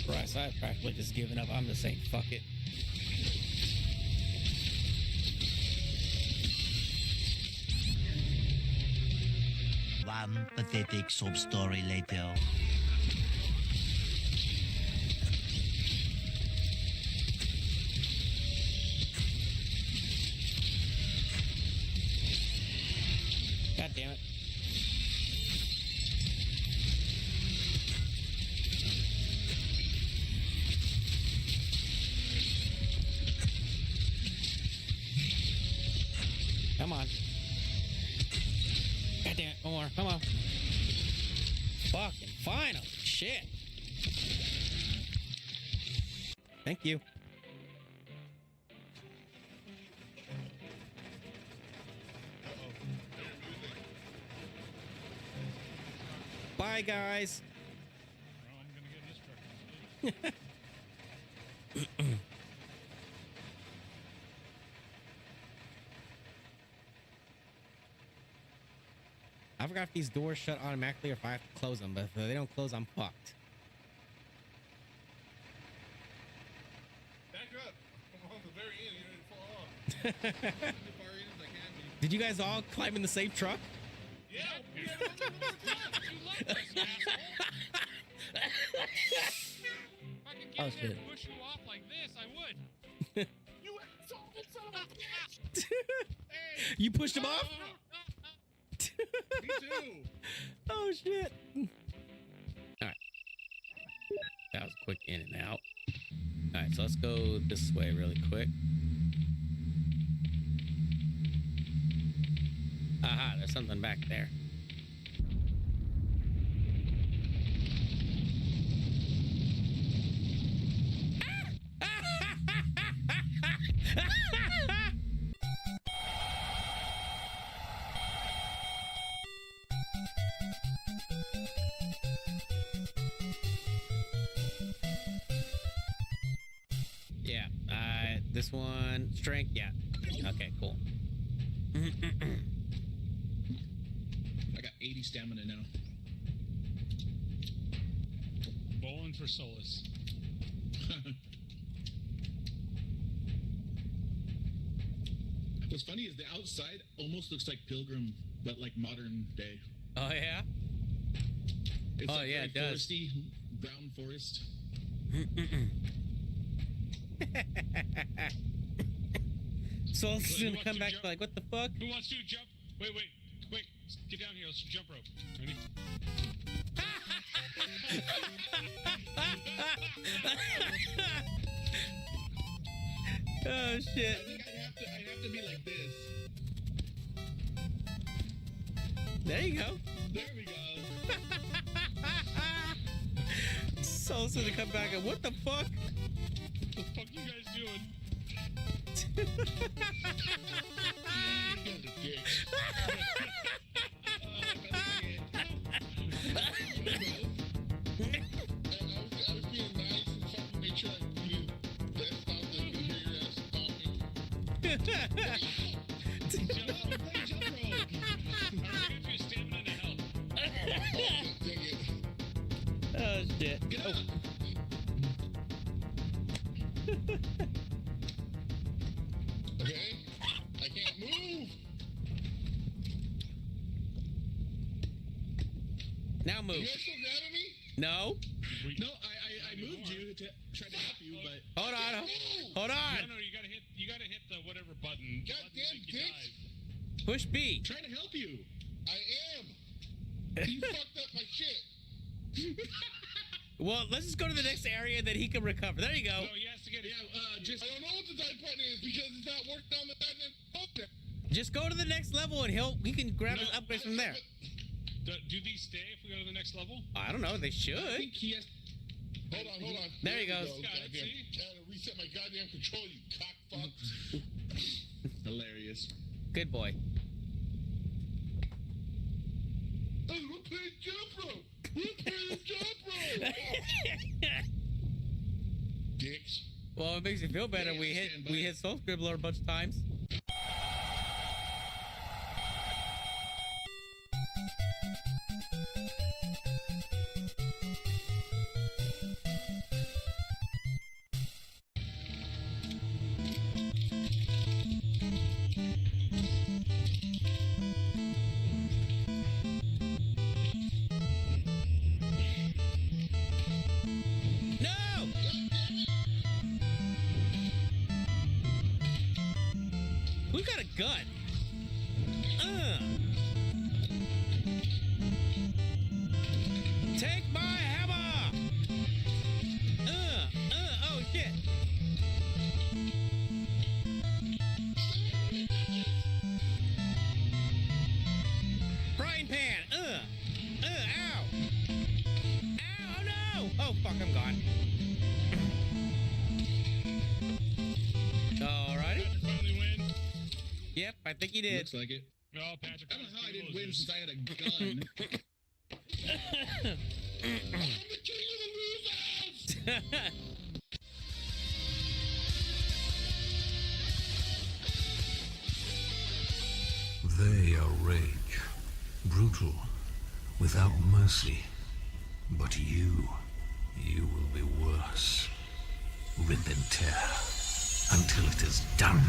Christ, I've practically just given up. I'm just saying, fuck it. One pathetic sob story later. God damn it. Come on. God damn it. One more. Come on. Fucking final. Shit. Thank you. Bye, guys. Well, I'm gonna get in this truck. I forgot if these doors shut automatically or if I have to close them, but if they don't close, I'm fucked. Back up. I'm on the very end. You're gonna fall off. As far in as I can be. Did you guys all climb in the same truck? Yeah. You love this, asshole. If I could get Oh, in there shit. and push you off like this, I would. You asshole, son of a bitch. Hey. You pushed him off? Me too. Oh, shit. All right. That was a quick in and out. All right, so let's go this way really quick. Aha, there's something back there. Yeah, this one, strength, yeah. Okay, cool. I got 80 stamina now. Bowling for Solus. What's funny is the outside almost looks like Pilgrim, but like modern day. Oh, yeah? It's Oh, like yeah, very it does. foresty, brown forest. So it's Who gonna wants come to back jump? like, what the fuck? Who wants to jump? Wait, quick, get down here. Let's jump rope. Ready? Oh, shit. I think I have to be like this. There you go. There we go. Soul's gonna come back and what the fuck? What the fuck you guys doing? You guys are dicks. I was being nice and trying to make sure I could best out the hear your ass talking. Jump rope, play jump rope. I'm gonna give you stamina to help. Dang it. Oh, shit. Get Oh. up. Okay. I can't move. Now You move. guys still grabbing me? No. No, I moved you to try to help you, but Hold on. Move. Hold on. No, you gotta hit the whatever button. Goddamn Button to make you dicks. dive. Push B. Trying to help you. I am. You fucked up my shit. Well, let's just go to the next area that he can recover. There you go. No, he has to get it. Yeah, just I don't know what the dive button is because it's not working on the button. Just go to the next level and he can grab his upgrades from there. Do these stay if we go to the next level? I don't know. They I should. think he has. Hold on. There he goes. Go, Got it, goddamn. see? Gotta reset my goddamn control, you cock fuck. Hilarious. Good boy. Hey, we're playing jump rope. We're playing jump rope. Dicks. Well, it makes you feel better. Yeah, We stand by. hit Soul Scribbler a bunch of times. got a gun? Take my hammer! Oh shit! Frying pan! Ow! Ow! Oh no! Oh fuck, I'm gone. Alrighty. Patrick finally win. Yep, I think he did. Looks like it. Oh, Patrick. I don't know how I didn't win since I had a gun. I'm the king of the losers! They are rage, brutal, without mercy. But you will be worse. Rip and tear until it is done.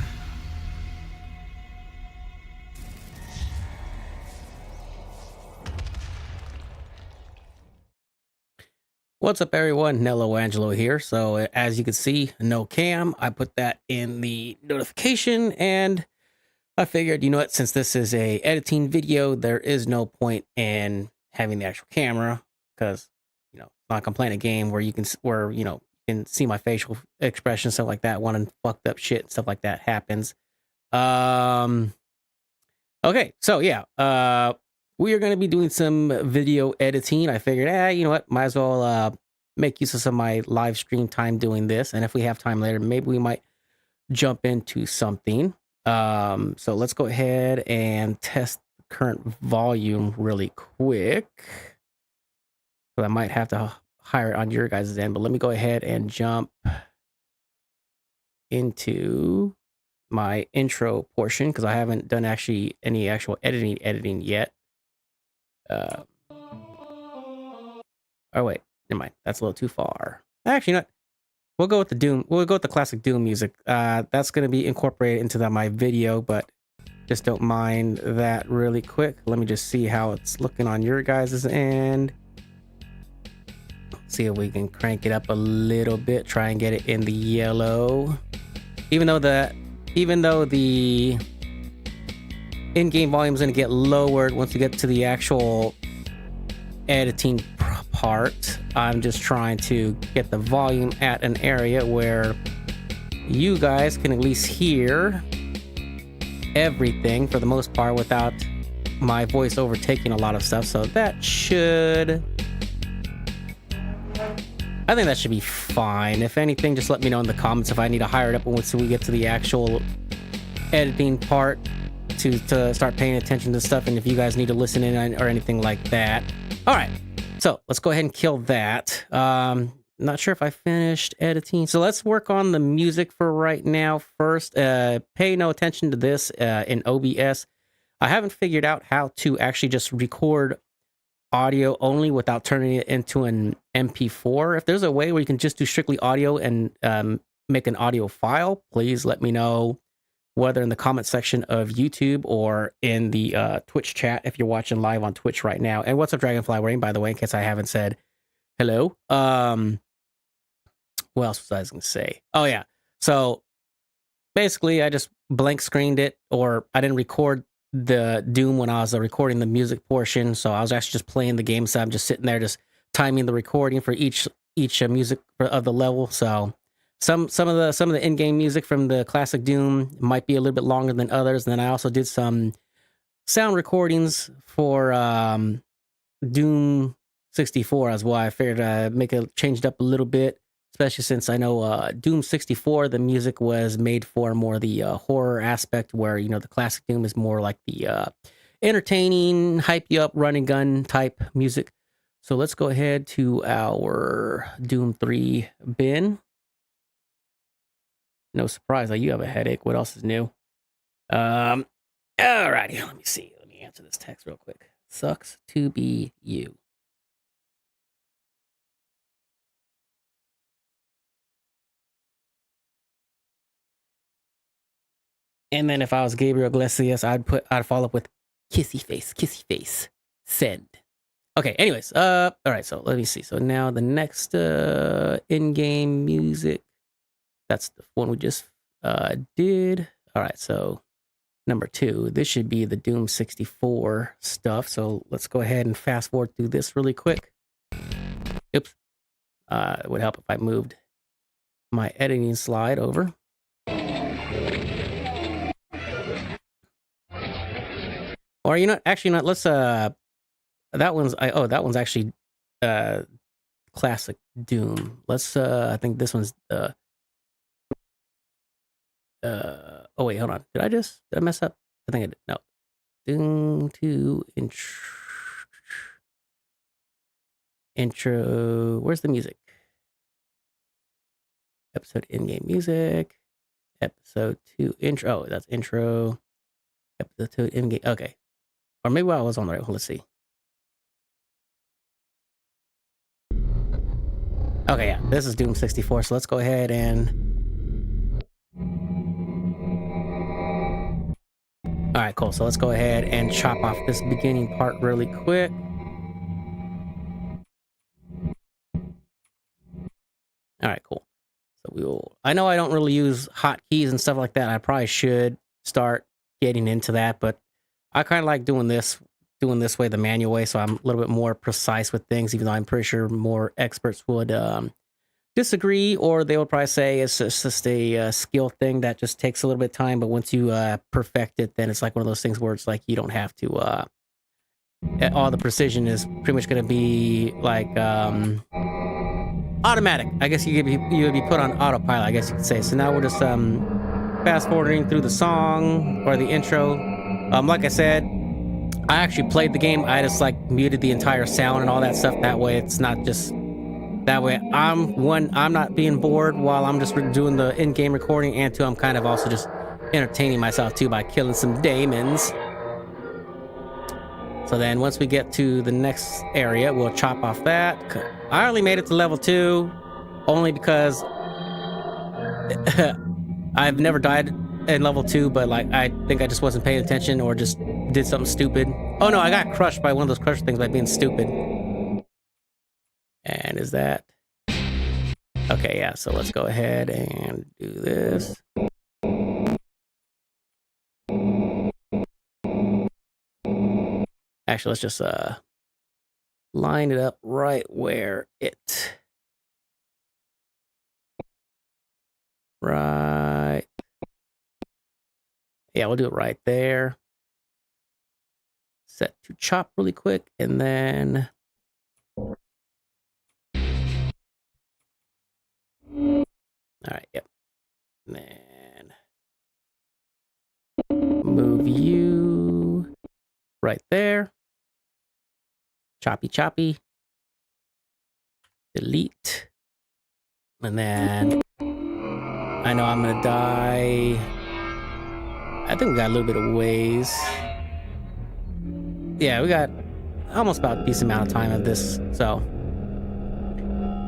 What's up, everyone? NeloAngelo here. So as you can see, no cam. I put that in the notification, and I figured, you know what, since this is a editing video, there is no point in having the actual camera, because, you know, it's not gonna play in a game where you can see my facial expression, stuff like that. When fucked up shit and stuff like that happens. Okay, so yeah, we are going to be doing some video editing. I figured, you know what, might as well make use of some of my live stream time doing this. And if we have time later, maybe we might jump into something. So let's go ahead and test the current volume really quick. So I might have to hire it on your guys' end, but let me go ahead and jump into my intro portion, because I haven't done any actual editing yet. Oh wait, never mind. That's a little too far. Actually, you know what? We'll go with the Doom. We'll go with the classic Doom music. That's going to be incorporated into my video, but just don't mind that really quick. Let me just see how it's looking on your guys' end. See if we can crank it up a little bit. Try and get it in the yellow. Even though the in-game volume is going to get lowered once we get to the actual editing part, I'm just trying to get the volume at an area where you guys can at least hear everything for the most part without my voice overtaking a lot of stuff. So that should... I think that should be fine. If anything, just let me know in the comments if I need to hire it up once we get to the actual editing part to start paying attention to stuff, and if you guys need to listen in or anything like that. All right, so let's go ahead and kill that. Not sure if I finished editing, so let's work on the music for right now first. Pay no attention to this in OBS. I haven't figured out how to actually just record audio only without turning it into an MP4. If there's a way where you can just do strictly audio and make an audio file, please let me know, whether in the comment section of YouTube or in the Twitch chat if you're watching live on Twitch right now. And what's up, Dragonfly Rain, by the way, in case I haven't said hello. What else was I going to say? Oh, yeah. So basically, I just blank screened it, or I didn't record the Doom when I was recording the music portion. So I was actually just playing the game. So I'm just sitting there, just timing the recording for each music of the level. So some of the in-game music from the classic Doom might be a little bit longer than others. And then I also did some sound recordings for Doom 64 as well. I figured I'd change it up a little bit, especially since I know Doom 64, the music was made for more the horror aspect, where, you know, the classic Doom is more like the entertaining, hype you up, run and gun type music. So let's go ahead to our Doom 3 bin. No surprise that you have a headache. What else is new? Alrighty, let me see. Let me answer this text real quick. Sucks to be you. And then if I was Gabriel Iglesias, I'd follow up with kissy face, send. Okay, anyways, all right, so let me see. So now the next in-game music, that's the one we just did. All right, so number 2. This should be the Doom 64 stuff. So let's go ahead and fast forward through this really quick. Oops. It would help if I moved my editing slide over. Or actually not. Let's that one's actually classic Doom. Let's I think this one's oh wait, hold on. Did I mess up? I think I did. No. Doom 2 intro. Where's the music? Episode in-game music. Episode 2 intro. Oh, that's intro. Episode 2 in-game. Okay. Or maybe I was on the right one. Let's see. Okay, yeah. This is Doom 64. So let's go ahead and... All right, cool. So let's go ahead and chop off this beginning part really quick. All right, cool. So we will... I know I don't really use hotkeys and stuff like that. I probably should start getting into that, but I kind of like doing this way, the manual way, so I'm a little bit more precise with things, even though I'm pretty sure more experts would disagree, or they would probably say it's just a skill thing that just takes a little bit of time, but once you perfect it, then it's like one of those things where it's like you don't have to... all the precision is pretty much going to be like automatic. I guess you would be put on autopilot, I guess you could say. So now we're just fast forwarding through the song or the intro. Like I said, I actually played the game. I just like muted the entire sound and all that stuff. That way it's not just... That way I'm not being bored while I'm just doing the in-game recording, and 2, I'm kind of also just entertaining myself too by killing some demons. So then once we get to the next area, we'll chop off that. I only made it to level 2 only because I've never died in level 2, but like I think I just wasn't paying attention or just did something stupid. Oh no, I got crushed by one of those crush things by being stupid. And is that... Okay, yeah, so let's go ahead and do this. Actually, let's just line it up right where it... Right... Yeah, we'll do it right there. Set to chop really quick, and then... All right, yep. And then move you right there. Choppy, choppy. Delete. And then I know I'm gonna die. I think we got a little bit of ways. Yeah, we got almost about a decent amount of time of this, so...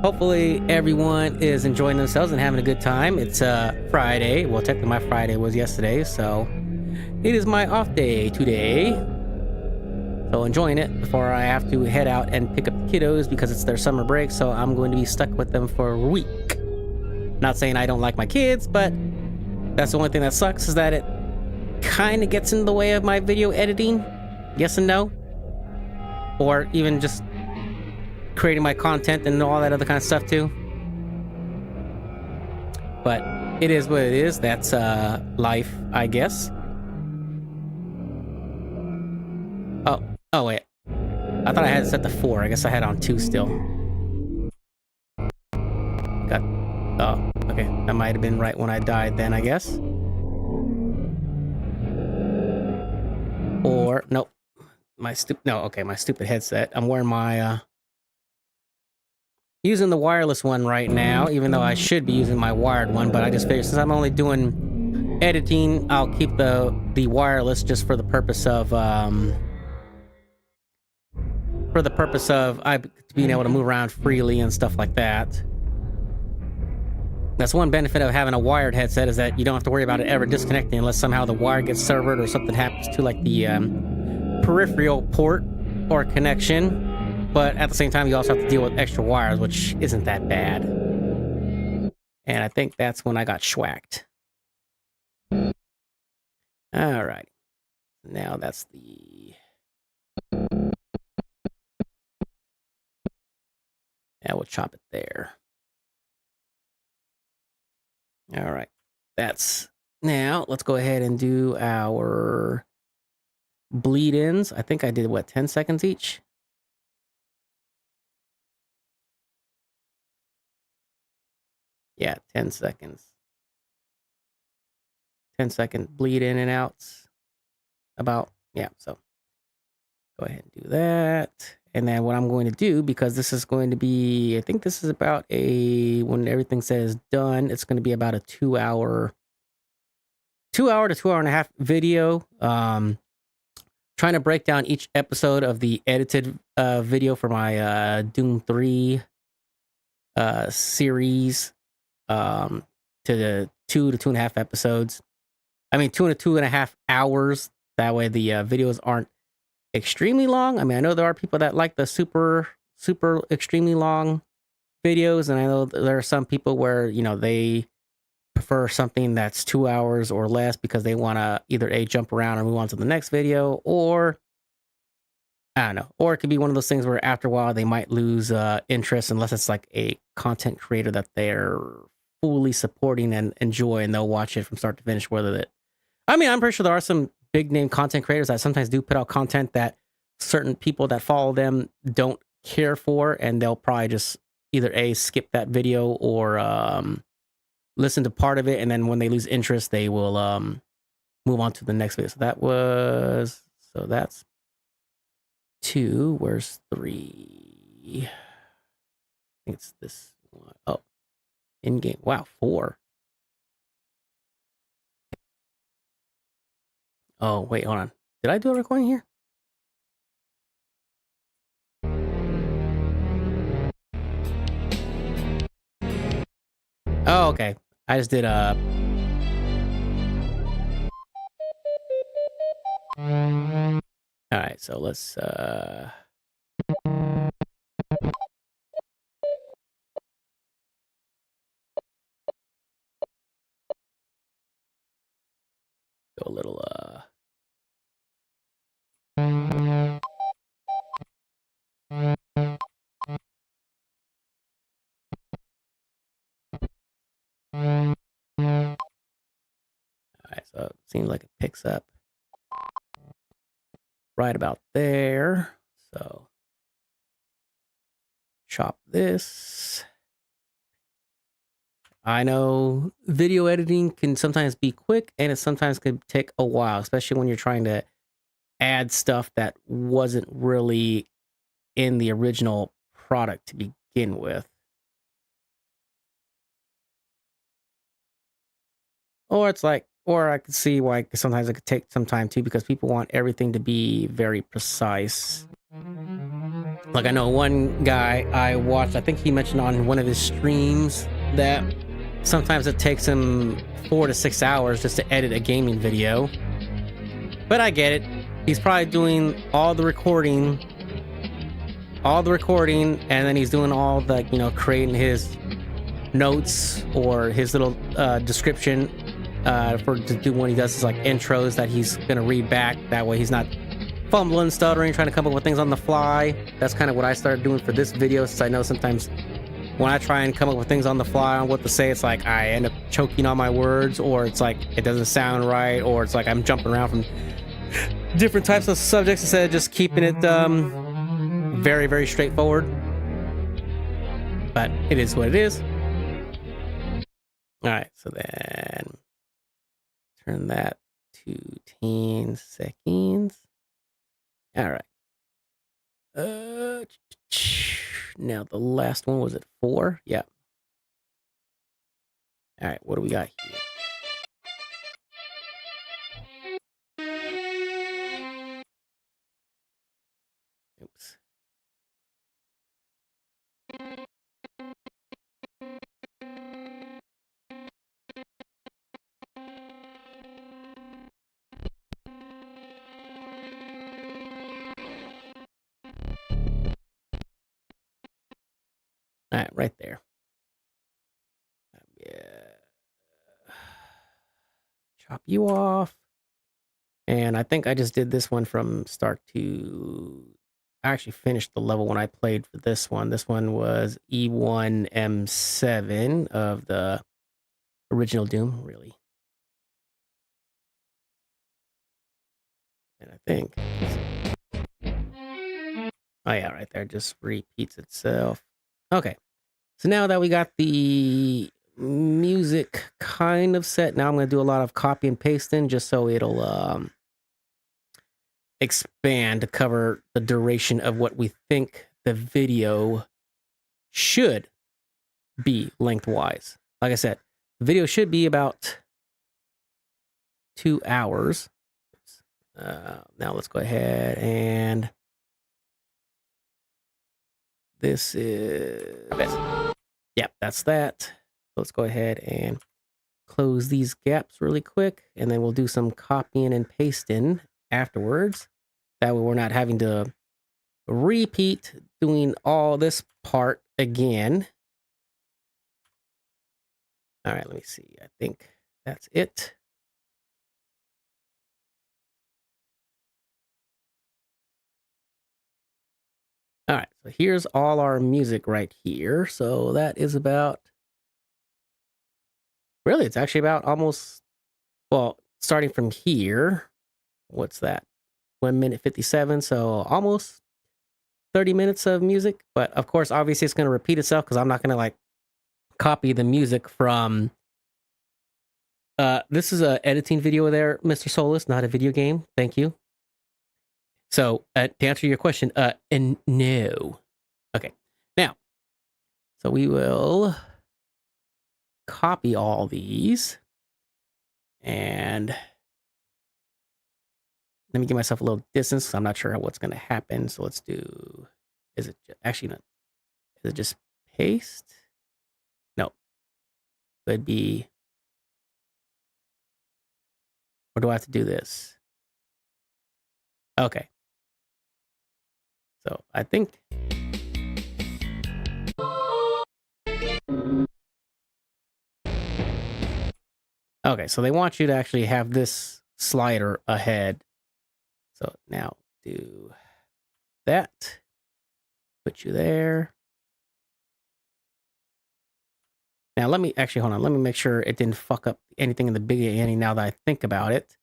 Hopefully everyone is enjoying themselves and having a good time. It's Friday. Well, technically my Friday was yesterday, so it is my off day today. So enjoying it before I have to head out and pick up the kiddos because it's their summer break, so I'm going to be stuck with them for a week. Not saying I don't like my kids, but that's the only thing that sucks, is that it kind of gets in the way of my video editing. Yes and no. Or even just creating my content and all that other kind of stuff too. But it is what it is. That's life, I guess. Oh wait, I thought I had it set to 4. I guess I had it on 2 still. Oh, okay, that might have been right when I died then, I guess. Or nope, my stupid headset. I'm wearing my using the wireless one right now, even though I should be using my wired one, but I just figured since I'm only doing editing, I'll keep the wireless just for the purpose of being able to move around freely and stuff like that. That's one benefit of having a wired headset, is that you don't have to worry about it ever disconnecting unless somehow the wire gets severed or something happens to like the peripheral port or connection. But at the same time, you also have to deal with extra wires, which isn't that bad. And I think that's when I got schwacked. All right. Now that's the... Yeah, we'll chop it there. All right. That's... Now, let's go ahead and do our bleed-ins. I think I did, what, 10 seconds each? Yeah, 10 seconds. 10-second bleed in and outs. About, yeah, so go ahead and do that. And then what I'm going to do, because this is going to be, I think this is about a, when everything says done, it's going to be about a 2 hour to 2 hour and a half video. Trying to break down each episode of the edited video for my Doom 3 series to the 2 to 2.5 episodes. I mean, 2 to 2.5 hours. That way the videos aren't extremely long. I mean, I know there are people that like the super extremely long videos, and I know there are some people where, you know, they prefer something that's 2 hours or less because they want to either A, jump around or move on to the next video, or I don't know, or it could be one of those things where after a while they might lose interest unless it's like a content creator that they're fully supporting and enjoy, and they'll watch it from start to finish. Whether that, I mean, I'm pretty sure there are some big name content creators that sometimes do put out content that certain people that follow them don't care for, and they'll probably just either A, skip that video or listen to part of it, and then when they lose interest, they will move on to the next video. So that's 2. Where's 3? I think it's this one. Oh, in game. Wow, 4. Oh, wait, hold on. Did I do a recording here? Oh, okay. I just did a... All right, so let's go a little all right, so it seems like it picks up right about there. So chop this. I know video editing can sometimes be quick, and it sometimes could take a while, especially when you're trying to add stuff that wasn't really in the original product to begin with. Or it's like, or I could see why sometimes it could take some time too, because people want everything to be very precise. Like I know one guy I watched, I think he mentioned on one of his streams that sometimes it takes him 4 to 6 hours just to edit a gaming video. But I get it. He's probably doing all the recording, and then he's doing all the, you know, creating his notes or his little description to do when he does his like intros that he's gonna read back. That way he's not fumbling, stuttering, trying to come up with things on the fly. That's kind of what I started doing for this video, since I know sometimes when I try and come up with things on the fly on what to say, it's like I end up choking on my words, or it's like it doesn't sound right, or it's like I'm jumping around from different types of subjects instead of just keeping it very, very straightforward. But it is what it is. All right, so then turn that to 10 seconds. All right. Now the last one was at 4. Yeah. All right. What do we got here? Oops. All right, right there. Yeah. Chop you off. And I think I just did this one from start to... I actually finished the level when I played for this one. This one was E1M7 of the original Doom, really. And I think... Oh yeah, right there. Just repeats itself. Okay. So now that we got the music kind of set, now I'm going to do a lot of copy and pasting just so it'll expand to cover the duration of what we think the video should be lengthwise. Like I said, the video should be about 2 hours. Now let's go ahead and this is... Yep, that's that. Let's go ahead and close these gaps really quick, and then we'll do some copying and pasting afterwards. That way we're not having to repeat doing all this part again. All right, let me see. I think that's it. All right, so here's all our music right here. So that is about... Really, it's actually about almost... Well, starting from here, what's that? 1 minute 57, so almost 30 minutes of music. But of course, obviously it's going to repeat itself because I'm not going to like copy the music from... this is a editing video there, Mr. Solus, not a video game. Thank you. So to answer your question, and no. Okay, now, so we will copy all these and let me give myself a little distance because I'm not sure what's going to happen. So let's do, is it actually not, is it just paste? No, could be, or do I have to do this? Okay. So I think... Okay, so they want you to actually have this slider ahead. So now do that. Put you there. Now let me actually, hold on. Let me make sure it didn't fuck up anything in the beginning now that I think about it.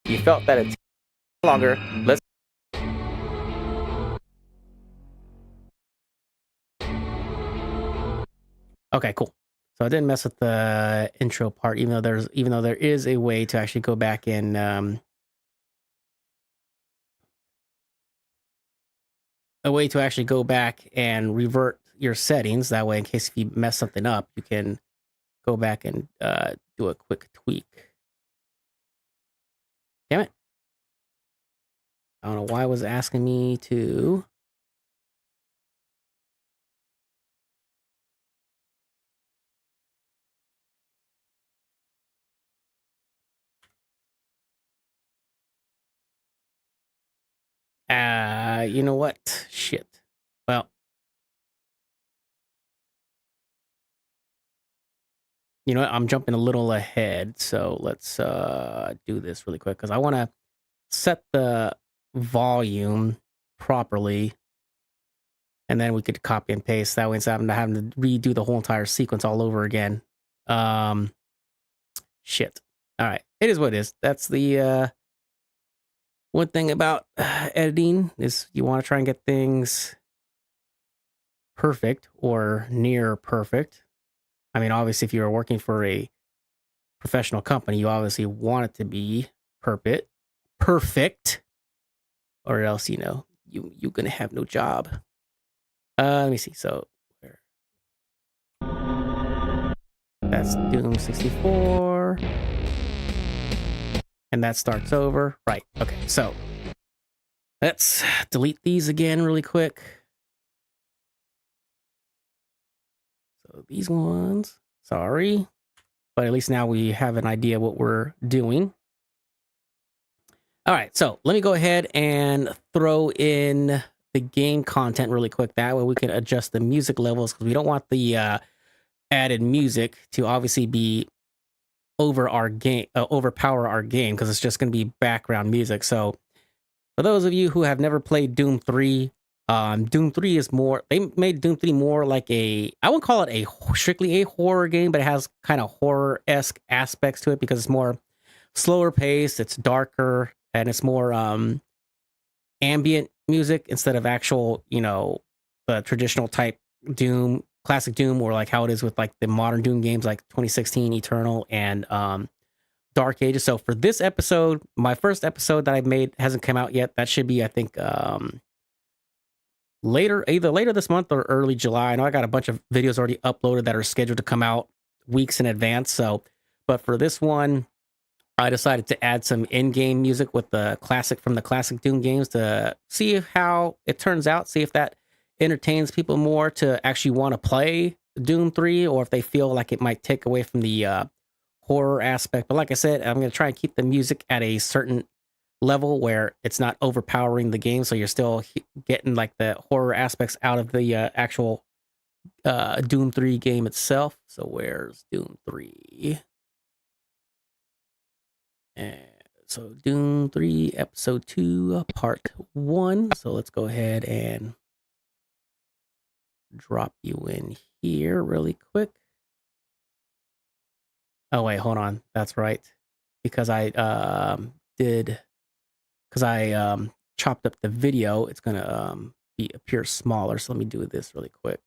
You felt that it's longer. Let's... Okay, cool. So I didn't mess with the intro part, even though there is a way to actually go back and revert your settings. That way, in case if you mess something up, you can go back and do a quick tweak. Damn it. I don't know why it was asking me to... you know what? Shit. Well, you know what? I'm jumping a little ahead, so let's do this really quick because I want to set the volume properly, and then we could copy and paste. That way, instead of having to redo the whole entire sequence all over again. Shit. All right, it is what it is. That's the one thing about editing is you want to try and get things perfect or near perfect. I mean, obviously, if you're working for a professional company, you obviously want it to be perfect, or else, you know, you're gonna have no job. Let me see. So that's Doom 64, and that starts over. Right. Okay. So let's delete these again really quick. So these ones, sorry, but at least now we have an idea what we're doing. All right, so let me go ahead and throw in the game content really quick. That way we can adjust the music levels because we don't want the added music to obviously be overpower our game, because it's just going to be background music. So for those of you who have never played Doom 3, Doom 3 is more, they made Doom 3 more like I wouldn't call it strictly a horror game, but it has kind of horror-esque aspects to it because it's more slower paced, it's darker, and it's more ambient music instead of actual, the traditional type Doom, classic Doom, or like how it is with like the modern Doom games like 2016 Eternal and Dark Ages. So for this episode, my first episode that I've made hasn't come out yet. That should be, I think, either later this month or early July. I know I got a bunch of videos already uploaded that are scheduled to come out weeks in advance. So, but for this one, I decided to add some in-game music with the classic Doom games to see how it turns out, see if that entertains people more to actually want to play Doom 3, or if they feel like it might take away from the horror aspect. But like I said, I'm going to try and keep the music at a certain level where it's not overpowering the game, so you're still getting like the horror aspects out of the actual Doom 3 game itself. So where's Doom 3? So Doom 3 episode 2 part 1. So let's go ahead and drop you in here really quick. Oh wait, hold on. That's right. Because I chopped up the video, it's going to appear smaller. So let me do this really quick.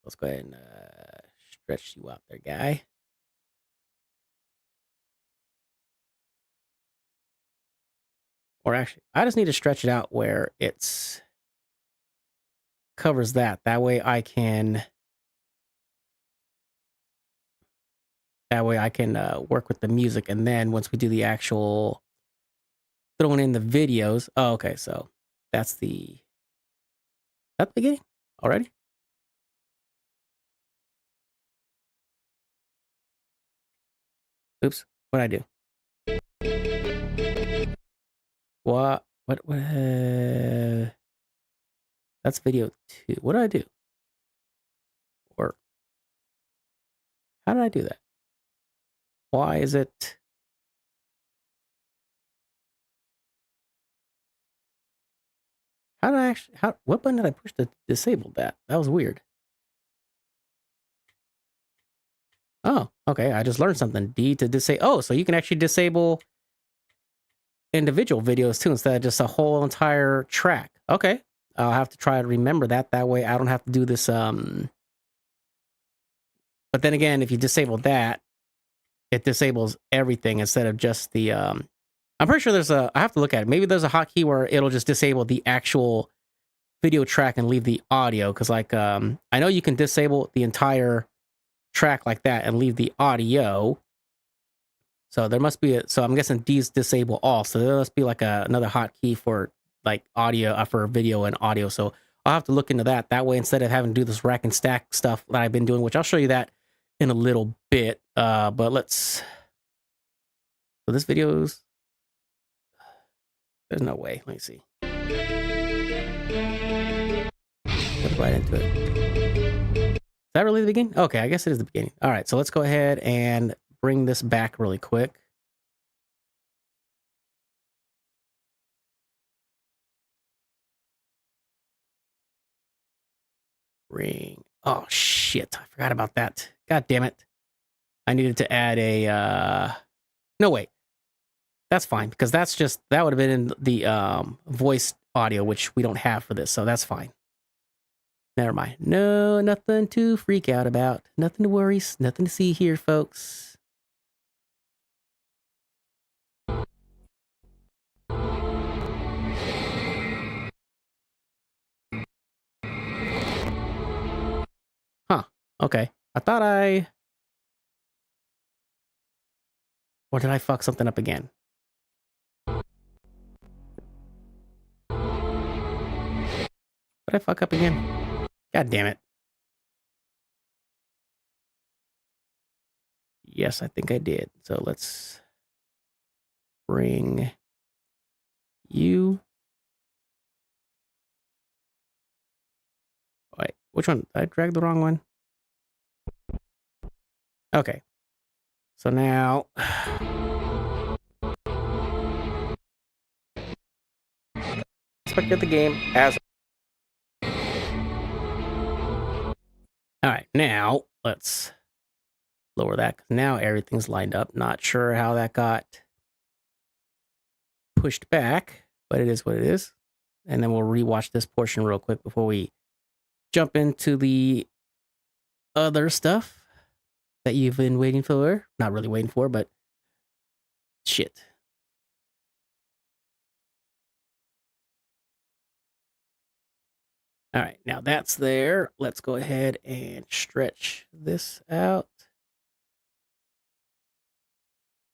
Let's go ahead and stretch you out there, guy. Or actually, I just need to stretch it out where it's covers that. That way I can work with the music. And then once we do the actual throwing in the videos. Oh, okay. So that's the beginning already. Oops. What'd I do? What? That's video 2. What did I do? Or how did I do that? Why is it? How did I actually? What button did I push to disable that? That was weird. Oh, okay. I just learned something. D to disable. Oh, so you can actually disable individual videos too, instead of just a whole entire track. Okay. I'll have to try to remember that. That way I don't have to do this. But then again, if you disable that, it disables everything instead of just the, I'm pretty sure I have to look at it. Maybe there's a hotkey where it'll just disable the actual video track and leave the audio. Cause like, I know you can disable the entire track like that and leave the audio. So there must be so I'm guessing D's disable all. So there must be like another hotkey for like audio, for video and audio. So I'll have to look into that. That way, instead of having to do this rack and stack stuff that I've been doing, which I'll show you that in a little bit. But let's. So this video's. There's no way. Let me see. Put right into it. Is that really the beginning? Okay, I guess it is the beginning. All right, so let's go ahead and bring this back really quick. Ring. Oh shit, I forgot about that. God damn it. I needed to add a no wait. That's fine, because that would have been in the voice audio, which we don't have for this, so that's fine. Never mind. No, nothing to freak out about. Nothing to worry. Nothing to see here, folks. Huh. Okay. Or did I fuck something up again? Did I fuck up again? God damn it. Yes, I think I did. So let's bring you. which one? Did I drag the wrong one? Okay. So now... let's get the game as... Alright, now let's lower that. Now everything's lined up. Not sure how that got pushed back, but it is what it is. And then we'll rewatch this portion real quick before we jump into the other stuff that you've been waiting for. Not really waiting for, but shit. All right, now that's there. Let's go ahead and stretch this out.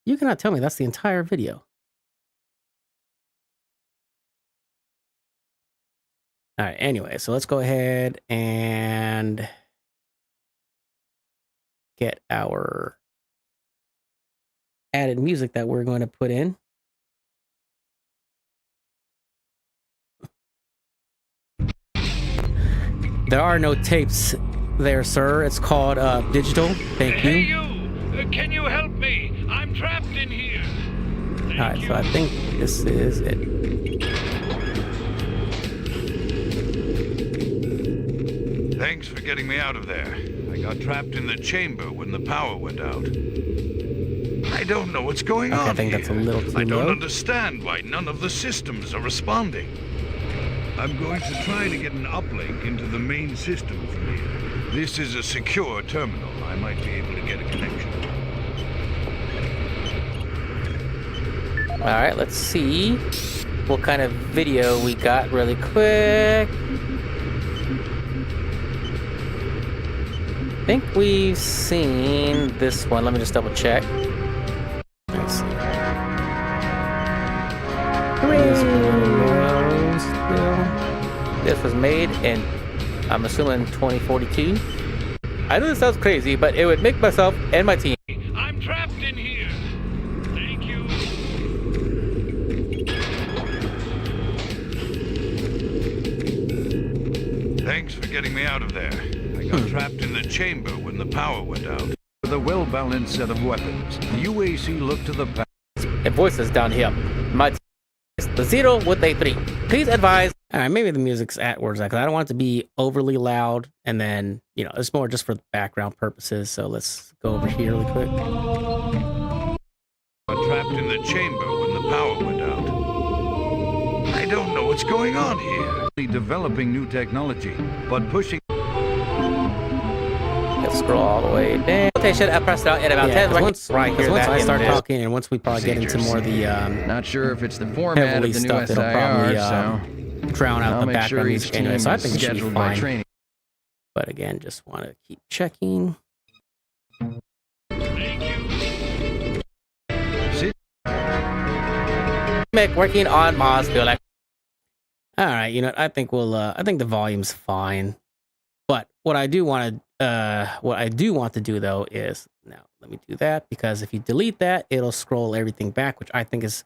You cannot tell me that's the entire video. All right, anyway, so let's go ahead and get our added music that we're going to put in. There are no tapes there, sir. It's called digital. Thank you. Hey, you! Can you help me? I'm trapped in here. All right, so I think this is it. Thanks for getting me out of there. I got trapped in the chamber when the power went out. I don't know what's going on I think that's a little too I don't low. understand why none of the systems are responding. I'm going to try to get an uplink into the main system from here. This is a secure terminal. I might be able to get a connection. All right, let's see what kind of video we got really quick. I think we've seen this one. Let me just double check. Let's see. This was made in, I'm assuming, 2042. I know this sounds crazy, but it would make myself and my team. I'm trapped in here. Thank you. Thanks for getting me out of there. I got trapped in the chamber when the power went out. With a well-balanced set of weapons, the UAC looked to the past. And voices down here. My team is the 0 with a 3. Please advise. All right, maybe the music's at words because I don't want it to be overly loud, and then it's more just for background purposes. So let's go over here really quick. Got trapped in the chamber when the power went out. I don't know what's going on here. Developing new technology, but pushing. Let's scroll all the way down. Rotation, I pressed it out at about 10. Once I start talking, and once we probably get into more of the Not sure if it's the format heavily of the new stuff, it'll SIR, probably drown out I'll the make background sure music each anyway. team So I is think it should be scheduled by fine. training. But again, just want to keep checking. Working on Mars, feel like. All right, I think I think the volume's fine. But what I do want to do though is now let me do that, because if you delete that, it'll scroll everything back, which I think is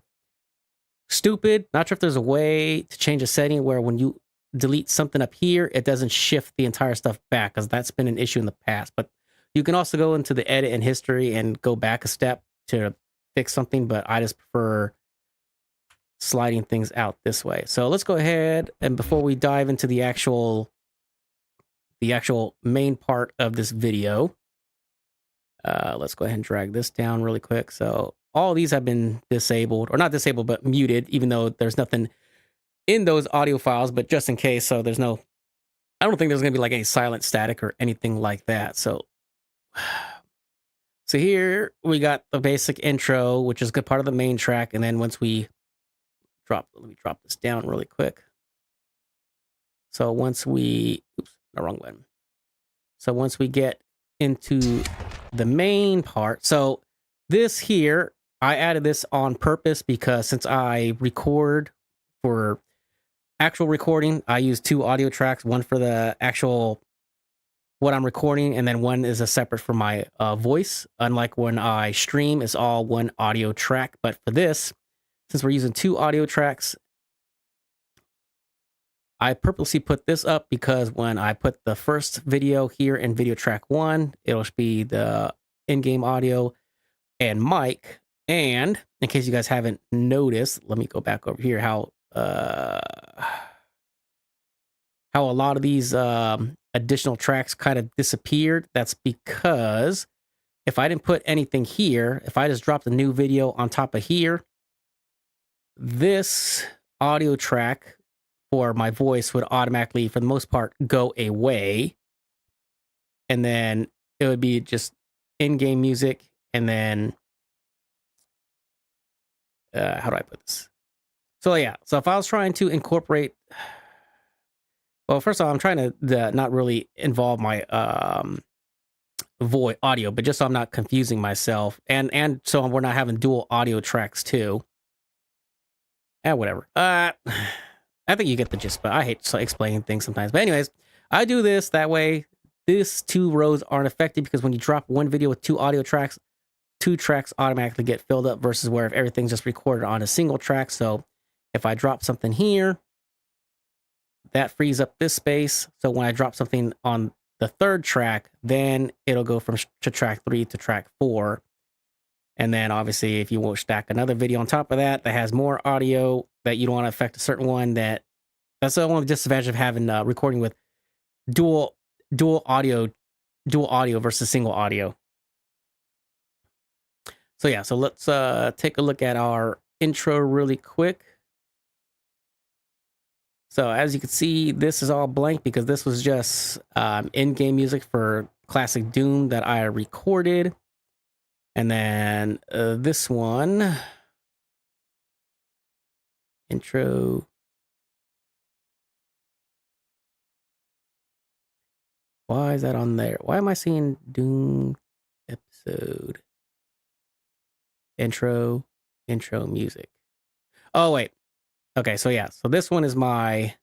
stupid. Not sure if there's a way to change a setting where when you delete something up here, it doesn't shift the entire stuff back, because that's been an issue in the past. But you can also go into the edit and history and go back a step to fix something, but I just prefer sliding things out this way. So let's go ahead, and before we dive into the actual main part of this video, let's go ahead and drag this down really quick. So all these have been disabled, or not disabled, but muted, even though there's nothing in those audio files, but just in case. So I don't think there's gonna be like any silent static or anything like that. So here we got the basic intro, which is a good part of the main track. And then once we let me drop this down really quick. So once we, wrong one. So once we get into the main part, so this here, I added this on purpose because since I record for actual recording, I use 2 audio tracks, one for the actual what I'm recording, and then one is a separate for my voice. Unlike when I stream, it's all one audio track. But for this, since we're using 2 audio tracks, I purposely put this up because when I put the first video here in video track 1, it'll be the in-game audio and mic. And in case you guys haven't noticed, let me go back over here how a lot of these additional tracks kind of disappeared. That's because if I didn't put anything here, if I just dropped a new video on top of here, this audio track for my voice would automatically, for the most part, go away. And then it would be just in-game music. And then, how do I put this? So yeah, so if I was trying to incorporate, well, first of all, I'm trying to not really involve my voice audio, but just so I'm not confusing myself, and so we're not having dual audio tracks too. And whatever. I think you get the gist, but I hate explaining things sometimes. But anyways, I do this that way. These 2 rows aren't affected because when you drop one video with 2 audio tracks, 2 tracks automatically get filled up versus where if everything's just recorded on a single track. So if I drop something here, that frees up this space. So when I drop something on the 3rd track, then it'll go from to track 3 to track 4. And then obviously if you will stack another video on top of that that has more audio that you don't want to affect a certain one, that's the only disadvantage of having recording with dual audio versus single audio. So yeah, so let's take a look at our intro really quick. So as you can see, this is all blank because this was just in-game music for classic Doom that I recorded. And then this one, intro. Why is that on there? Why am I seeing Doom episode? Intro music. Oh, wait. Okay, so yeah. So this one is my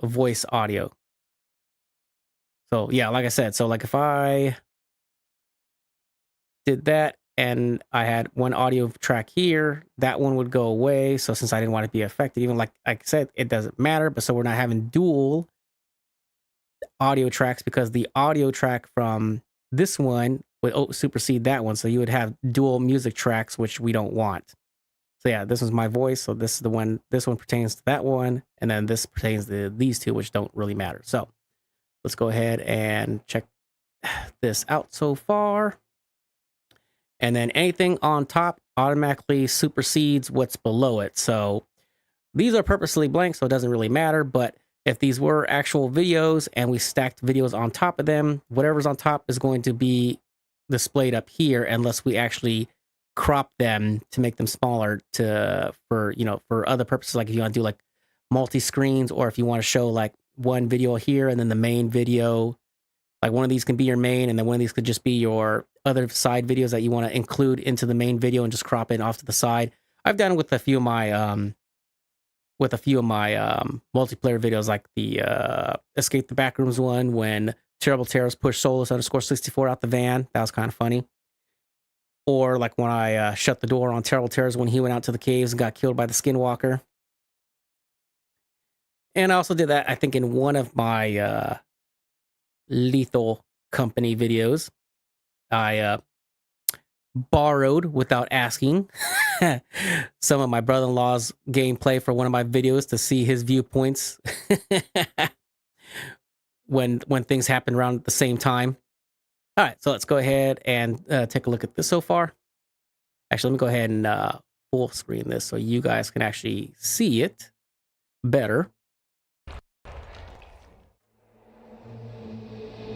voice audio. So yeah, like I said, so like if I did that and I had one audio track here, that one would go away. So since I didn't want to be affected, even like I said, it doesn't matter. But so we're not having dual audio tracks because the audio track from this one would supersede that one. So you would have dual music tracks, which we don't want. So yeah, this is my voice. So this is the one, this one pertains to that one. And then this pertains to these 2, which don't really matter. So let's go ahead and check this out so far. And then anything on top automatically supersedes what's below it. So these are purposely blank, so it doesn't really matter. But if these were actual videos and we stacked videos on top of them, whatever's on top is going to be displayed up here unless we actually crop them to make them smaller for other purposes. Like if you want to do like multi-screens, or if you want to show like one video here and then the main video, like one of these can be your main and then one of these could just be your other side videos that you want to include into the main video and just crop it off to the side. I've done it with a few of my multiplayer videos, like the Escape the Backrooms one when Terrible Terrors pushed Solus_64 out the van. That was kind of funny. Or like when I shut the door on Terrible Terrors when he went out to the caves and got killed by the Skinwalker. And I also did that, I think, in one of my Lethal Company videos. I borrowed without asking some of my brother-in-law's gameplay for one of my videos to see his viewpoints when things happen around at the same time. All right, so let's go ahead and take a look at this so far. Actually, let me go ahead and full screen this so you guys can actually see it better.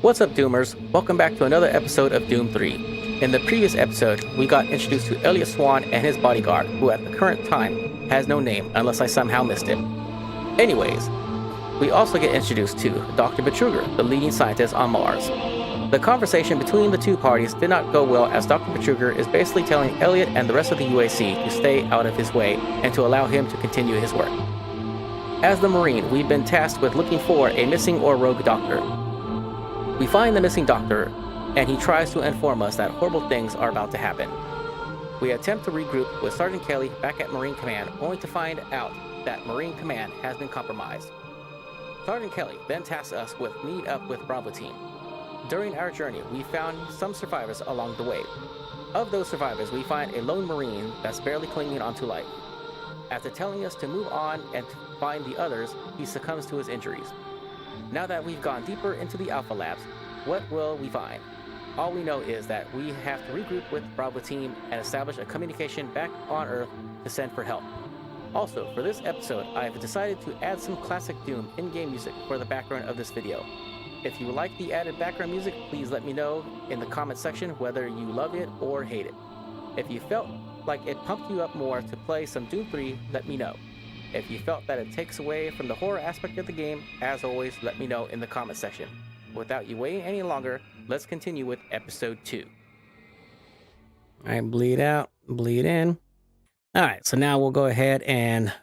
What's up, Doomers? Welcome back to another episode of Doom 3. In the previous episode, we got introduced to Elliot Swan and his bodyguard, who at the current time has no name unless I somehow missed it. Anyways, we also get introduced to Dr. Betruger, the leading scientist on Mars. The conversation between the two parties did not go well, as Dr. Betruger is basically telling Elliot and the rest of the UAC to stay out of his way and to allow him to continue his work. As the Marine, we've been tasked with looking for a missing or rogue doctor. We find the missing doctor, and he tries to inform us that horrible things are about to happen. We attempt to regroup with Sergeant Kelly back at Marine Command, only to find out that Marine Command has been compromised. Sergeant Kelly then tasks us with meet up with Bravo Team. During our journey, we found some survivors along the way. Of those survivors, we find a lone Marine that's barely clinging onto life. After telling us to move on and to find the others, he succumbs to his injuries. Now that we've gone deeper into the Alpha Labs, what will we find? All we know is that we have to regroup with Bravo Team and establish a communication back on Earth to send for help. Also, for this episode, I've decided to add some classic Doom in-game music for the background of this video. If you like the added background music, please let me know in the comment section whether you love it or hate it. If you felt like it pumped you up more to play some Doom 3, let me know. If you felt that it takes away from the horror aspect of the game, as always, let me know in the comment section. Without you waiting any longer, let's continue with episode 2. Alright, bleed out, bleed in. Alright, so now we'll go ahead and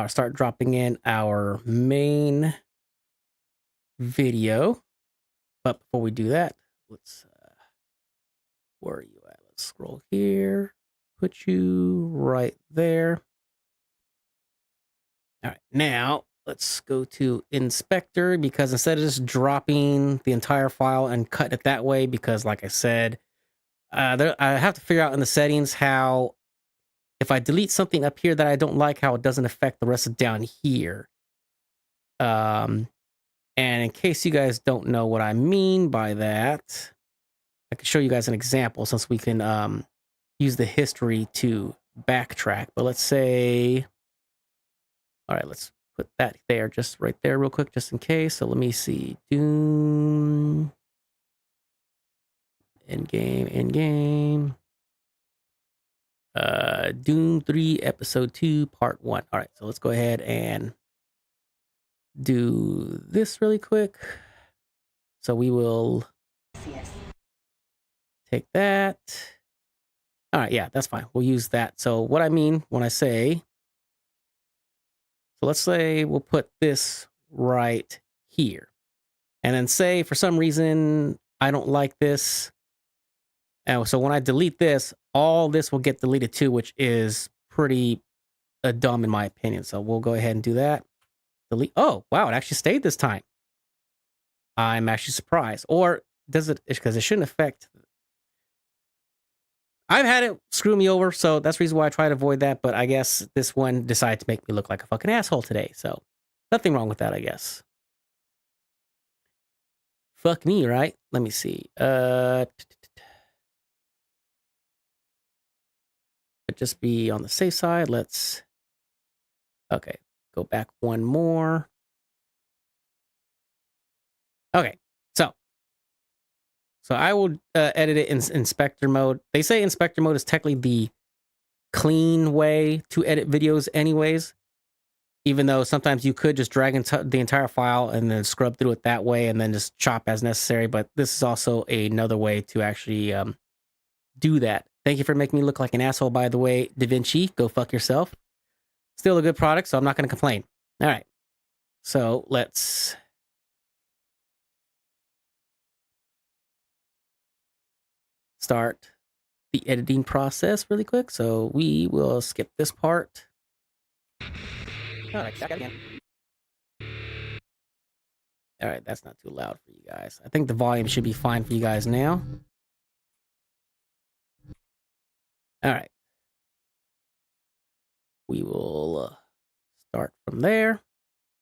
start dropping in our main video. But before we do that, let's where are you at? Let's scroll here, put you right there. All right, now let's go to inspector, because instead of just dropping the entire file and cutting it that way, because like I said, I have to figure out in the settings how if I delete something up here that I don't like, how it doesn't affect the rest of down here. And in case you guys don't know what I mean by that, I can show you guys an example since we can use the history to backtrack. But let's say, all right, let's put that there, just right there real quick, just in case. So let me see. Doom. In-game. Doom 3, Episode 2, Part 1. All right, so let's go ahead and do this really quick. So we will take that. All right, yeah, that's fine. We'll use that. So what I mean when I say, so let's say we'll put this right here. And then say for some reason I don't like this. And so when I delete this, all this will get deleted too, which is pretty dumb in my opinion. So we'll go ahead and do that. Delete. Oh, wow, it actually stayed this time. I'm actually surprised. Or does it? Because it shouldn't affect. I've had it screw me over, so that's the reason why I try to avoid that. But I guess this one decided to make me look like a fucking asshole today. So nothing wrong with that, I guess. Fuck me, right? Let me see. But just be on the safe side. Let's. Okay. Go back one more. Okay, so I will edit it in inspector mode. They say inspector mode is technically the clean way to edit videos anyways, even though sometimes you could just drag into the entire file and then scrub through it that way and then just chop as necessary. But this is also another way to actually do that. Thank you for making me look like an asshole, by the way, Davinci. Go fuck yourself. Still a good product, so I'm not going to complain. All right. So let's start the editing process really quick. So we will skip this part. All right, back again. All right, that's not too loud for you guys. I think the volume should be fine for you guys now. All right. We will start from there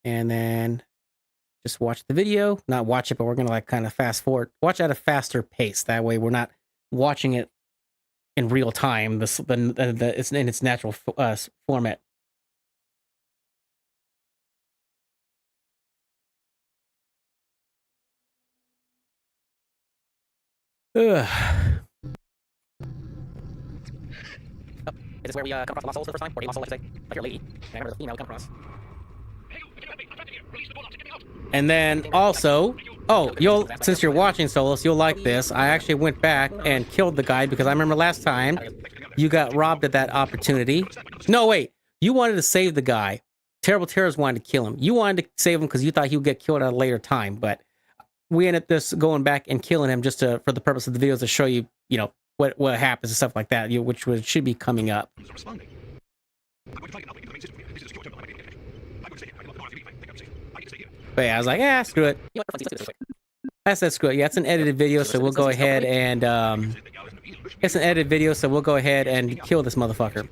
and then just watch the video. Not watch it, but we're going to like kind of fast forward. Watch at a faster pace. That way we're not watching it in real time. It's in its natural format. Ugh. Is this where we come across the lost souls for the first time? Or do you lost soul, like you're a lady? I remember the female we come across. And then also, since you're watching Solos, you'll like this. I actually went back and killed the guy because I remember last time you got robbed at that opportunity. No, wait. You wanted to save the guy. Terrible Terrors wanted to kill him. You wanted to save him because you thought he would get killed at a later time. But we ended up just going back and killing him just for the purpose of the videos to show you, what happens and stuff like that, which should be coming up. But yeah, I was like, yeah, screw it. I said screw it. Yeah, it's an edited video, so we'll go ahead and it's an edited video, so we'll go ahead and kill this motherfucker.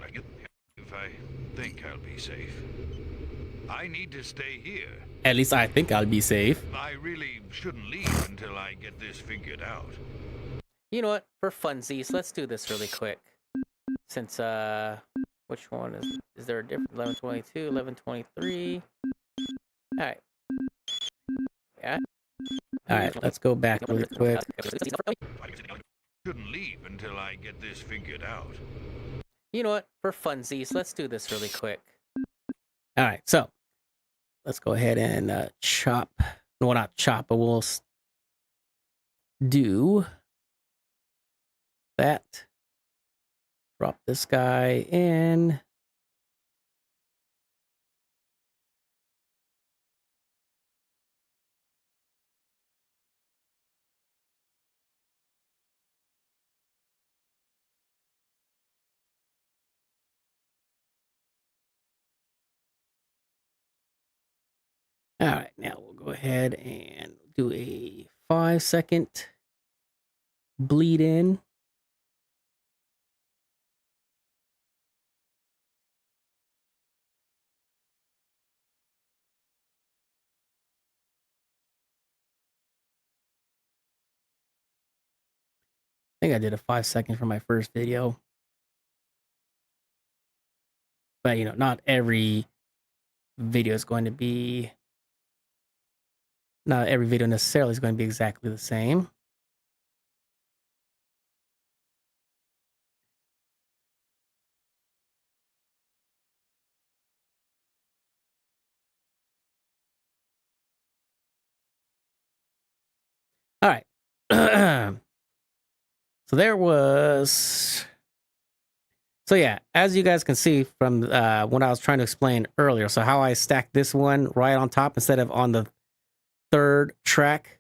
If I think I'll be safe. I need to stay here. At least I think I'll be safe. I really shouldn't leave until I get this figured out. You know what? For funsies, let's do this really quick. Since which one is there a different 1122, 1123? All right. Yeah. All right, let's go back really quick. Shouldn't leave until I get this figured out. You know what? For funsies, let's do this really quick. All right, so let's go ahead and chop. No, not chop, but we'll do that. Drop this guy in. All right, now we'll go ahead and do a 5-second bleed in. I think I did a 5-second for my first video. But, you know, not every video is going to be... Not every video necessarily is going to be exactly the same. All right. So there was... So yeah, as you guys can see from what I was trying to explain earlier, so how I stacked this one right on top instead of on the third track.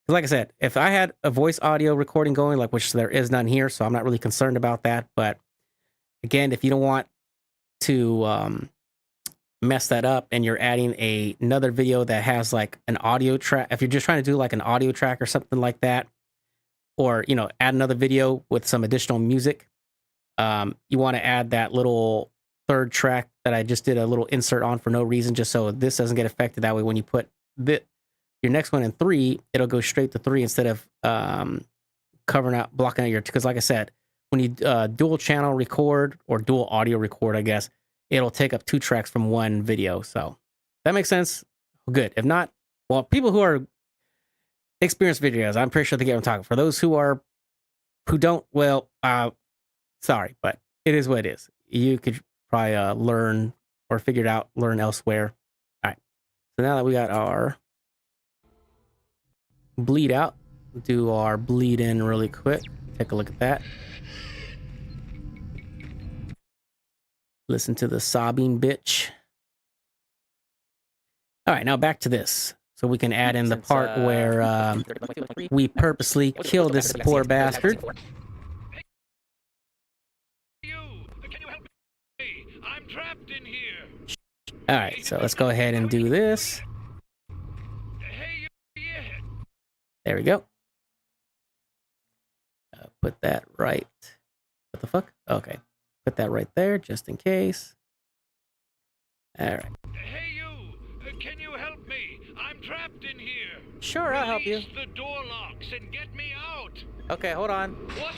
Like I said, if I had a voice audio recording going, like which there is none here, so I'm not really concerned about that. But again, if you don't want to mess that up and you're adding another video that has like an audio track, if you're just trying to do like an audio track or something like that, or, you know, add another video with some additional music, you want to add that little third track that I just did a little insert on for no reason, just so this doesn't get affected. That way, when you put your next one in 3, it'll go straight to 3 instead of blocking out your, because like I said, when you dual channel record or dual audio record, I guess, it'll take up 2 tracks from one video. So that makes sense. Good. If not, well, people who are experienced videos, I'm pretty sure they get what I'm talking. For those who don't, well, sorry, but it is what it is. You could probably learn or figure it out, learn elsewhere. All right. So now that we got our bleed out, do our bleed in really quick. Take a look at that. Listen to the sobbing bitch. All right, now back to this. So we can add in the part where we purposely kill this poor bastard. I'm trapped in here. All right, so let's go ahead and do this. There we go. Put that right. What the fuck? Okay. Put that right there just in case. All right. Hey, you! Can you help me? I'm trapped in here. Sure, I'll help you. Release the door locks and get me out. Okay, hold on. What?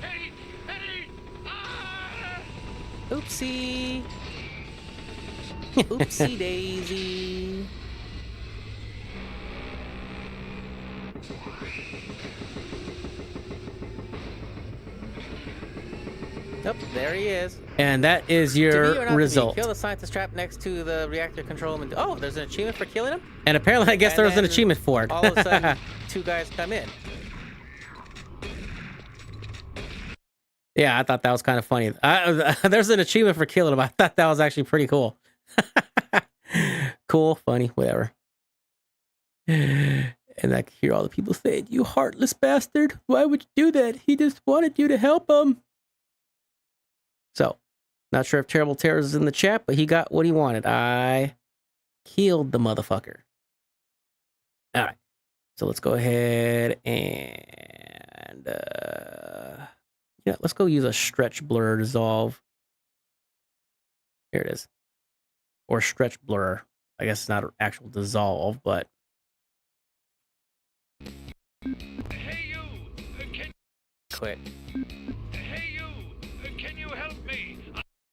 Eddie! Eddie! Ah! Oopsie. Oopsie daisy. Oh, there he is. And that is your result. Kill the scientist trapped next to the reactor control room. Oh, there's an achievement for killing him? And apparently, I guess there was an achievement for it. All of a sudden, 2 guys come in. Yeah, I thought that was kind of funny. There's an achievement for killing him. I thought that was actually pretty cool. Cool, funny, whatever. And I could hear all the people saying, "You heartless bastard. Why would you do that? He just wanted you to help him." So, not sure if Terrible Terrors is in the chat, but he got what he wanted. I killed the motherfucker. All right. So let's go ahead and yeah, let's go use a stretch blur resolve. Here it is. Or stretch blur. I guess it's not an actual dissolve, but Hey you! Can quick. Hey you! Can you help me?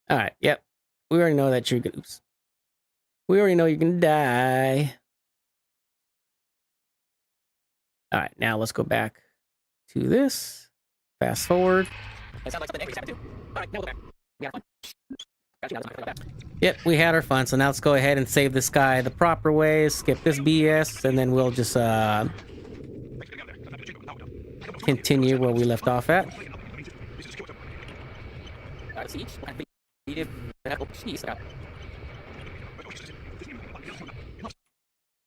All right. Yep. We already know that you're gonna. Oops. We already know you're gonna die. All right. Now let's go back to this. Fast forward. It sounds like something angry's happened too. All right. Now we'll go back. We had fun. Got you. Now let's go back. Yep. We had our fun. So now let's go ahead and save this guy the proper way. Skip this BS, and then we'll just continue where we left off at.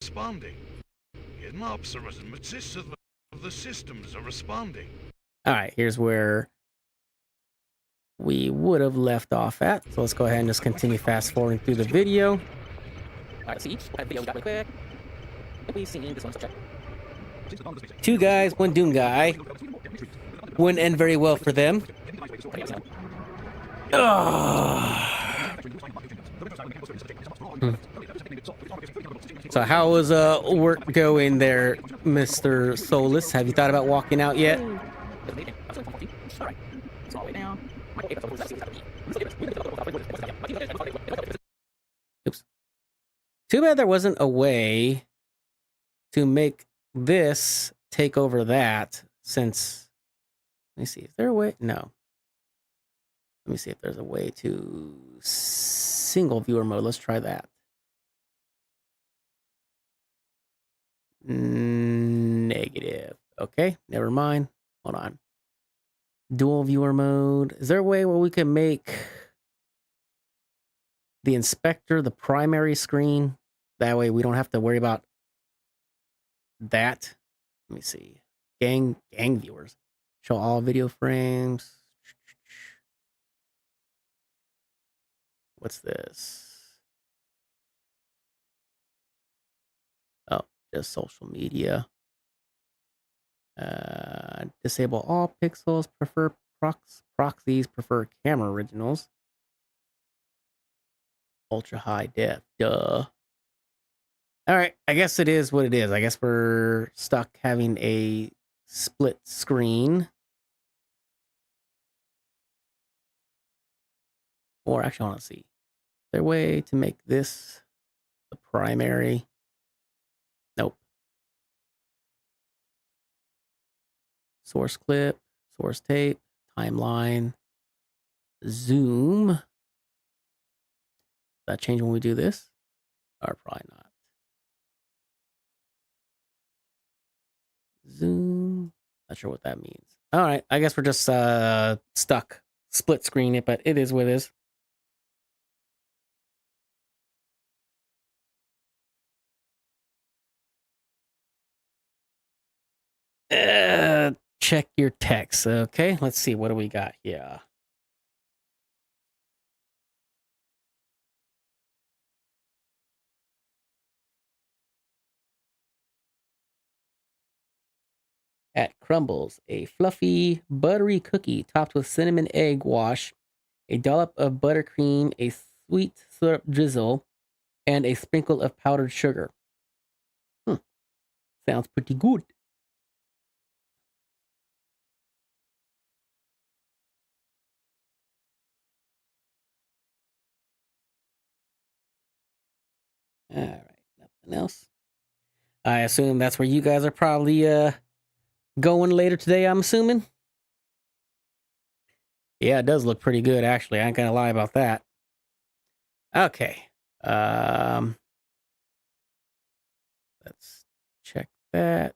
Responding. An observation of the systems are responding. All right, here's where we would have left off at. So let's go ahead and just continue fast forwarding through the video. All right, see, what video we got really quick. We've seen this one, so check. 2 guys, 1 Doom guy. Wouldn't end very well for them. So how was work going there, Mr. Solus? Have you thought about walking out yet? Oops. Too bad there wasn't a way to make this take over that, since... Let me see. Is there a way? No. Let me see if there's a way to single viewer mode. Let's try that. Negative. Okay, never mind. Hold on. Dual viewer mode. Is there a way where we can make the inspector the primary screen? That way we don't have to worry about that. Let me see. Gang viewers. Show all video frames. What's this? Oh, just social media. Disable all pixels. Prefer proxies. Prefer camera originals. Ultra high def. Duh. All right, I guess it is what it is. I guess we're stuck having a split screen. Or actually, I want to see. Is there a way to make this the primary? Nope. Source clip, source tape, timeline, zoom. Does that change when we do this? Or probably not. Zoom. Not sure what that means. All right, I guess we're just stuck split screen it, but it is what it is. Check your text. Okay, let's see. What do we got here? At Crumbles, a fluffy, buttery cookie topped with cinnamon egg wash, a dollop of buttercream, a sweet syrup drizzle, and a sprinkle of powdered sugar. Sounds pretty good. All right, nothing else. I assume that's where you guys are probably going later today, I'm assuming. Yeah, it does look pretty good, actually. I ain't gonna lie about that. Okay. Let's check that.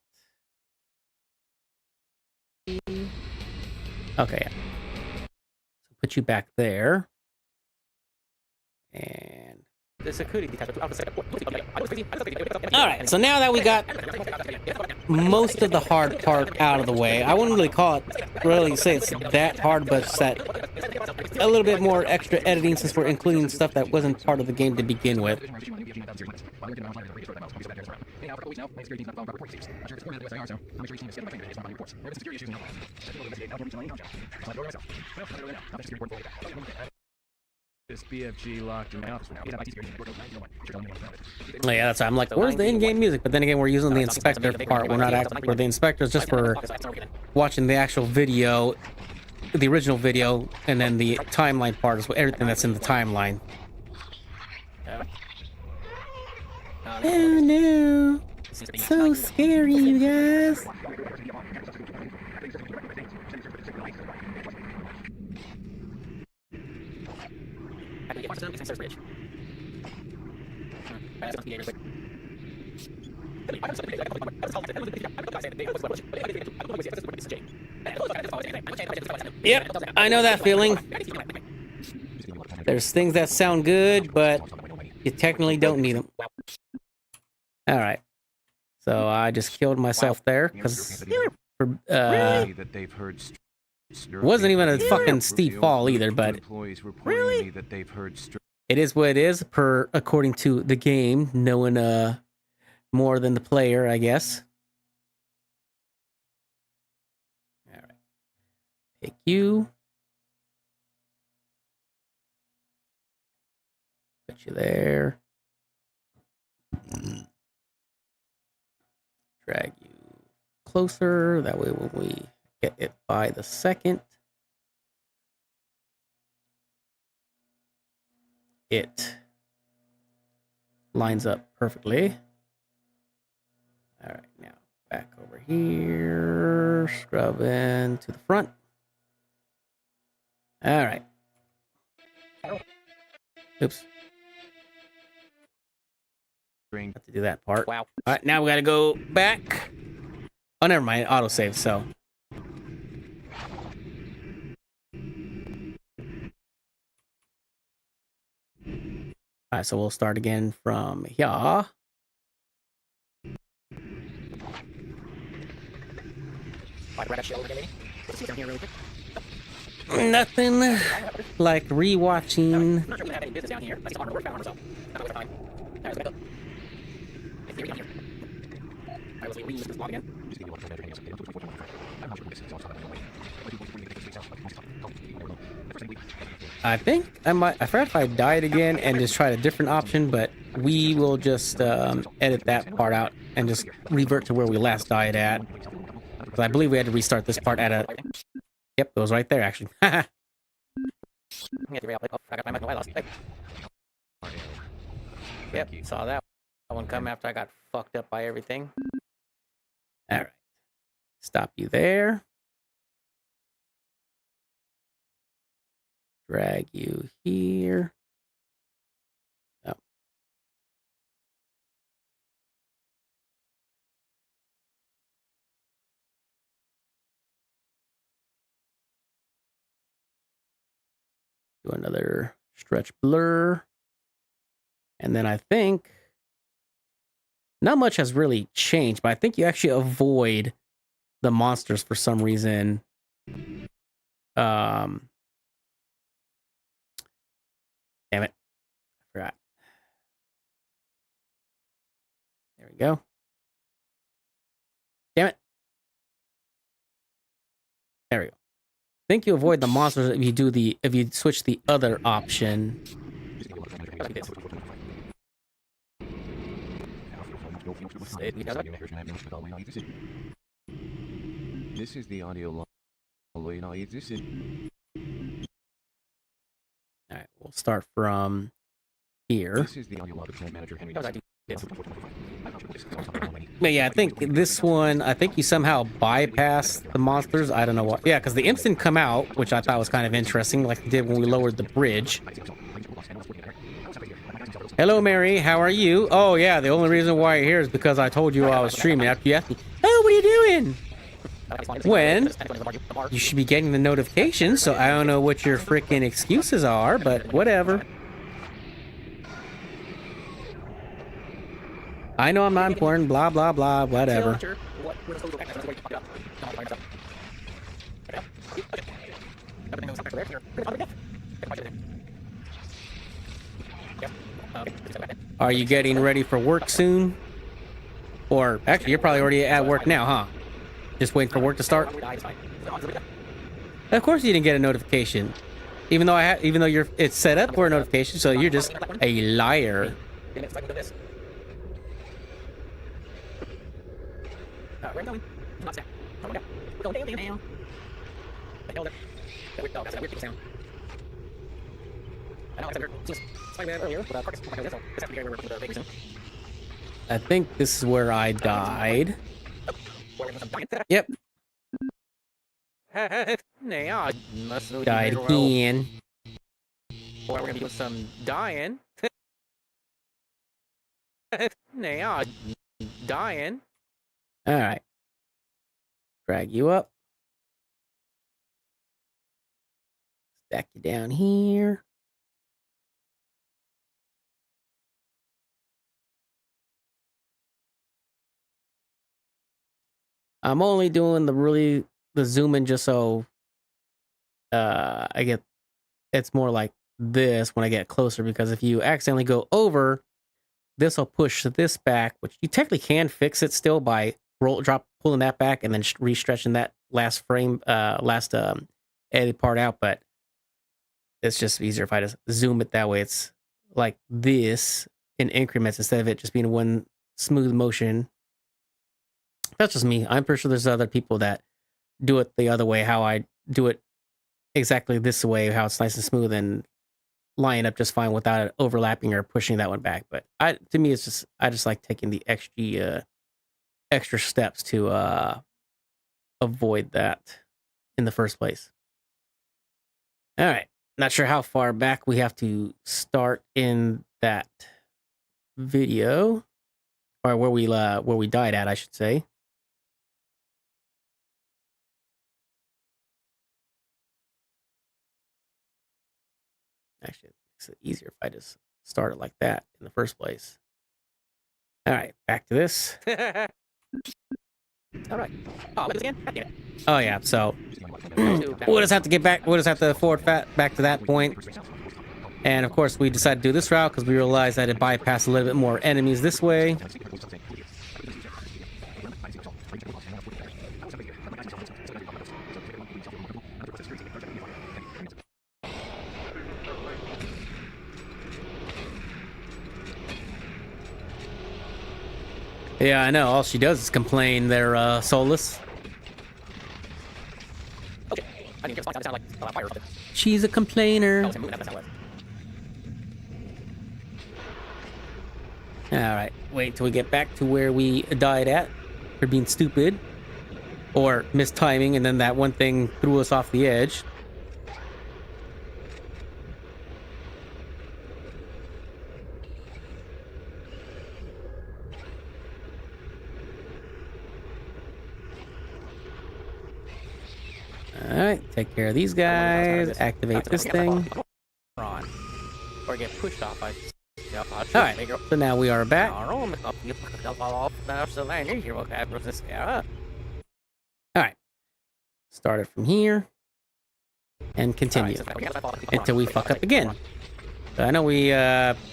Okay. So put you back there. And Alright, so now that we got most of the hard part out of the way, I wouldn't really say it's that hard, but it's that a little bit more extra editing since we're including stuff that wasn't part of the game to begin with. This BFG locked him out. Yeah, that's why I'm like, where's the in-game music? But then again, we're using the inspector part. We're not acting for the inspector, just for watching the actual video, the original video, and then the timeline part is everything that's in the timeline. Oh no! So scary, you guys! Yep, I know that feeling. There's things that sound good, but you technically don't need them. Alright. So I just killed myself there, because wasn't even a fucking steep fall either, but it is what it is, according to the game, knowing more than the player, I guess. Alright. Take you. Put you there. Drag you closer. That way when we get it by the second, it lines up perfectly. All right, now back over here, scrubbing to the front. All right. Oops. Have to do that part. Wow. All right, now we got to go back. Oh, never mind. Autosave, so. All right, so we'll start again from here. Nothing like rewatching. I think I forgot if I died again and just tried a different option, but we will just edit that part out and just revert to where we last died at. Because I believe we had to restart this part at a... Yep, it was right there, actually. Yep, saw that one come after I got fucked up by everything. Alright. Stop you there. Drag you here. No. Do another stretch blur. And then I think not much has really changed, but I think you actually avoid the monsters for some reason. Damn it. I forgot. There we go. Damn it. There we go. I think you avoid the monsters if you switch the other option. This is the audio log. Alright, we'll start from here. This is the audio log of Plant Manager Henry. But yeah, I think this one, I think you somehow bypass the monsters. I don't know what. Yeah, because the imps didn't come out, which I thought was kind of interesting, like they did when we lowered the bridge. Hello, Mary. How are you? Oh, yeah, the only reason why you're here is because I told you I was streaming after you asked me, oh, what are you doing? When you should be getting the notifications, so I don't know what your freaking excuses are, but whatever. I know I'm not important, blah, blah, blah, whatever. Are you getting ready for work soon? Or, actually, you're probably already at work now, huh? Just waiting for work to start? Of course you didn't get a notification. Even though it's set up for a notification, so you're just a liar. I think this is where I died. Yep. Died again. Boy, we're gonna be doing some dying. Dying. Alright. Drag you up. Stack you down here. I'm only doing the zoom in just so it's more like this when I get closer, because if you accidentally go over, this will push this back, which you technically can fix it still by pulling that back and then re-stretching that last frame, edit part out, but it's just easier if I just zoom it that way. It's like this in increments instead of it just being one smooth motion. That's just me. I'm pretty sure there's other people that do it the other way, how I do it exactly this way, how it's nice and smooth and line up just fine without it overlapping or pushing that one back. But to me, it's just, I just like taking the extra steps to avoid that in the first place. All right. Not sure how far back we have to start in that video, or where we died at, I should say. Actually, it makes it easier if I just start it like that in the first place. All right, back to this. All right. Oh, look again. Oh yeah. So we'll just have to get back. We'll just have to forward back to that point. And of course, we decided to do this route because we realized that it bypassed a little bit more enemies this way. Yeah, I know. All she does is complain they're soulless. She's a complainer. Alright, wait till we get back to where we died at for being stupid. Or mistiming, and then that one thing threw us off the edge. Alright, take care of these guys. Activate this thing. Or get pushed off. Alright, so now we are back. Alright. Start it from here. And continue. Until we fuck up again. So I know we, that's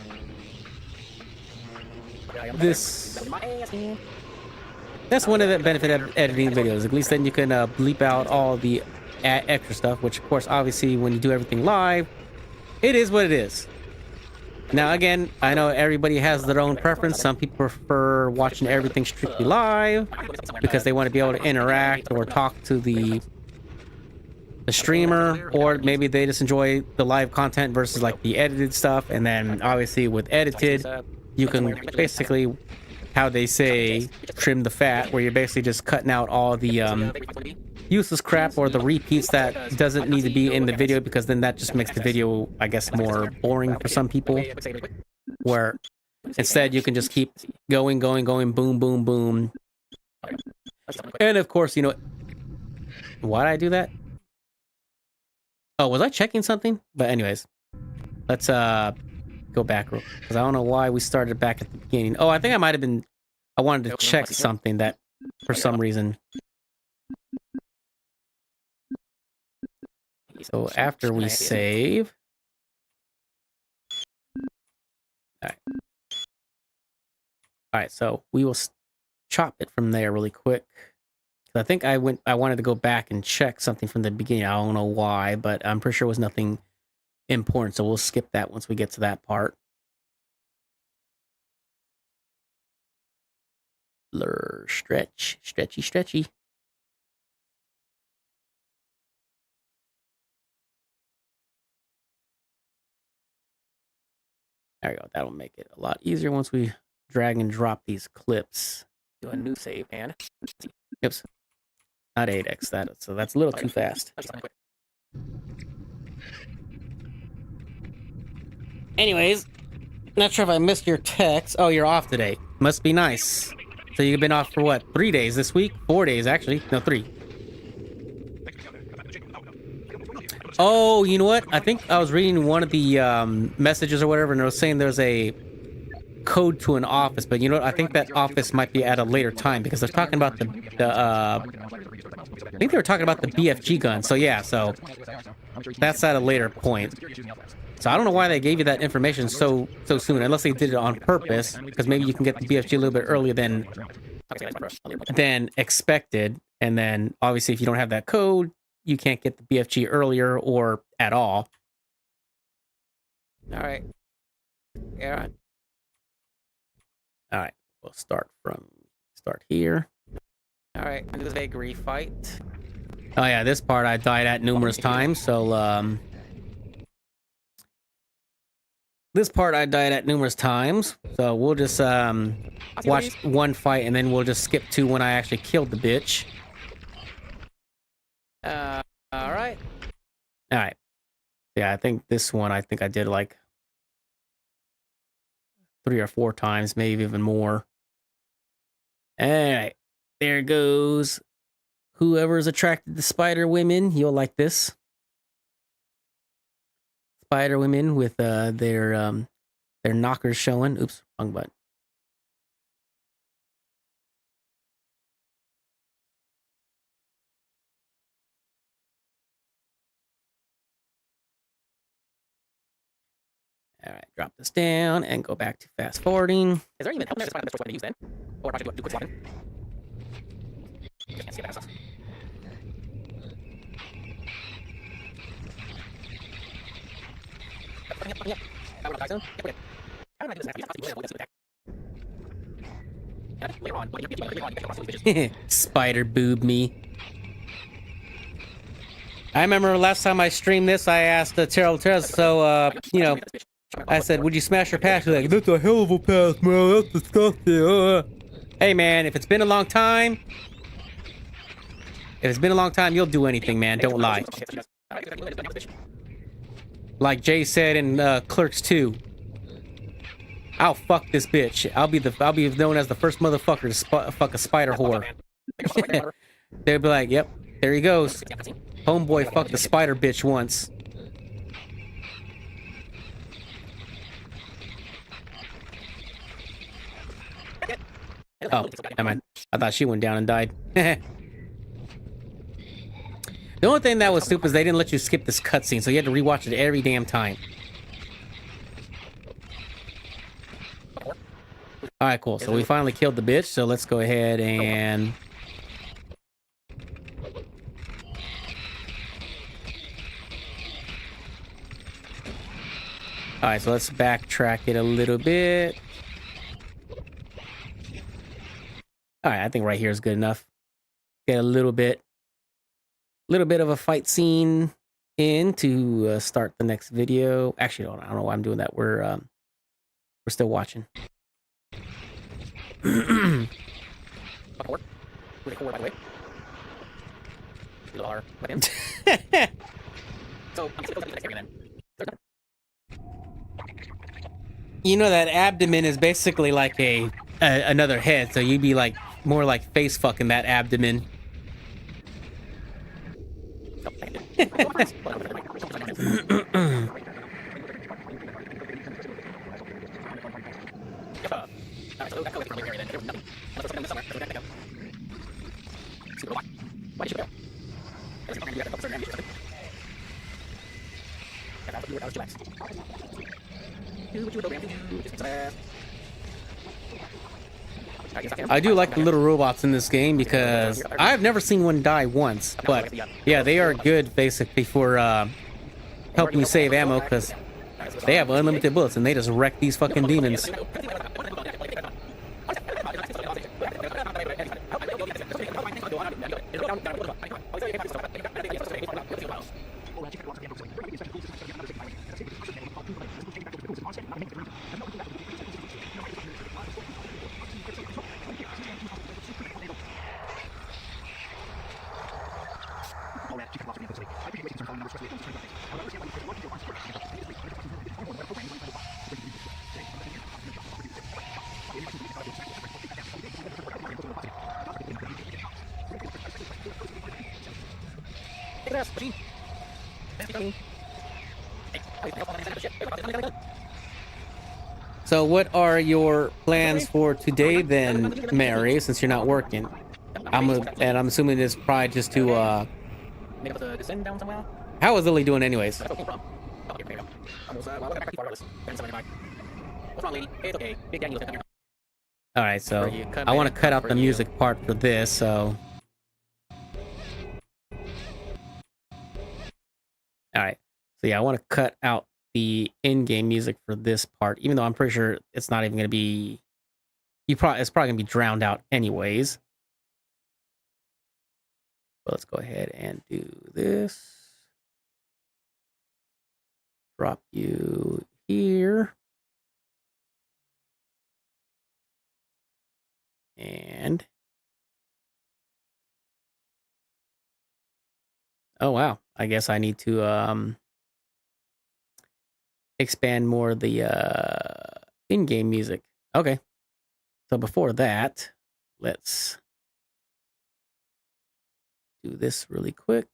one of the benefit of editing videos. At least then you can bleep out all the extra stuff, which of course, obviously, when you do everything live, it is what it is. Now, again, I know everybody has their own preference. Some people prefer watching everything strictly live because they want to be able to interact or talk to the streamer, or maybe they just enjoy the live content versus like the edited stuff. And then obviously with edited, you can basically, how they say, trim the fat, where you're basically just cutting out all the useless crap or the repeats that doesn't need to be in the video, because then that just makes the video, I guess, more boring for some people, where instead you can just keep going, boom, boom, boom. And of course, you know, why did I do that? Oh, was I checking something? But anyways, let's go back, because I don't know why we started back at the beginning. Oh, I think I might have been I wanted to check something that, for some reason. So after we save, all right. So we will chop it from there really quick. I think I wanted to go back and check something from the beginning. I don't know why, but I'm pretty sure it was nothing important. So we'll skip that once we get to that part. Blur, stretch, stretchy, stretchy. There we go. That'll make it a lot easier once we drag and drop these clips. Do a new save and oops, not 8x. So that's a little too fast. Anyways, not sure if I missed your text. Oh, you're off today. Must be nice. So you've been off for what? 3 days this week? 4 days actually. No, 3. Oh, you know what? I think I was reading one of the messages or whatever, and it was saying there's a code to an office, but you know what? I think that office might be at a later time because they're talking about the I think they were talking about the BFG gun. So yeah, so that's at a later point. So I don't know why they gave you that information so soon, unless they did it on purpose, because maybe you can get the BFG a little bit earlier than expected, and then obviously if you don't have that code, you can't get the BFG earlier or at all. All right. Yeah. All right. We'll start here. All right. Do this vagary fight. Oh yeah, this part I died at numerous times. So this part I died at numerous times. So we'll just watch one fight and then we'll just skip to when I actually killed the bitch. All right. Yeah, I think this one, I did like 3 or 4 times, maybe even more. All right, there goes. Whoever's attracted to spider women, you'll like this. Spider women with their knockers showing. Oops, wrong button. All right, drop this down and go back to fast forwarding. Is there even help there to find the best weapon to use then? Or if I should do quick swapping? Can't see that. Spider boob me. I remember last time I streamed this, I asked Terrell, so, you know, I said, would you smash your pass? He's like, that's a hell of a pass, bro. That's disgusting. Hey, man, if it's been a long time, you'll do anything, man. Don't lie. Like Jay said in Clerks 2, I'll fuck this bitch. I'll be known as the first motherfucker to fuck a spider whore. They'll be like, yep, there he goes. Homeboy fucked the spider bitch once. Oh, never mind. I thought she went down and died. The only thing that was stupid is they didn't let you skip this cutscene, so you had to rewatch it every damn time. Alright, cool. So we finally killed the bitch, so let's go ahead and... Alright, so let's backtrack it a little bit. Alright, I think right here is good enough. Get a little bit of a fight scene in to start the next video. Actually, I don't know why I'm doing that. We're still watching. You know that abdomen is basically like another head, so you'd be like more like face fucking that abdomen. I do like the little robots in this game because I've never seen one die once, but yeah, they are good basically for helping you save ammo because they have unlimited bullets and they just wreck these fucking demons. So what are your plans for today then, Mary, since you're not working? I'm assuming it's probably just to how is Lily doing anyways? Alright, so I want to cut out the music part for this, so alright. So yeah, I want to cut out the in-game music for this part, even though I'm pretty sure it's not even gonna be it's probably gonna be drowned out anyways. But let's go ahead and do this. Drop you here. And oh wow, I guess I need to expand more of the in-game music. Okay. So before that, let's do this really quick.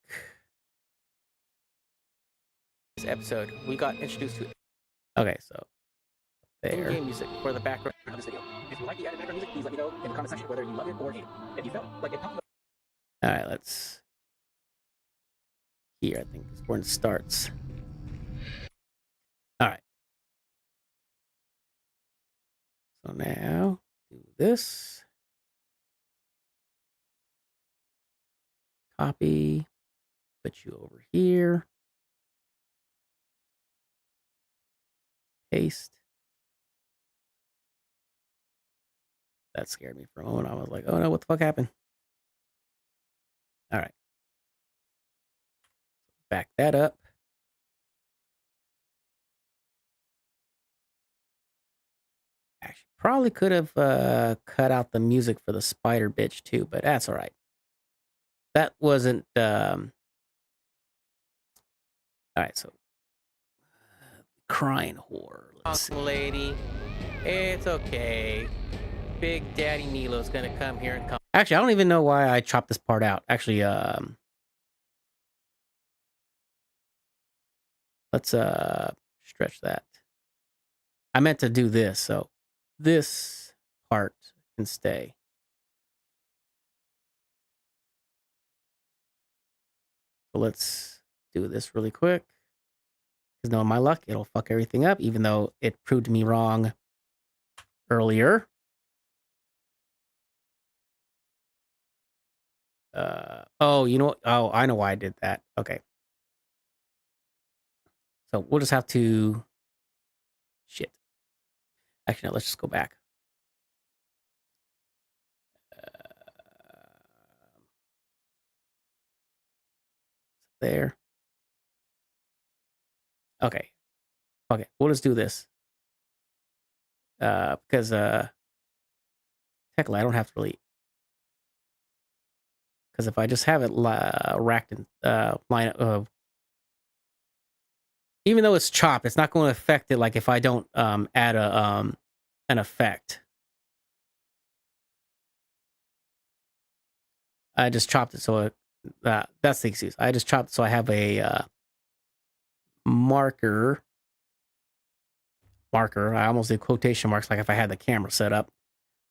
This episode, we got introduced to. Okay, so there. In-game music for the background of this video. If you like the added background music, please let me know in the comment section whether you love it or hate it. If you felt like it helped. All right, let's. Here, I think is where it starts. All right. So now do this. Copy. Put you over here. Paste. That scared me for a moment. I was like, oh no, what the fuck happened? All right. Back that up. Actually, probably could have cut out the music for the spider bitch too, but that's all right. That wasn't. All right, so crying whore. Lady, it's okay. Big Daddy Nelo's gonna come here and come. Actually, I don't even know why I chopped this part out. Actually, let's stretch that. I meant to do this, so this part can stay. So let's do this really quick. Because knowing my luck, it'll fuck everything up, even though it proved me wrong earlier. Oh, you know what? Oh, I know why I did that. Okay. So we'll just have to... Shit. Actually, no, let's just go back. There. Okay. Okay, we'll just do this. Because technically I don't have to really... Because if I just have it racked in line up... even though it's chopped, it's not going to affect it like if I don't add an effect. I just chopped it so that's the excuse. I just chopped it so I have a marker. I almost did quotation marks like if I had the camera set up.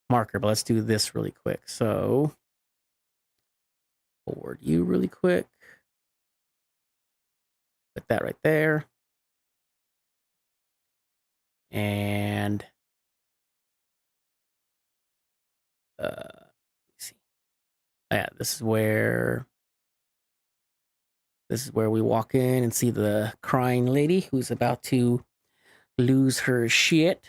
Marker, but let's do this really quick. So forward you really quick. Put that right there. And let's see. Oh, yeah, this is where we walk in and see the crying lady who's about to lose her shit.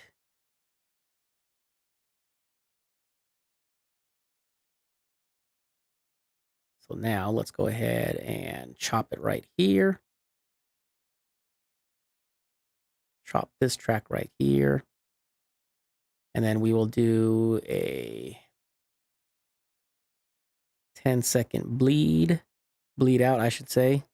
So now let's go ahead and chop it right here. Chop this track right here. And then we will do a 10-second bleed out, I should say.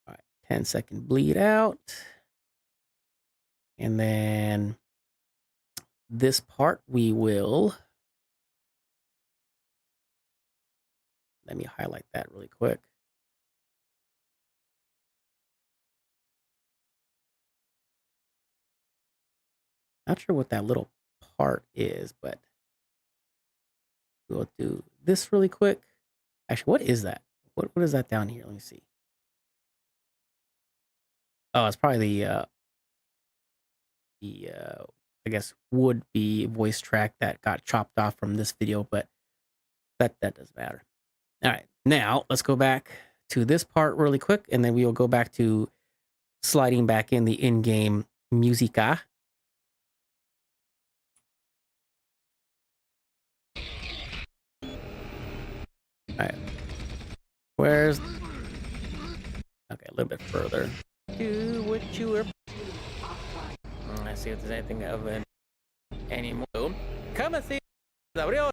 All right, 10-second bleed out. And then this part we will, let me highlight that really quick. Not sure what that little part is, but we'll do this really quick. Actually, what is that? What is that down here? Let me see. Oh, it's probably the I guess would be voice track that got chopped off from this video, but that doesn't matter. All right, now let's go back to this part really quick, and then we will go back to sliding back in the in-game musica. All right, where's... Okay, a little bit further. Do what you were... I see if there's anything of an anymore. Come and see. Did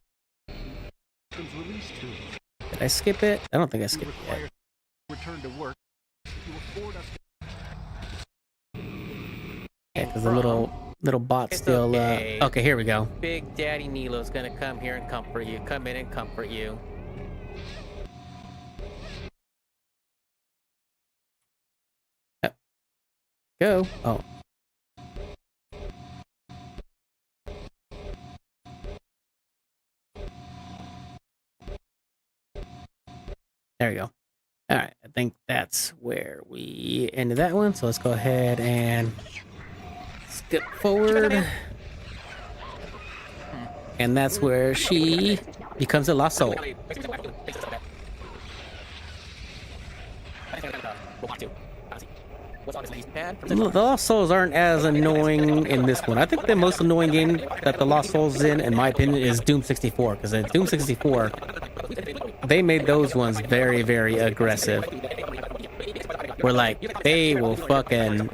I skip it? I don't think I skipped it yet. Return to work. Yeah, because the little bot still... okay. Okay, here we go. Big Daddy Nelo's gonna come here and comfort you. Come in and comfort you. Yep. Go. Oh. There we go. All right, I think that's where we ended that one. So let's go ahead and skip forward. And that's where she becomes a lost soul. The Lost Souls aren't as annoying in this one. I think the most annoying game that the Lost Souls is in my opinion, is Doom 64. Because in Doom 64, they made those ones very, very aggressive. Where, like, they will fucking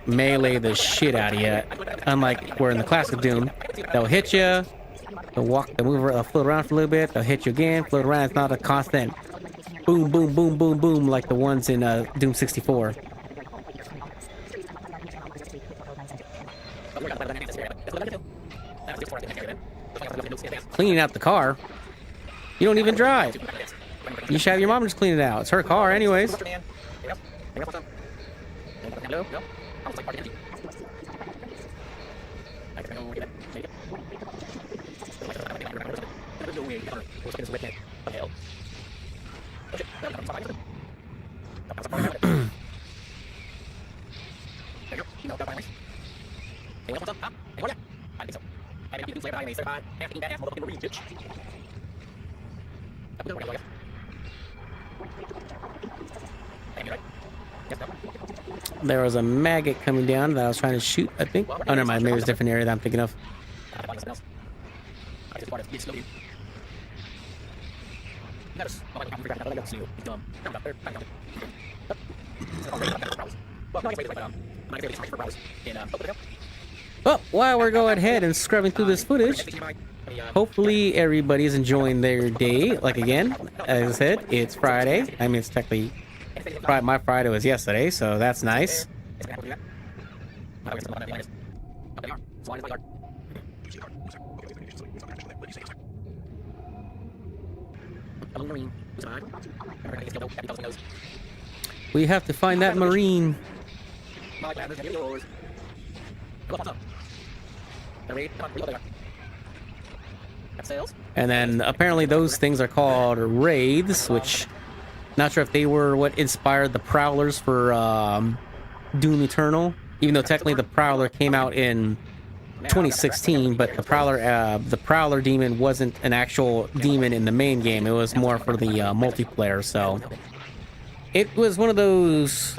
melee the shit out of you. Unlike where in the classic Doom, they'll hit you, they'll move, float around for a little bit, they'll hit you again, float around. It's not a constant boom, boom, boom, boom, boom like the ones in Doom 64. Cleaning out the car? You don't even drive. You should have your mom just clean it out. It's her car anyways. There was a maggot coming down that I was trying to shoot, I think. Oh, never mind. Maybe it was a different area that I'm thinking of. Well, while we're going ahead and scrubbing through this footage, hopefully everybody's enjoying their day. Like, again, as I said, it's Friday. I mean, it's technically... my Friday was yesterday, so that's nice. We have to find that Marine. And then apparently those things are called wraiths, which not sure if they were what inspired the prowlers for Doom Eternal. Even though technically the prowler came out in 2016, but the prowler demon wasn't an actual demon in the main game. It was more for the multiplayer. So it was one of those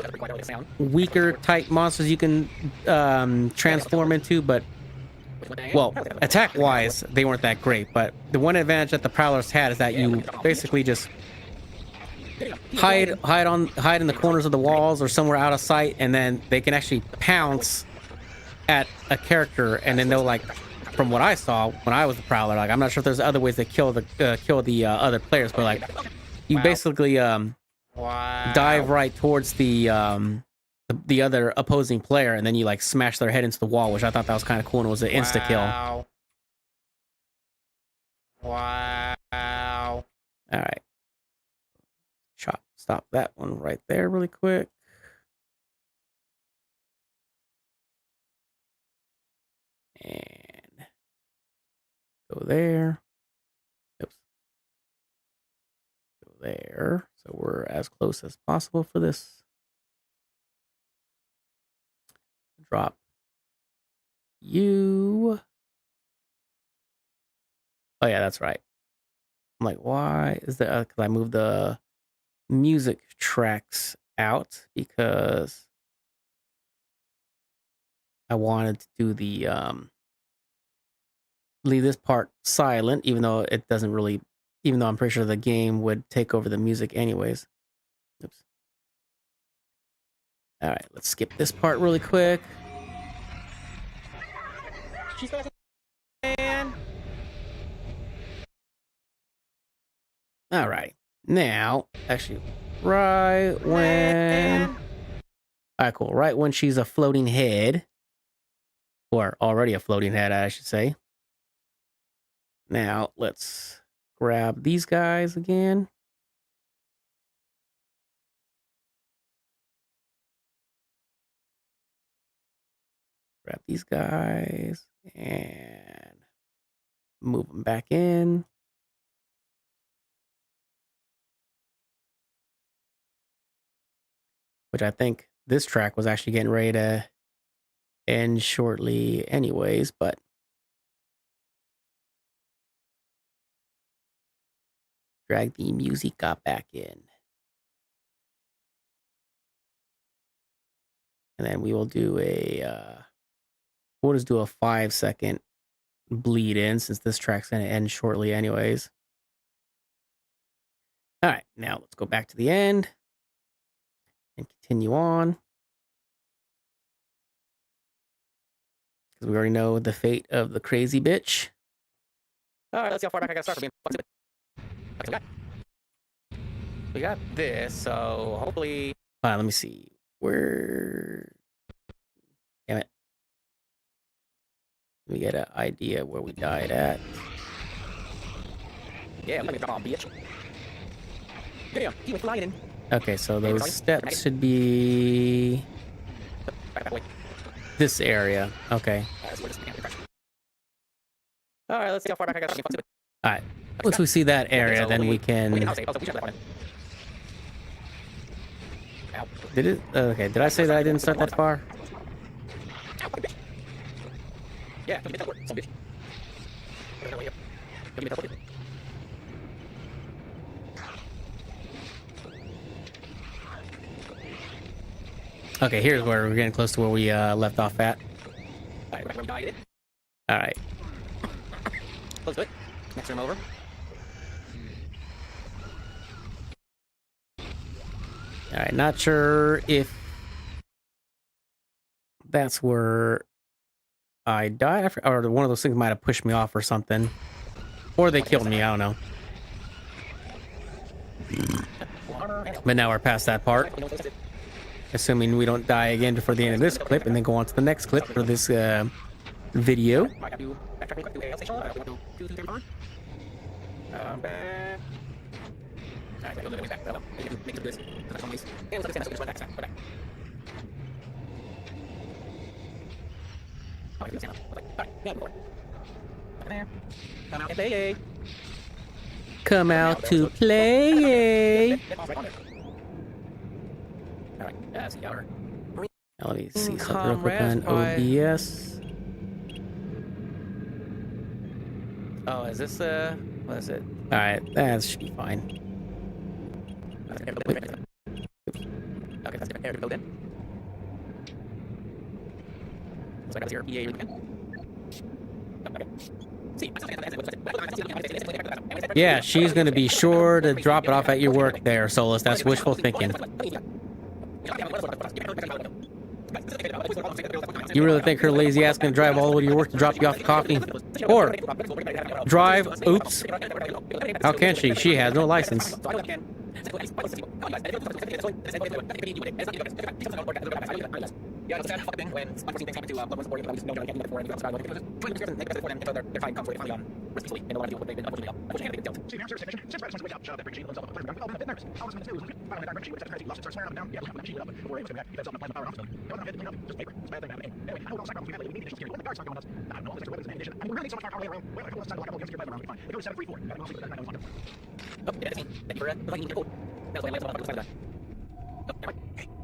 weaker type monsters you can transform into, but well, attack wise they weren't that great. But the one advantage that the prowlers had is that you basically just hide in the corners of the walls or somewhere out of sight, and then they can actually pounce at a character, and then they'll, like, from what I saw when I was the prowler, like, I'm not sure if there's other ways to kill the other players, but like you basically dive right towards the other opposing player, and then you like smash their head into the wall, which I thought that was kind of cool, and it was an insta kill. Wow. All right. Stop that one right there really quick. And go there. Oops. Go there. So we're as close as possible for this. Drop you. Oh yeah, that's right. I'm like, why is that? Because I moved the music tracks out because I wanted to do the leave this part silent, even though it doesn't really, even though I'm pretty sure the game would take over the music anyways. Oops. All right, let's skip this part really quick. She's back again. All right. Now, actually, right when... All right, cool. Right when she's a floating head, or already a floating head, I should say. Now, let's grab these guys again. Grab these guys and move them back in. Which I think this track was actually getting ready to end shortly anyways, but drag the music back in. And then we will do we'll just do a 5-second bleed in since this track's going to end shortly anyways. All right, now let's go back to the end and continue on. Because we already know the fate of the crazy bitch. All right, let's see how far back I got to start for being flexible. Okay, we got this, so hopefully... let me see. Where... Damn it. Let me get an idea where we died at. Yeah, let me drop on, bitch. Damn, he was flying in. Okay, so those steps should be... this area. Okay. Alright, let's see how far back I got. Alright. Once we see that area, then we can... Did it? Okay, did I say that I didn't start that far? Yeah, okay, here's where we're getting close to where we left off at. Alright. Close to it. Next room over. Alright, not sure if that's where I died, or one of those things might have pushed me off or something. Or they killed me, I don't know. But now we're past that part. Assuming we don't die again before the end of this clip, and then go on to the next clip for this video. Come out to play. Now let me see something real quick on OBS. Oh, is this what is it? All right, that should be fine. Okay, that's different. Air to build in. Looks like that's your EA again. Yeah, she's gonna be sure to drop it off at your work there, Solus. That's wishful thinking. You really think her lazy ass gonna drive all the way to your work to drop you off the coffee? Or drive? Oops. How can she? She has no license.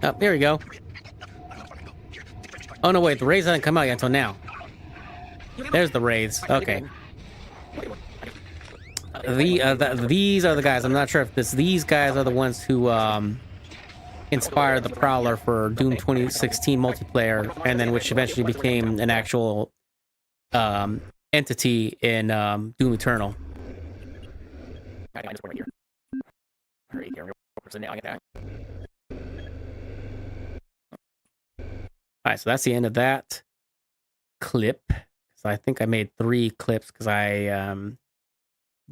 Oh, there we go. Oh no, wait, the raids haven't come out yet until now. There's the raids. Okay. These are the guys. I'm not sure if these guys are the ones who inspired the Prowler for Doom 2016 multiplayer, and then which eventually became an actual entity in Doom Eternal. Alright, so that's the end of that clip. So I think I made 3 clips because I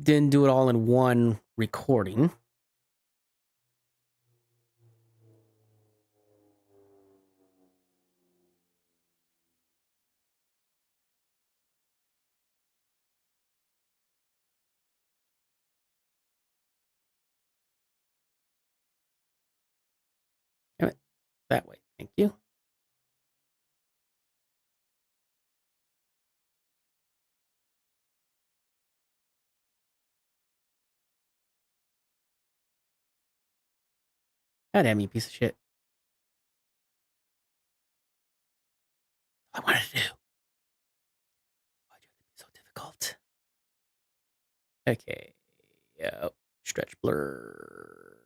didn't do it all in one recording. Damn it. That way. Thank you. God damn you, piece of shit. I wanted to do. Why'd you have to be so difficult? Okay. Yep. Stretch blur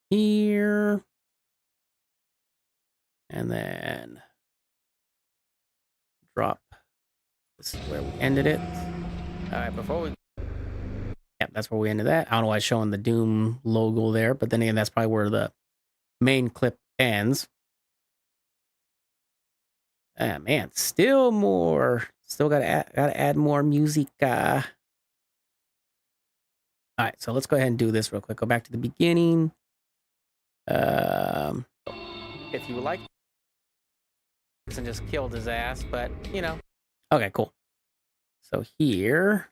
here. And then drop. This is where we ended it. Alright, before we Yep, that's where we ended that. I don't know why it's showing the Doom logo there, but then again, that's probably where the main clip ends. Ah, man, still more. Still gotta add more music. All right, so let's go ahead and do this real quick. Go back to the beginning. if you like and just killed his ass, but you know. Okay, cool. So here,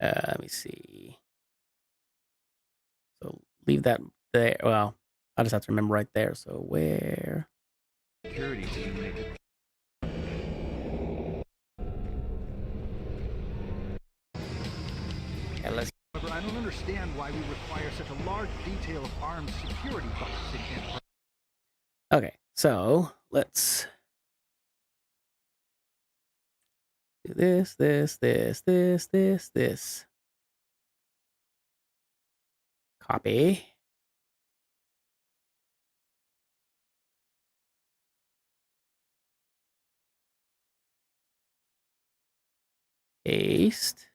let me see. So leave that there. Well, I just have to remember right there. So where? Security team make it. And let's However, I don't understand why we require such a large detail of armed security buffs. Okay, so let's do this. Copy. Paste.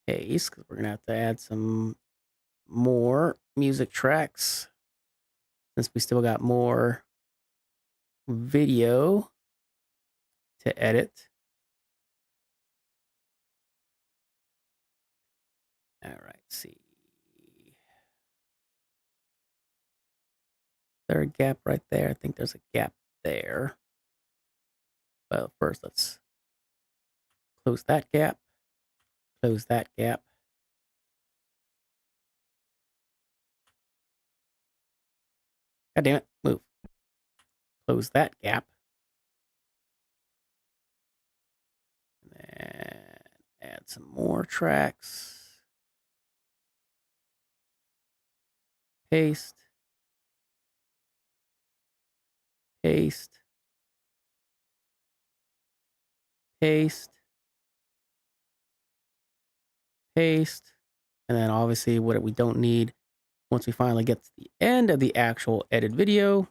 Paste, because we're gonna have to add some more music tracks since we still got more video to edit. All right, see. There a gap right there? I think there's a gap there. Well, first let's close that gap, close that gap. God damn it. Move. Close that gap. And add some more tracks. Paste. Paste. Paste. Paste. And then obviously what we don't need, once we finally get to the end of the actual edit video,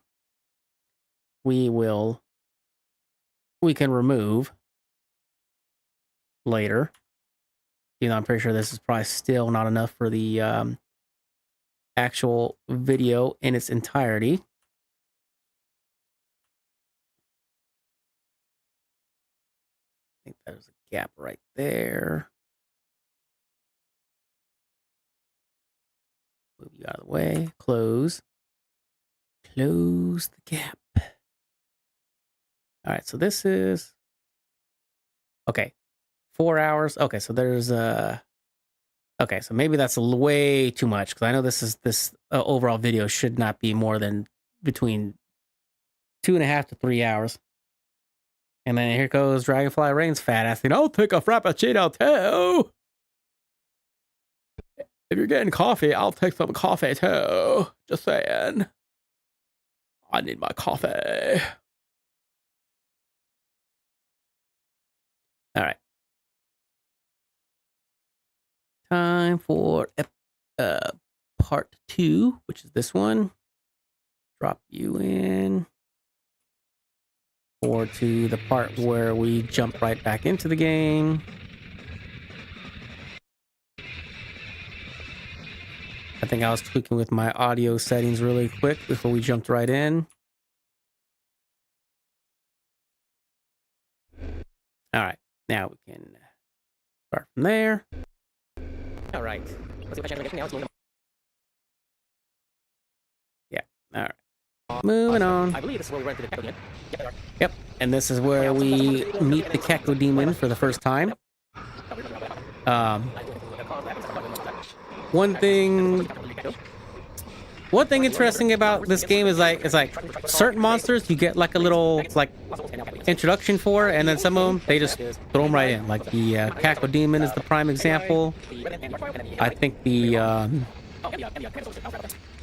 we can remove later. You know, I'm pretty sure this is probably still not enough for the actual video in its entirety. I think there's a gap right there. Move you out of the way. Close. Close the gap. All right, so this is okay. 4 hours. Okay, so there's okay, so maybe that's way too much because I know this overall video should not be more than between 2.5 to 3 hours. And then here goes Dragonfly Rain's fat ass. I'll take a frappuccino too. If you're getting coffee, I'll take some coffee too. Just saying. I need my coffee. All right. Time for part 2, which is this one. Drop you in. Forward to the part where we jump right back into the game. I think I was tweaking with my audio settings really quick before we jumped right in. All right, now we can start from there. All right. Let's see if I can get now. Yeah. All right. Moving on. I believe this is where we run through the Keko Demon. Yep. And this is where we meet the Keko Demon for the first time. One thing interesting about this game is like certain monsters you get like a little like introduction for, and then some of them they just throw them right in. Like the Keko Demon is the prime example. I think the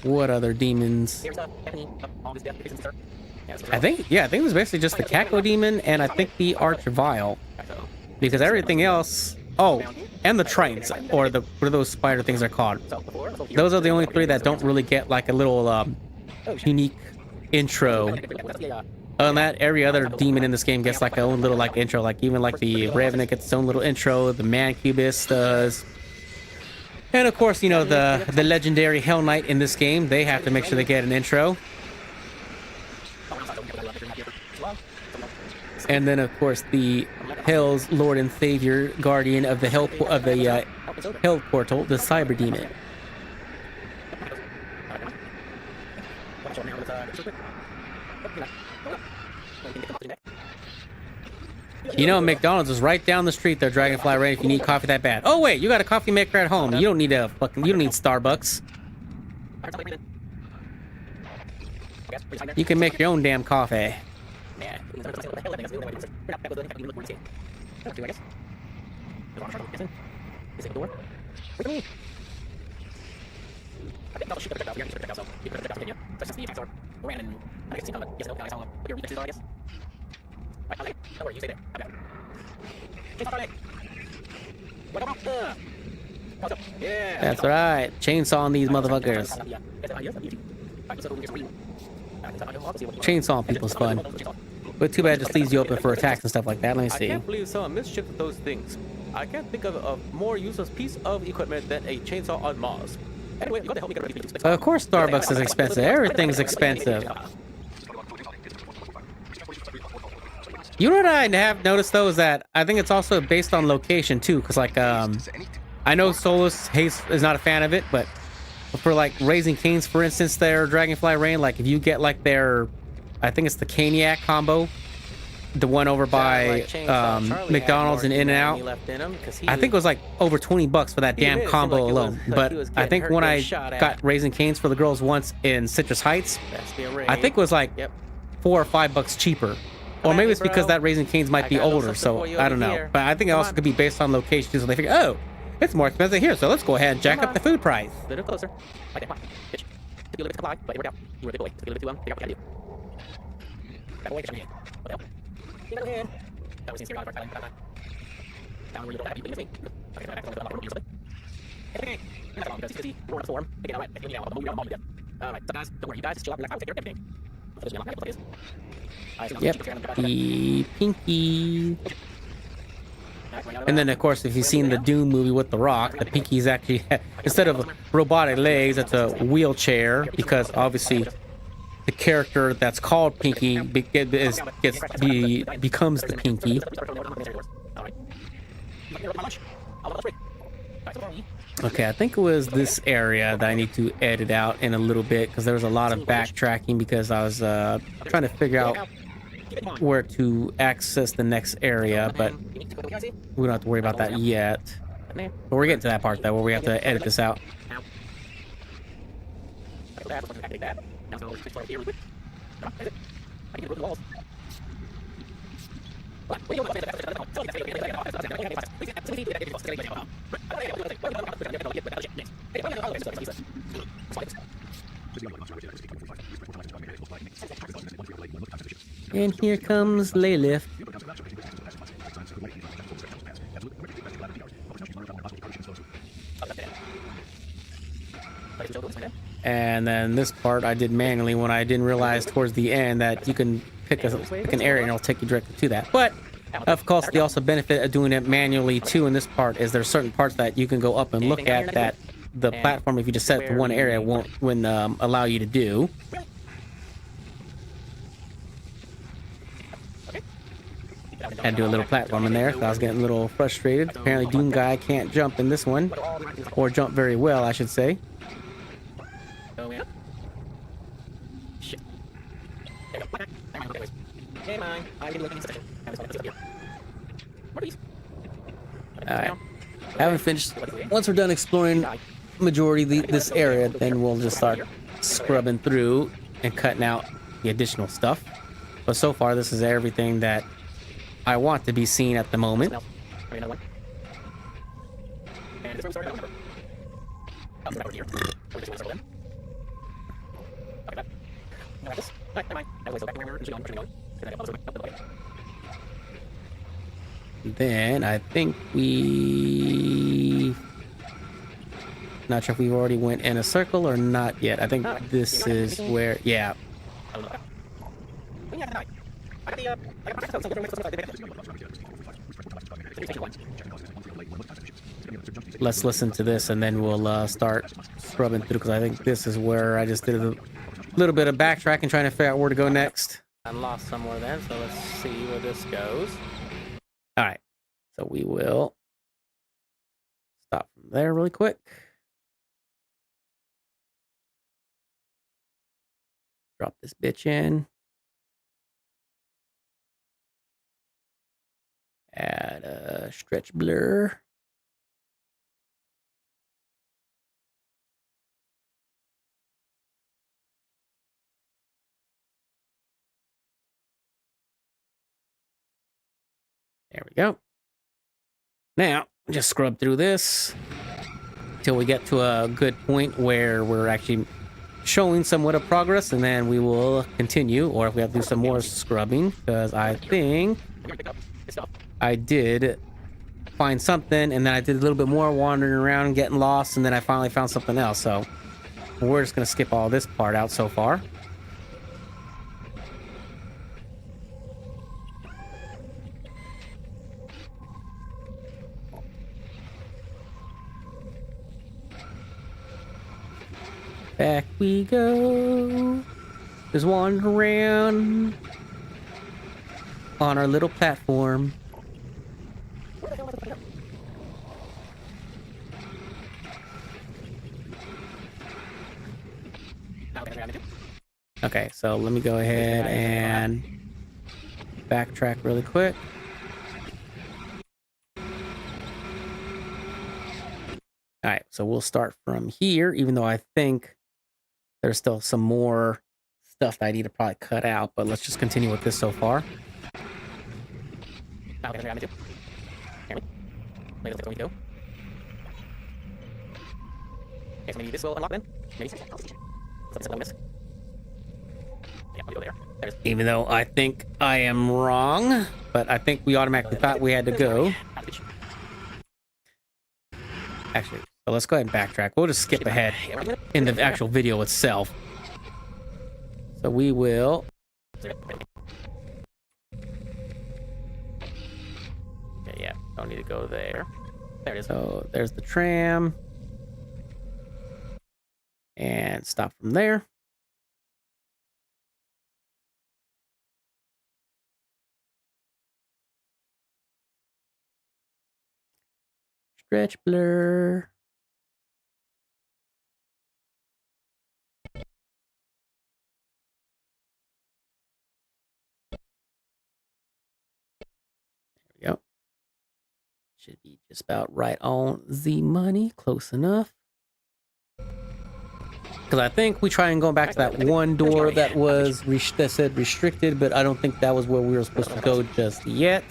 what other demons? I think it was basically just the Keko Demon and I think the Archvile, because everything else. Oh, and the Trines, or what are those spider things are called? Those are the only 3 that don't really get like a little unique intro. Other than that, every other demon in this game gets like a own little like intro. Like even like the Revenant gets its own little intro. The Mancubus does. And of course, you know, the legendary Hell Knight in this game, they have to make sure they get an intro. And then of course the Hell's Lord and Savior, guardian of the Hell Portal, the Cyber Demon. You know, McDonald's is right down the street there, Dragonfly Rain, if you need coffee that bad. Oh wait, you got a coffee maker at home. You don't need Starbucks. You can make your own damn coffee. That's right. Chainsawing these motherfuckers. Chainsawing people's fun. But too bad it just leaves you open for attacks and stuff like that. Let me see. I can't believe someone mischieved those things. I can't think of a more useless piece of equipment than a chainsaw on Mars. Anyway, you gotta help me get ready. Of course Starbucks is expensive. Everything's expensive. You know what I have noticed though is that I think it's also based on location too, because like I know Solus Haze is not a fan of it, but for like Raising Canes, for instance, their Dragonfly Rain, like if you get like their, I think it's the Caniac combo, the one over by McDonald's and In-N-Out. I think it was like over $20 for that damn combo alone. But I think when I got Raising Canes for the girls once in Citrus Heights, I think it was like $4 or $5 cheaper. Or maybe it's because that Raising Canes might be older, so I don't know. But I think it also could be based on location, so they figure, oh, it's more expensive here, so let's go ahead and jack up the food price. A little closer. Right there. Come on. Bitch. Took you a little bit to comply, but it worked out. You were a big boy. Took you a little bit too, figure out what you gotta do. Back away, get your hand. What the hell? Get your hand. That was in serious filing. Down where you don't have you me. Okay, back to the room or something. Okay. That's all because he's roaring up a storm. Make it alright. Let me know. I'll move you down. Alright, so guys, don't worry, you guys, chill out, relax. I will take care of everything. Yep, the pinky. And then, of course, if you've seen the Doom movie with The Rock, the pinky's actually, instead of robotic legs, it's a wheelchair, because obviously the character that's called Pinky becomes the Pinky. Okay, I think it was this area that I need to edit out in a little bit, because there was a lot of backtracking because I was trying to figure out where to access the next area, but we don't have to worry about that yet. But we're getting to that part though, where we have to edit this out. And here comes Laylift. And then this part I did manually when I didn't realize towards the end that you can pick an area and it'll take you directly to that. But of course, the also benefit of doing it manually too in this part is there's certain parts that you can go up and look at that the platform, if you just set it to one area, won't allow you to do. Had to do a little platform in there, so I was getting a little frustrated. Apparently Doom Guy can't jump in this one, or jump very well, I should say. Alright, haven't finished. Once we're done exploring majority of this area, then we'll just start scrubbing through and cutting out the additional stuff. But so far, this is everything that I want to be seen at the moment. Then I think we... Not sure if we already went in a circle or not yet. I think this is where... Yeah. Let's listen to this and then we'll start scrubbing through, because I think this is where I just did a little bit of backtracking trying to figure out where to go next. I'm lost somewhere then, so let's see where this goes. Alright, so we will stop from there really quick. Drop this bitch in. Add a stretch blur. There we go. Now, just scrub through this till we get to a good point where we're actually showing somewhat of progress, and then we will continue, or if we have to do some more scrubbing, because I think I did find something, and then I did a little bit more wandering around and getting lost, and then I finally found something else. So we're just going to skip all this part out so far. Back we go. Just wandering around on our little platform. Okay, so let me go ahead and backtrack really quick. All right, so we'll start from here, even though I think there's still some more stuff that I need to probably cut out, but let's just continue with this so far. Okay, I'm going Maybe let's go. Okay, so maybe this will unlock then? Maybe. Something like this. Yeah, I'll go there. There's... Even though I think I am wrong, but I think we automatically thought we had to go. Actually, so let's go ahead and backtrack. We'll just skip ahead in the actual video itself. So we will... Okay, yeah, don't need to go there. There it is. So there's the tram. And stop from there. Stretch blur. There we go. Should be just about right on the money. Close enough. Because I think we try and go back to that one door that was that said restricted, but I don't think that was where we were supposed to go just yet.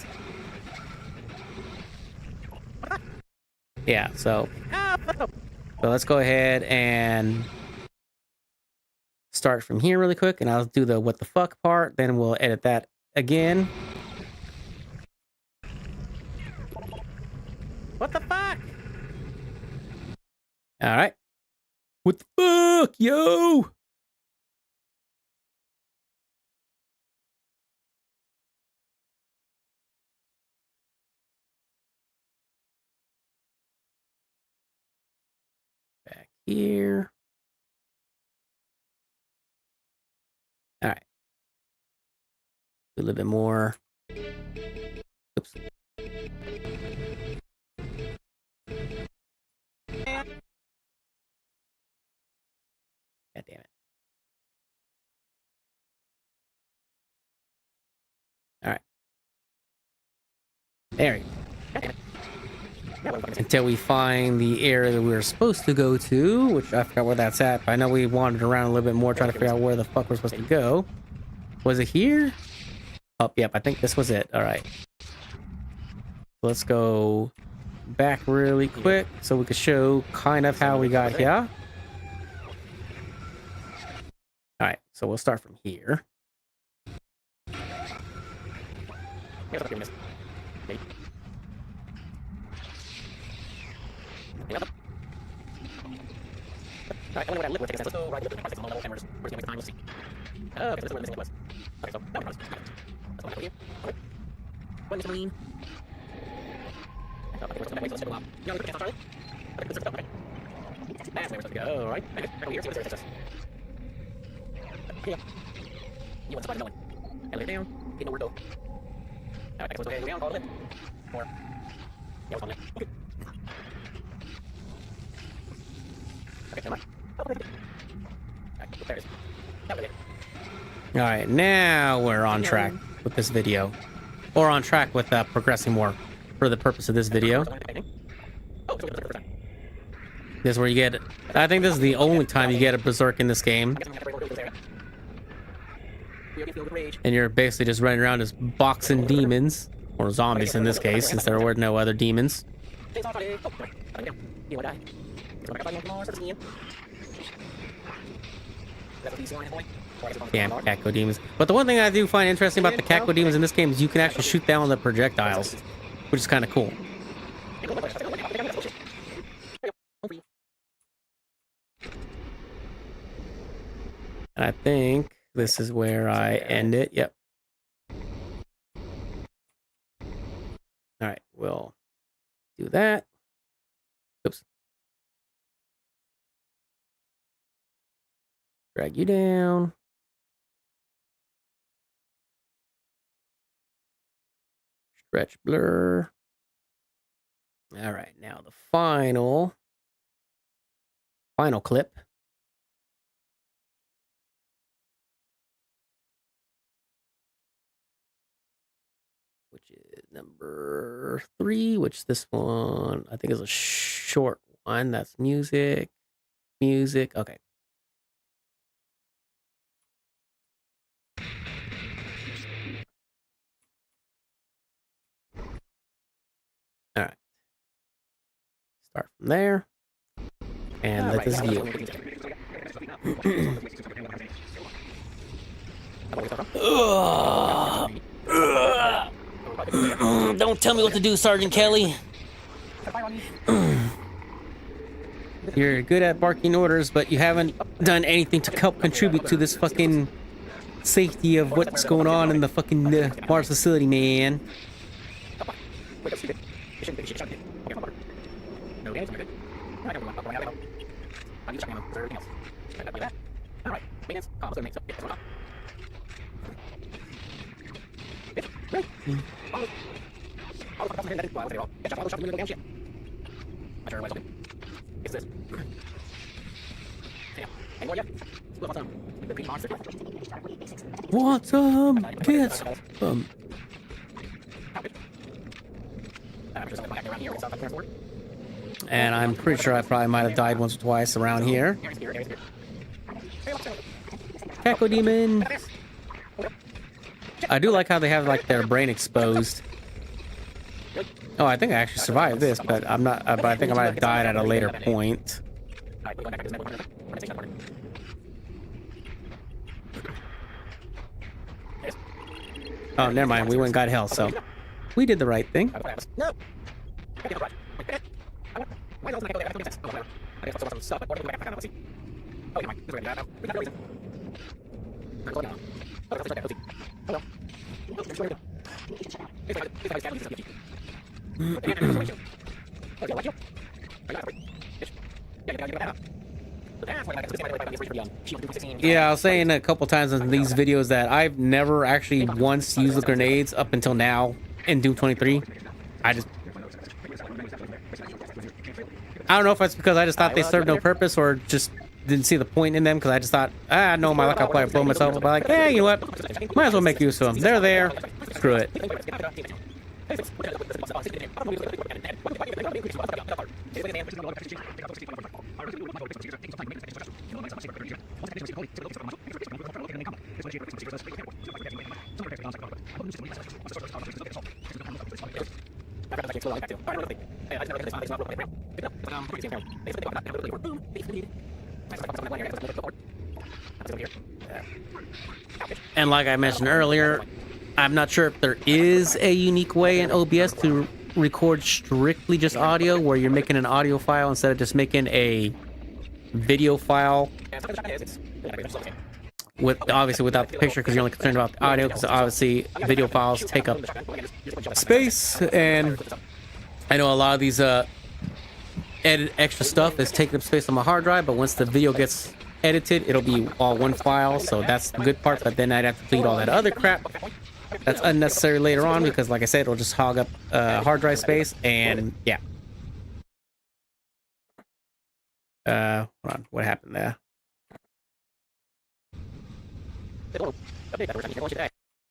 Yeah, so let's go ahead and start from here really quick, and I'll do the what the fuck part, then we'll edit that again. What the fuck? All right. What the fuck, yo? Back here. All right. Do a little bit more. Oops. God damn it. All right. There we go. Until we find the area that we were supposed to go to, which I forgot where that's at, but I know we wandered around a little bit more trying to figure out where the fuck we're supposed to go. Was it here? Oh, yep, I think this was it. All right. Let's go back really quick so we can show kind of how we got here. All right, so we'll start from here. Alright, I wonder what I live with. Let's go right with the process. We're just gonna waste time. We'll see. Oh, okay, so this is where the missing was. Okay, so that one. That's one for you. Okay. One missing lean. Okay, we're still that way, so let's go up. You know, we put the Charlie. Okay, good stuff. Okay. That's where we're supposed to go. Alright. Okay, go here. See what this takes us. Here. You want somebody going. Elevator down. Didn't know where to go. Alright, so let's go down, follow it. Or. Yeah, what's on there? Okay. Okay, come on. All right, now we're on track with this video, or on track with progressing more for the purpose of this video. This is where you get, I think this is the only time you get a berserk in this game, and you're basically just running around as boxing demons, or zombies in this case, since there were no other demons. Damn, Catco demons. But the one thing I do find interesting about the Catco demons in this game is you can actually shoot down the projectiles, which is kind of cool. And I think this is where I end it. Yep. All right, we'll do that. Oops. Drag you down. Stretch blur. All right, now the final clip. number 3, which this one I think is a short one. That's music. Music. Okay. All right. Start from there. And let this view. Don't tell me what to do, Sergeant Kelly. You're good at barking orders, but you haven't done anything to help contribute to this fucking safety of what's going on in the fucking Mars facility, man. Want some? Get some. And I'm pretty sure I probably might have died once or twice around here. Caco Demon. I do like how they have like their brain exposed. Oh, I think I actually survived this, but I'm not. But I think I might have died at a later point. Oh, never mind. We went and got hell, so we did the right thing. Yeah, I was saying a couple times in these videos that I've never actually once used the grenades up until now in Doom 23. I don't know if it's because I just thought they served no purpose or just didn't see the point in them, because I just thought, no, my luck, I'll probably blow myself. But like, hey, you know what? Might as well make use of them. They're there. Screw it. And like I mentioned earlier, I'm not sure if there is a unique way in OBS to record strictly just audio, where you're making an audio file instead of just making a video file. With obviously without the picture, because you're only concerned about the audio, because obviously video files take up space, and I know a lot of these edit extra stuff is taking up space on my hard drive, but once the video gets edited, it'll be all one file, so that's the good part. But then I'd have to delete all that other crap that's unnecessary later on, because like I said, it'll just hog up hard drive space. And yeah, hold on, what happened there?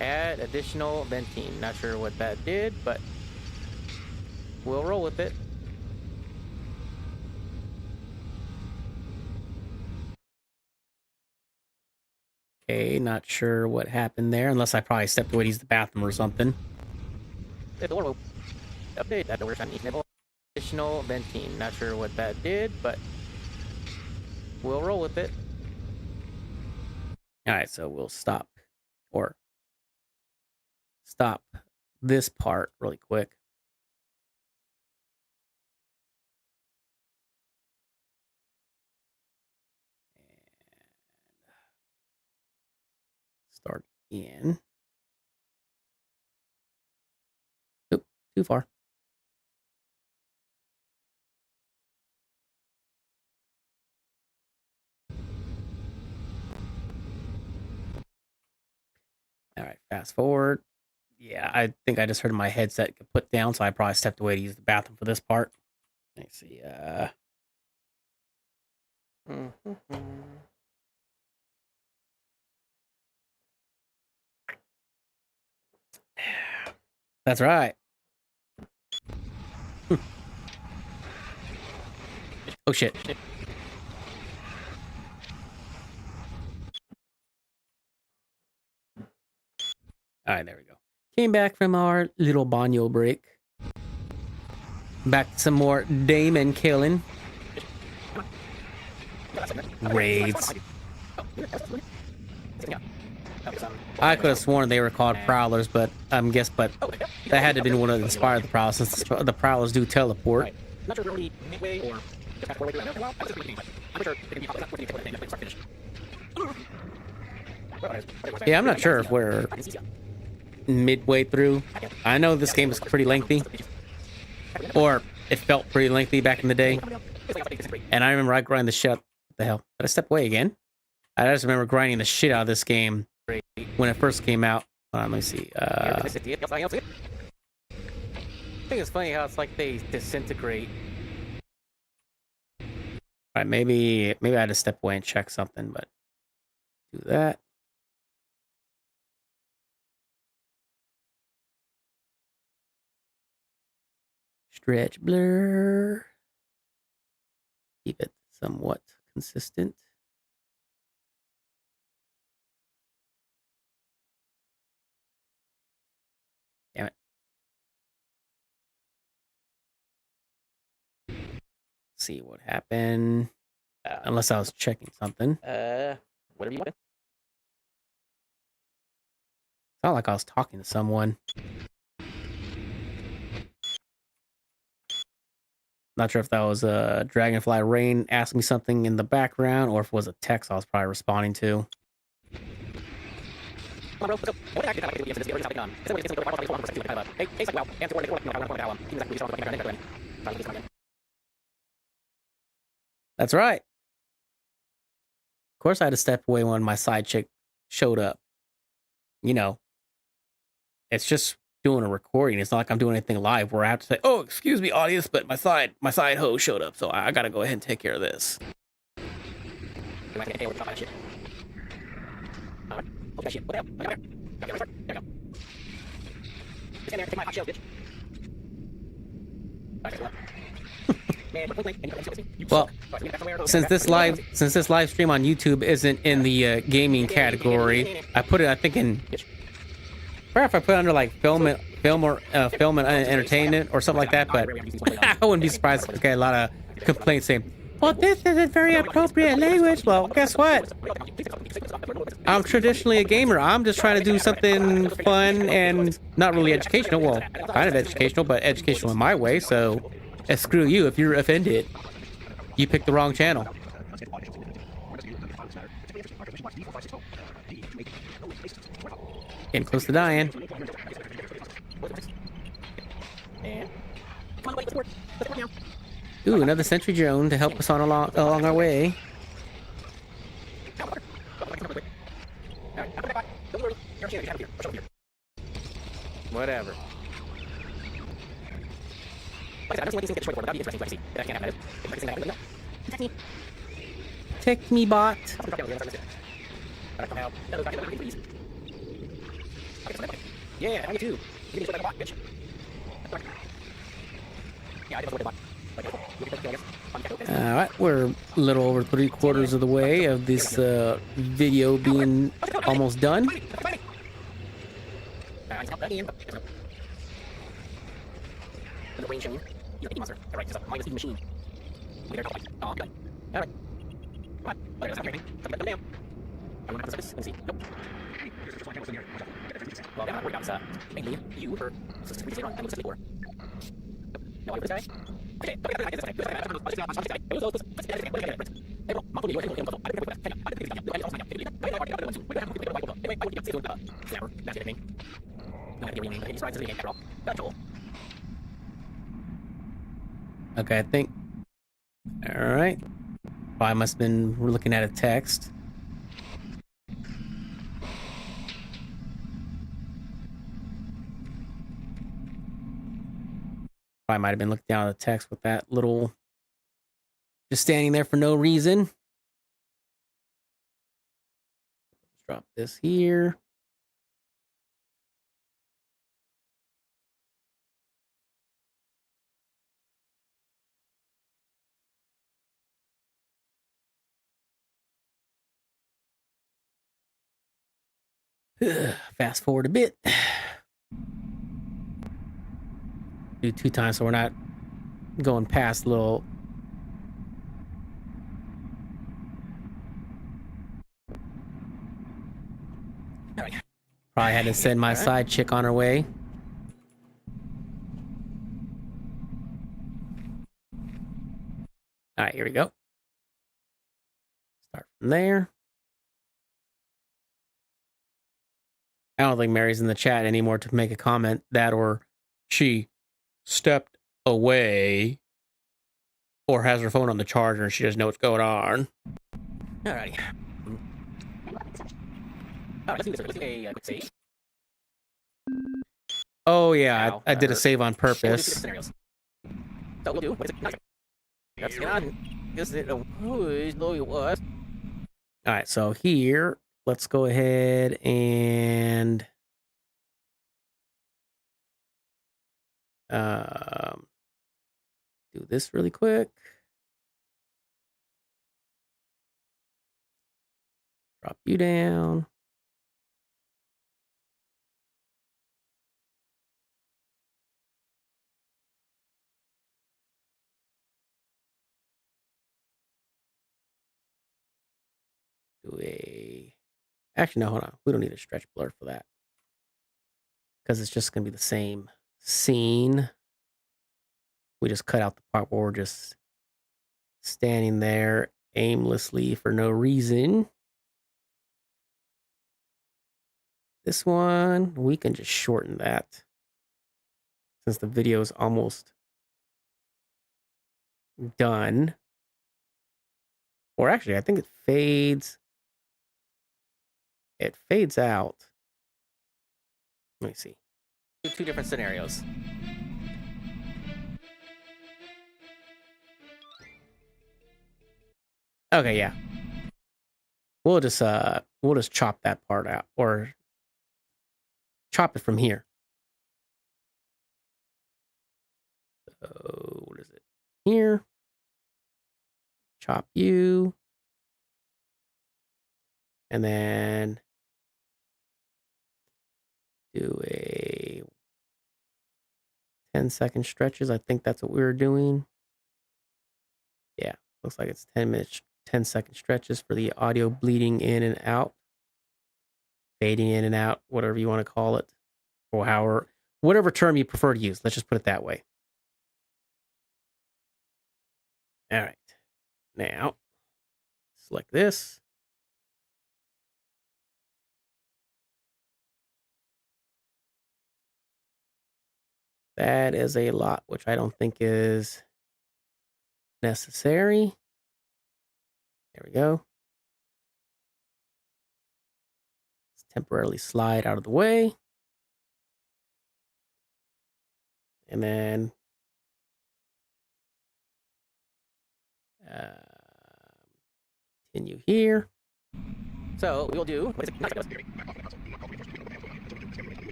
Add additional venting. Not sure what that did, but we'll roll with it. Okay, not sure what happened there, unless I probably stepped away to use the bathroom or something. Update that door. Additional venting. Not sure what that did, but we'll roll with it. All right, so we'll stop this part really quick. Start again. Oop, too far. All right, fast forward. Yeah, I think I just heard my headset get put down, so I probably stepped away to use the bathroom for this part. Let's see. That's right. Oh shit. All right, there we go. Came back from our little banyo break. Back to some more Damon killing. Raids. I could have sworn they were called Prowlers, but but that had to have been one of the inspired the Prowlers, since the Prowlers do teleport. Not sure if we're already midway or just halfway through. I'm sure it can be finished. Yeah, I'm not sure if we're midway through. I know this game is pretty lengthy, or it felt pretty lengthy back in the day. And I remember I grinded the shit out. What the hell? Did I step away again? I just remember grinding the shit out of this game when it first came out. Hold on, let me see. I think it's funny how it's like they disintegrate. All right, maybe I had to step away and check something, but do that. Stretch blur. Keep it somewhat consistent. Damn it. See what happened. Unless I was checking something. Whatever you want. It's not like I was talking to someone. Not sure if that was Dragonfly Rain asking me something in the background, or if it was a text I was probably responding to. That's right. Of course, I had to step away when my side chick showed up. You know, it's just doing a recording. It's not like I'm doing anything live where I have to say, "Oh, excuse me, audience, but my side hoe showed up, so I gotta go ahead and take care of this." Well, since this live stream on YouTube isn't in the gaming category, I put it, I think, in. Or if I put it under like film and entertainment or something like that, but I wouldn't be surprised if I get a lot of complaints saying, "Well, this isn't very appropriate language." Well, guess what? I'm traditionally a gamer. I'm just trying to do something fun and not really educational. Well, kind of educational, but educational in my way. So, screw you if you're offended. You picked the wrong channel. Getting close to dying. Ooh, another sentry drone to help us on along our way. Whatever. Take me, bot. Yeah, I do. Alright, we're a little over 3/4 of the way of this video being almost done. Okay, I think. All right. I must have been looking at a text. I might have been looking down at the text with that little, just standing there for no reason. Drop this here. Fast forward a bit. Do 2 times so we're not going past little. Probably had to send my side chick on her way. All right, here we go. Start from there. I don't think Mary's in the chat anymore to make a comment that or she stepped away or has her phone on the charger and she doesn't know what's going on. Alrighty. Let's do this. Let's do a quick save. Oh yeah, I did a save on purpose. So we'll do. What is it? Let's get on. All right, so here, let's go ahead and do this really quick. Drop you down. Do a... Actually, no, hold on. We don't need a stretch blur for that. Because it's just going to be the same scene. We just cut out the part where we're just standing there aimlessly for no reason. This one, we can just shorten that. Since the video is almost done. Or actually, I think it fades. It fades out. Let me see. Two different scenarios. Okay, yeah. We'll just chop that part out or chop it from here. So what is it? Here. Chop you. And then do a 10-second stretches. I think that's what we were doing. Yeah, looks like it's 10-second stretches for the audio bleeding in and out. Fading in and out, whatever you want to call it. Or however, whatever term you prefer to use. Let's just put it that way. All right. Now, select this. That is a lot, which I don't think is necessary. There we go. Let's temporarily slide out of the way. And then continue here. So we will do. What is it?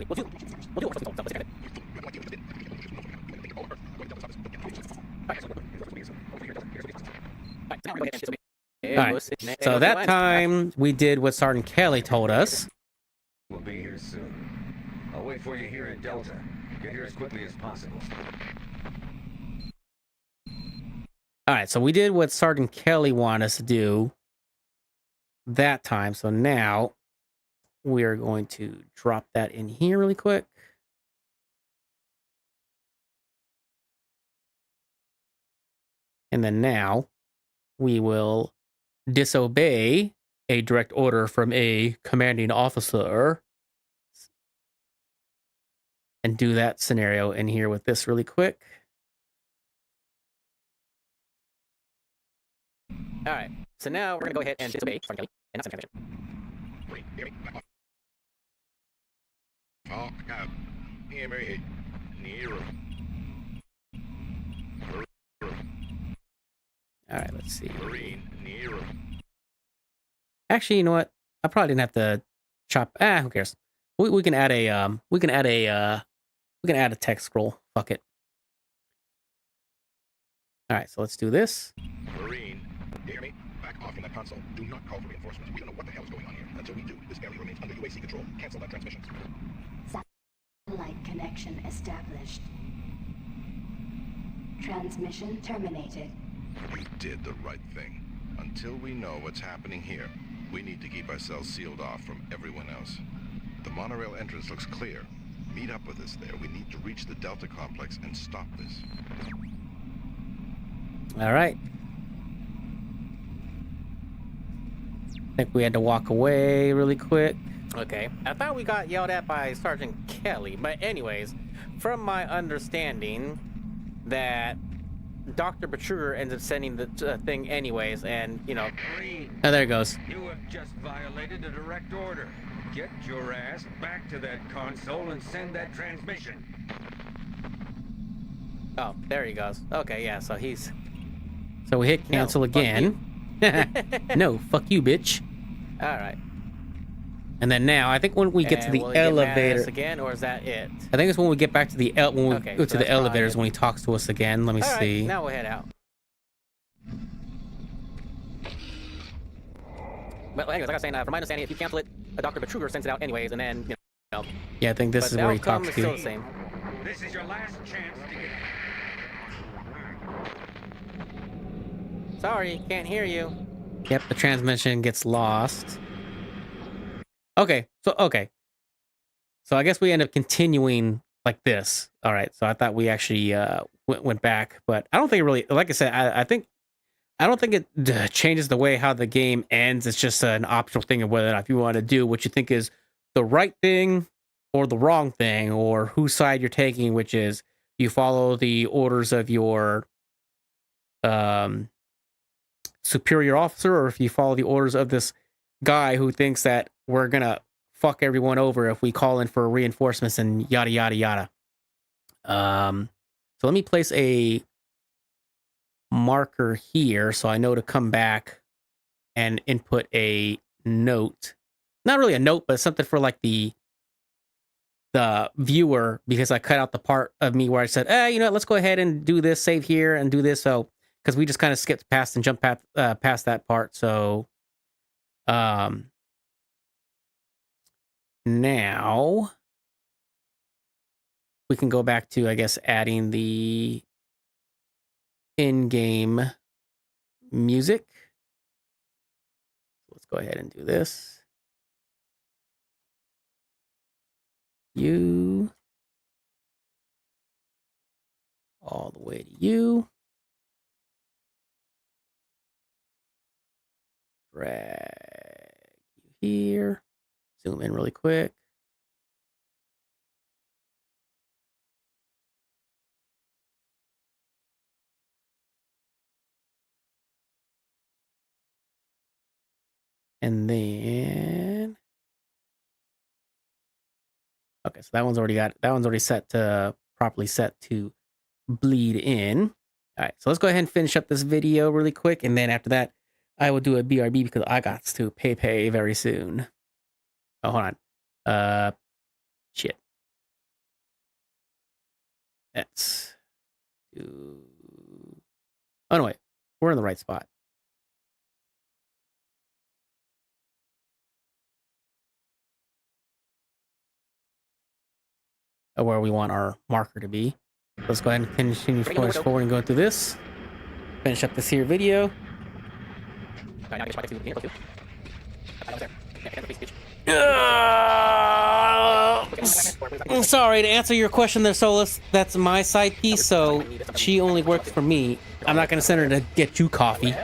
We'll do. All right. So that time we did what Sergeant Kelly told us. We'll be here soon. I'll wait for you here in Delta. Get here as quickly as possible. All right, so we did what Sergeant Kelly wanted us to do that time. So now we are going to drop that in here really quick. And then now we will disobey a direct order from a commanding officer and do that scenario in here with this really quick. All right, so now we're going to go ahead and disobey Sergeant Kelly and not Sergeant Kelly. All right, let's see. Actually, you know what? I probably didn't have to chop. Who cares? We can add a text scroll. Fuck it. All right, so let's do this. Marine, hear me? Back off. in that console. Do not call for reinforcements. We don't know what the hell is going on here. Until we do, this area remains under UAC control. Cancel that transmission. Satellite connection established. Transmission terminated. You did the right thing. Until we know what's happening here, we need to keep ourselves sealed off from everyone else. The monorail entrance looks clear. Meet up with us there. We need to reach the Delta complex and stop this. All right. I think we had to walk away really quick. Okay, I thought we got yelled at by Sergeant Kelly, but anyways, from my understanding, that Dr. Betruger ends up sending the thing anyways, and, you know... Oh, there it goes. You have just violated a direct order. Get your ass back to that console and send that transmission. Oh, there he goes. Okay, yeah, so he's... So we hit cancel again. No, fuck you, bitch. Alright. And then now, I think when we get to the elevator again, or is that it? I think it's when we get back to the when we go to the elevators when he talks to us again. Let me see. Now we'll head out. But anyways, like I was saying, from my understanding, if you cancel it, Dr. Betruger sends it out anyways, and then, you know. Yeah, I think this is where he talks to still you. the same. This is your last chance to get... Sorry, can't hear you. Yep, the transmission gets lost. Okay, so I guess we end up continuing like this. All right, so I thought we actually went back, but I don't think it really, like I said, I don't think it changes the way how the game ends. It's just an optional thing of whether or not if you want to do what you think is the right thing or the wrong thing, or whose side you're taking, which is you follow the orders of your superior officer, or if you follow the orders of this guy who thinks that we're gonna fuck everyone over if we call in for reinforcements and yada yada yada. So let me place a marker here so I know to come back and input a note. Not really a note, but something for like the viewer, because I cut out the part of me where I said, you know what, let's go ahead and do this, save here and do this. So because we just kind of skipped past and jumped past that part. So now we can go back to, I guess, adding the in-game music. Let's go ahead and do this. You. All the way to you. Drag you here. Zoom in really quick. And then, okay, so that one's already set to properly set to bleed in. All right, so let's go ahead and finish up this video really quick, and then after that, I will do a BRB because I got to pay very soon. Oh, hold on. Shit. Let's do. Oh no, wait, we're in the right spot. Where we want our marker to be. Let's go ahead and continue forward and go through this. Finish up this here video. I'm sorry to answer your question there, Solus. That's my side piece, so she only works for me. I'm not going to send her to get you coffee.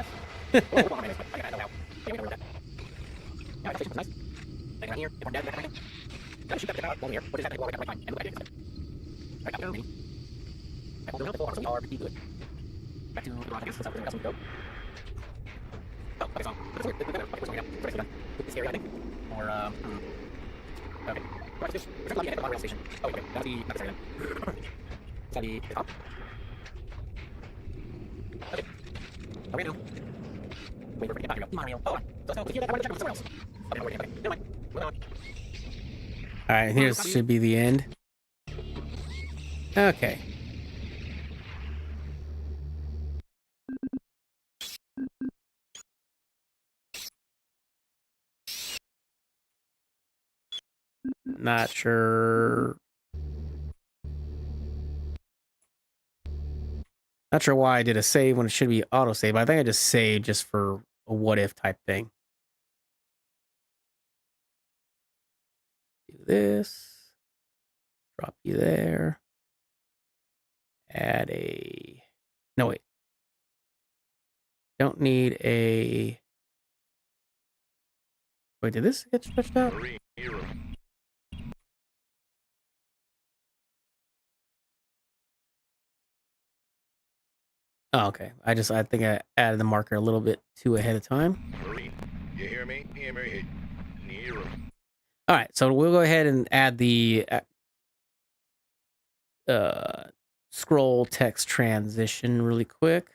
Alright, here should be the end. Okay. Not sure. Not sure why I did a save when it should be autosave. I think I just saved just for a what if type thing. Do this. Drop you there. Add a... No, wait. Don't need a... Wait, did this get stretched out? Oh, okay. I think I added the marker a little bit too ahead of time. You hear me? All right, so we'll go ahead and add the scroll text transition really quick.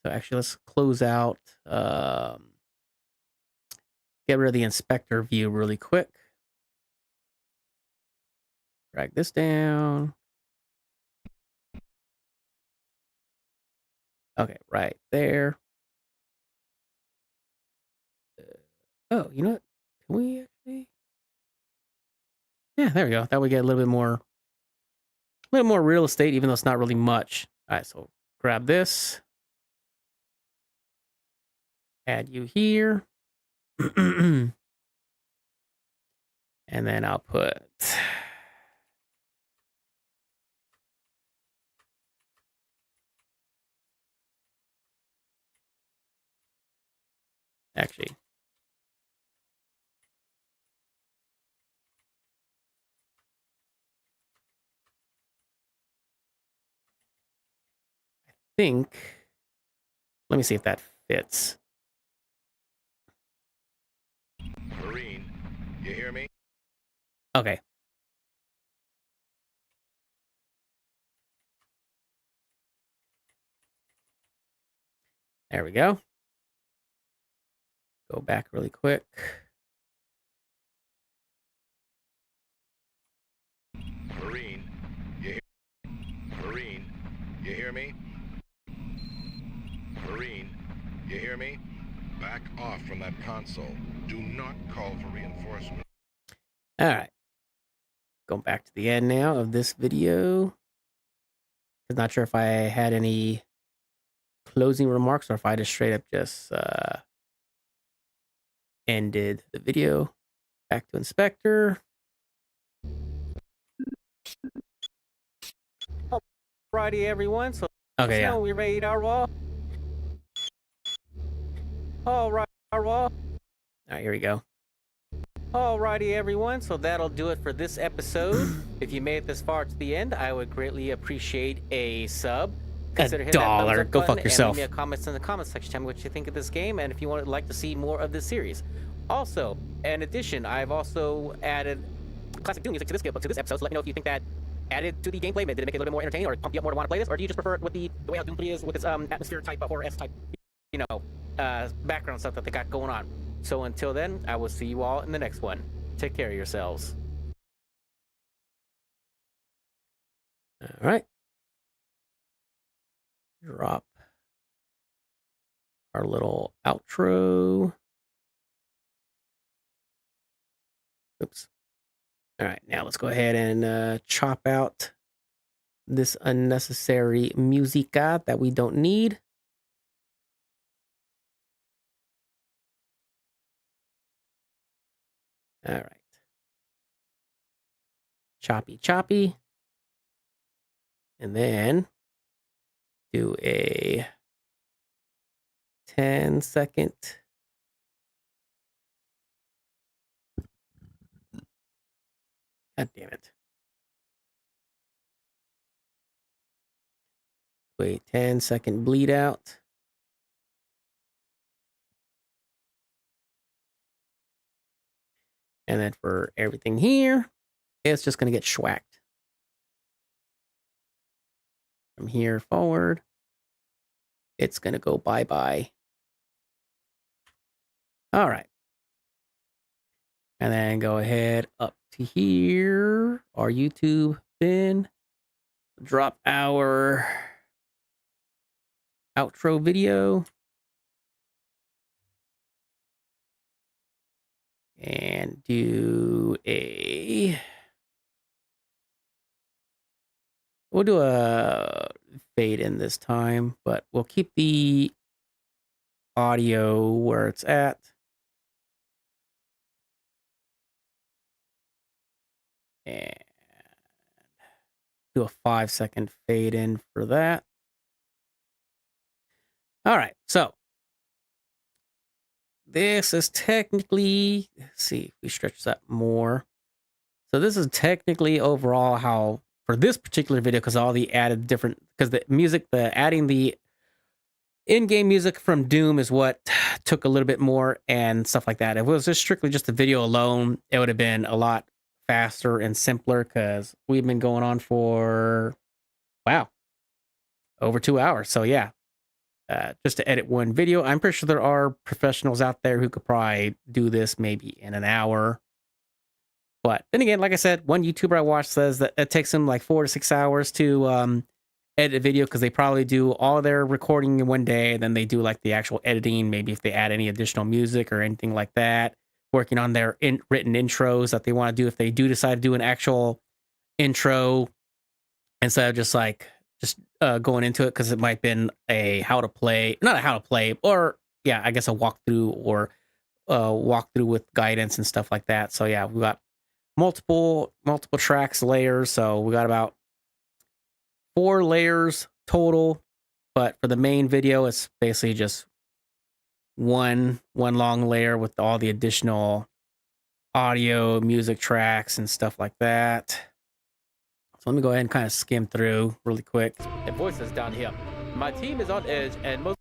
So actually, let's close out. Get rid of the inspector view really quick. Drag this down. Okay, right there. Oh, you know what? Can we actually? Yeah, there we go. That we get a little bit more real estate, even though it's not really much. All right, so grab this. Add you here. And then I'll put... Actually... think... Let me see if that fits. Marine, you hear me? Okay. There we go. Go back really quick. Marine, you hear me? Marine, you hear me? Back off from that console. Do not call for reinforcement. All right. Going back to the end now of this video. I'm not sure if I had any closing remarks or if I just straight up just ended the video. Back to inspector. Alrighty, everyone. So okay, yeah. We raid our wall. All right, here we go. Alrighty, everyone. So that'll do it for this episode. If you made it this far to the end, I would greatly appreciate a sub. Consider hitting that thumbs up Go button fuck yourself. And leave me a comment in the comments section. Tell me what you think of this game and if you would like to see more of this series. Also, in addition, I've also added classic Doom music to this episode. So let me know if you think that added to the gameplay, did it make it a little bit more entertaining, or pump you up more to want to play this, or do you just prefer it with the way how Doom 3 is with its atmosphere type horror S type, background stuff that they got going on. So until then, I will see you all in the next one. Take care of yourselves. All right. Drop our little outro. Oops. All right, now let's go ahead and chop out this unnecessary musica that we don't need. All right. Choppy. And then do a 10-second. God damn it. Wait, 10-second bleed out. And then for everything here, it's just going to get schwacked. From here forward, it's going to go bye-bye. All right. And then go ahead up to here, our YouTube bin. Drop our outro video. And do a We'll do a fade in this time, but we'll keep the audio where it's at. And do a 5-second fade in for that. All right, so this is technically, let's see if we stretch that more. So this is technically overall how, for this particular video, because all the added different, because the music, adding the in-game music from Doom is what took a little bit more and stuff like that. If it was just strictly just the video alone, it would have been a lot faster and simpler, because we've been going on for, wow, over 2 hours. So yeah, just to edit one video, I'm pretty sure there are professionals out there who could probably do this maybe in an hour. But then again, like I said, one YouTuber I watched says that it takes them like 4 to 6 hours to edit a video, because they probably do all their recording in one day, and then they do like the actual editing, maybe if they add any additional music or anything like that, working on their written intros that they want to do if they do decide to do an actual intro instead of just going into it, because it might have been a how to play, not a how to play, or yeah, I guess a walkthrough, or walkthrough with guidance and stuff like that. So yeah, we got multiple tracks, layers. So we got about 4 layers total, but for the main video, it's basically just one long layer with all the additional audio, music tracks, and stuff like that. So let me go ahead and kind of skim through really quick. And voices down here. My team is on edge, and most.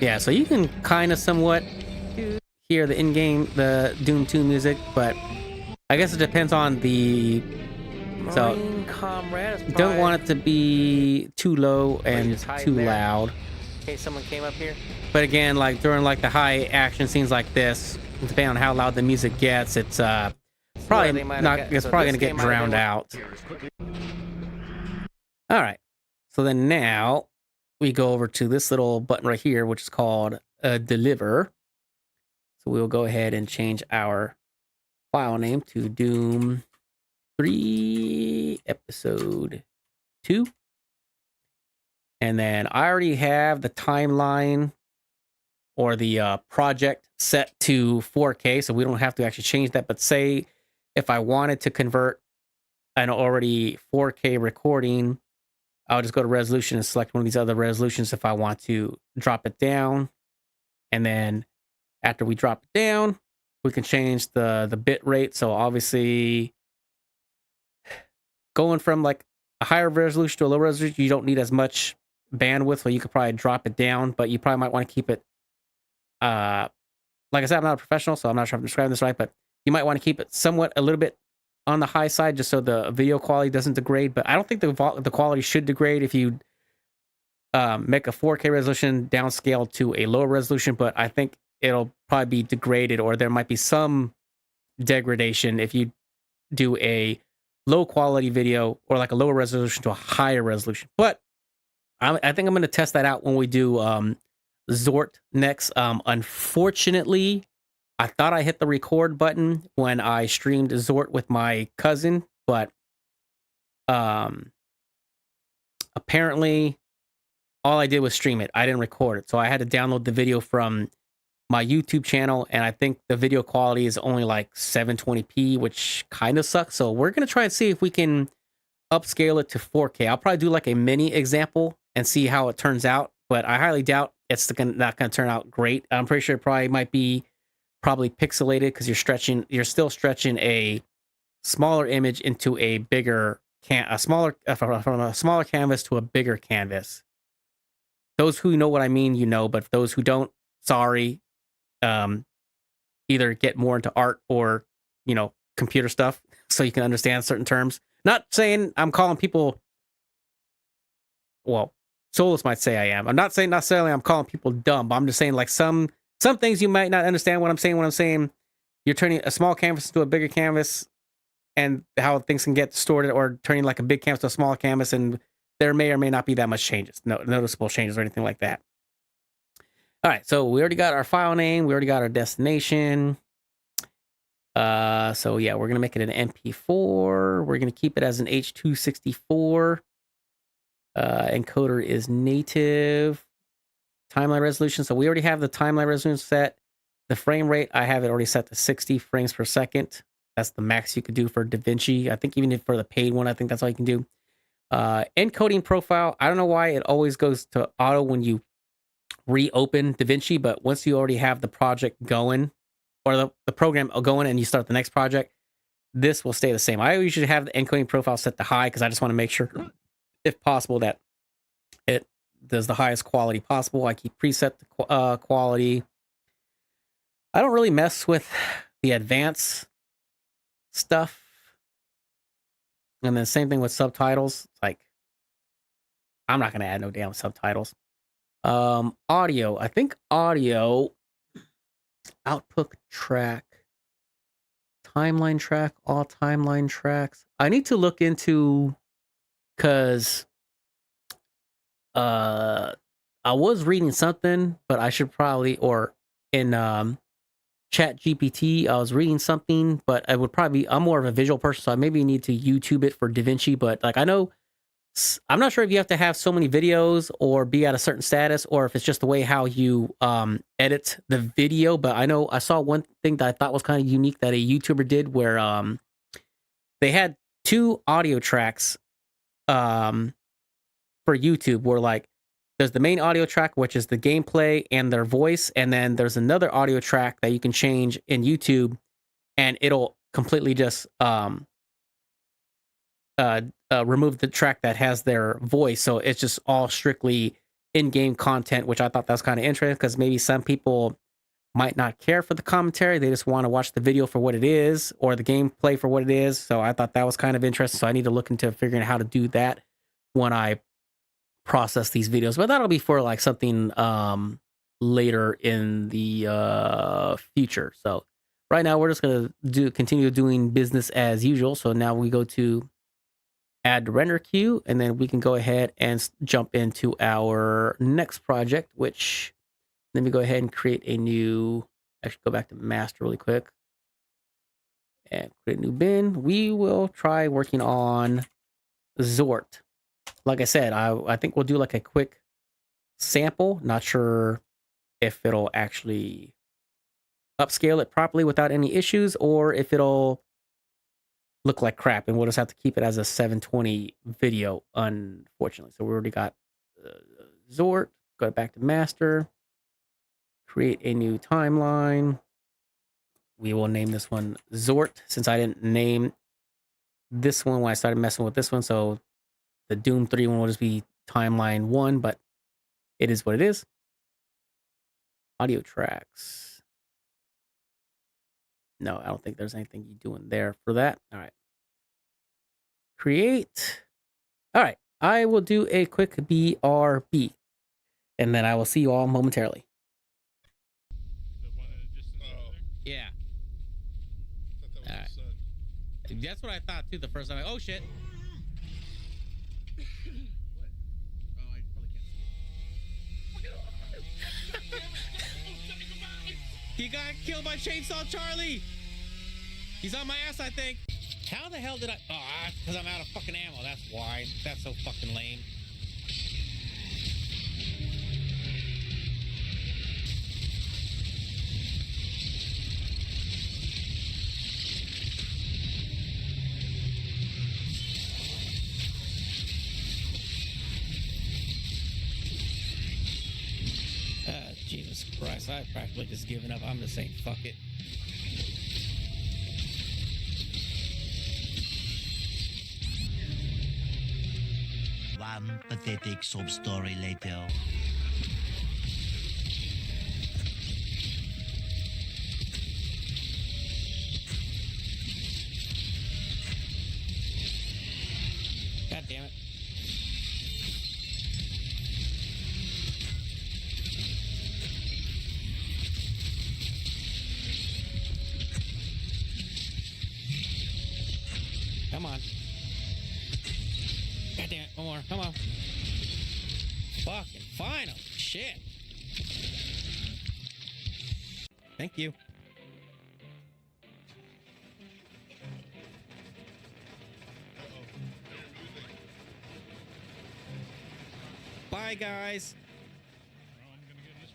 Yeah, so you can kind of somewhat hear the in-game, the Doom 2 music, but I guess it depends on the. So don't want it to be too low and too loud. In case someone came up here. But again, like during like the high action scenes like this, depending on how loud the music gets, it's probably not. It's probably gonna get drowned out. All right. So then now we go over to this little button right here, which is called Deliver. So we'll go ahead and change our file name to Doom 3 Episode 2. And then I already have the timeline or the project set to 4K, so we don't have to actually change that. But say if I wanted to convert an already 4K recording, I'll just go to resolution and select one of these other resolutions if I want to drop it down. And then after we drop it down, we can change the bit rate. So obviously going from like a higher resolution to a lower resolution, you don't need as much bandwidth, so you could probably drop it down, but you probably might want to keep it, like I said, I'm not a professional, so I'm not sure if I'm describing this right, but you might want to keep it somewhat a little bit on the high side just so the video quality doesn't degrade. But I don't think the quality should degrade if you make a 4K resolution downscale to a lower resolution, but I think it'll probably be degraded, or there might be some degradation if you do a low quality video or like a lower resolution to a higher resolution. But I think I'm going to test that out when we do Zort next. Unfortunately, I thought I hit the record button when I streamed Zort with my cousin, but apparently all I did was stream it. I didn't record it. So I had to download the video from my YouTube channel, and I think the video quality is only like 720p, which kind of sucks. So we're going to try and see if we can upscale it to 4K. I'll probably do like a mini example and see how it turns out, but I highly doubt it's not going to turn out great. I'm pretty sure it probably might be pixelated because you're still stretching a smaller image into a bigger from a smaller canvas to a bigger canvas. Those who know what I mean, you know, but those who don't, sorry. Either get more into art or, you know, computer stuff so you can understand certain terms. Not saying I'm calling people, well, Solus might say I am. I'm not saying necessarily I'm calling people dumb, but I'm just saying like some things you might not understand what I'm saying when I'm saying you're turning a small canvas into a bigger canvas and how things can get distorted, or turning like a big canvas to a smaller canvas, and there may or may not be that much changes, no noticeable changes or anything like that. All right, so we already got our file name. We already got our destination. So yeah, we're gonna make it an MP4. We're gonna keep it as an H.264. Encoder is native. Timeline resolution. So we already have the timeline resolution set. The frame rate, I have it already set to 60 frames per second. That's the max you could do for DaVinci. I think even if for the paid one, I think that's all you can do. Encoding profile, I don't know why it always goes to auto when you reopen DaVinci, but once you already have the project going or the program going and you start the next project, this will stay the same. I usually have the encoding profile set to high because I just want to make sure, if possible, that it does the highest quality possible. I keep preset quality. I don't really mess with the advanced stuff. And then same thing with subtitles. Like, I'm not going to add no damn subtitles. Audio. I think audio, output track, timeline track, all timeline tracks. I need to look into, because I was reading something, but I should probably, or in Chat GPT, I was reading something, but I would probably, I'm more of a visual person, so I maybe need to YouTube it for DaVinci. But like, I know, I'm not sure if you have to have so many videos or be at a certain status, or if it's just the way how you edit the video. But I know I saw one thing that I thought was kind of unique that a YouTuber did, where they had 2 audio tracks for YouTube, where like there's the main audio track, which is the gameplay and their voice, and then there's another audio track that you can change in YouTube, and it'll completely just remove the track that has their voice. So it's just all strictly in-game content, which I thought that was kind of interesting, because maybe some people might not care for the commentary. They just want to watch the video for what it is, or the gameplay for what it is. So I thought that was kind of interesting. So I need to look into figuring out how to do that when I process these videos. But that'll be for like something later in the future. So right now we're just going to continue doing business as usual. So now we go to add the render queue, and then we can go ahead and jump into our next project, which, let me go ahead and create a new, actually go back to master really quick and create a new bin. We will try working on Zort. Like I said, I think we'll do like a quick sample. Not sure if it'll actually upscale it properly without any issues, or if it'll look like crap, and we'll just have to keep it as a 720 video, unfortunately. So we already got Zort. Go back to master, create a new timeline. We will name this one Zort, since I didn't name this one when I started messing with this one. So the Doom 3 one will just be timeline 1, but it is what it is. Audio tracks. No, I don't think there's anything you doing there for that. All right. Create. All right. I will do a quick BRB, and then I will see you all momentarily. Yeah. All right. That's what I thought too the first time. Oh shit. He got killed by Chainsaw Charlie. He's on my ass, I think. How the hell did I? Oh, because I'm out of fucking ammo. That's why. That's so fucking lame. Jesus Christ, I've practically just given up. I'm just saying, fuck it. One pathetic sub-story later. God damn it. Come on. God damn it. One more. Come on. Fucking final. Shit. Thank you. Bye, guys. Well, I'm gonna get in this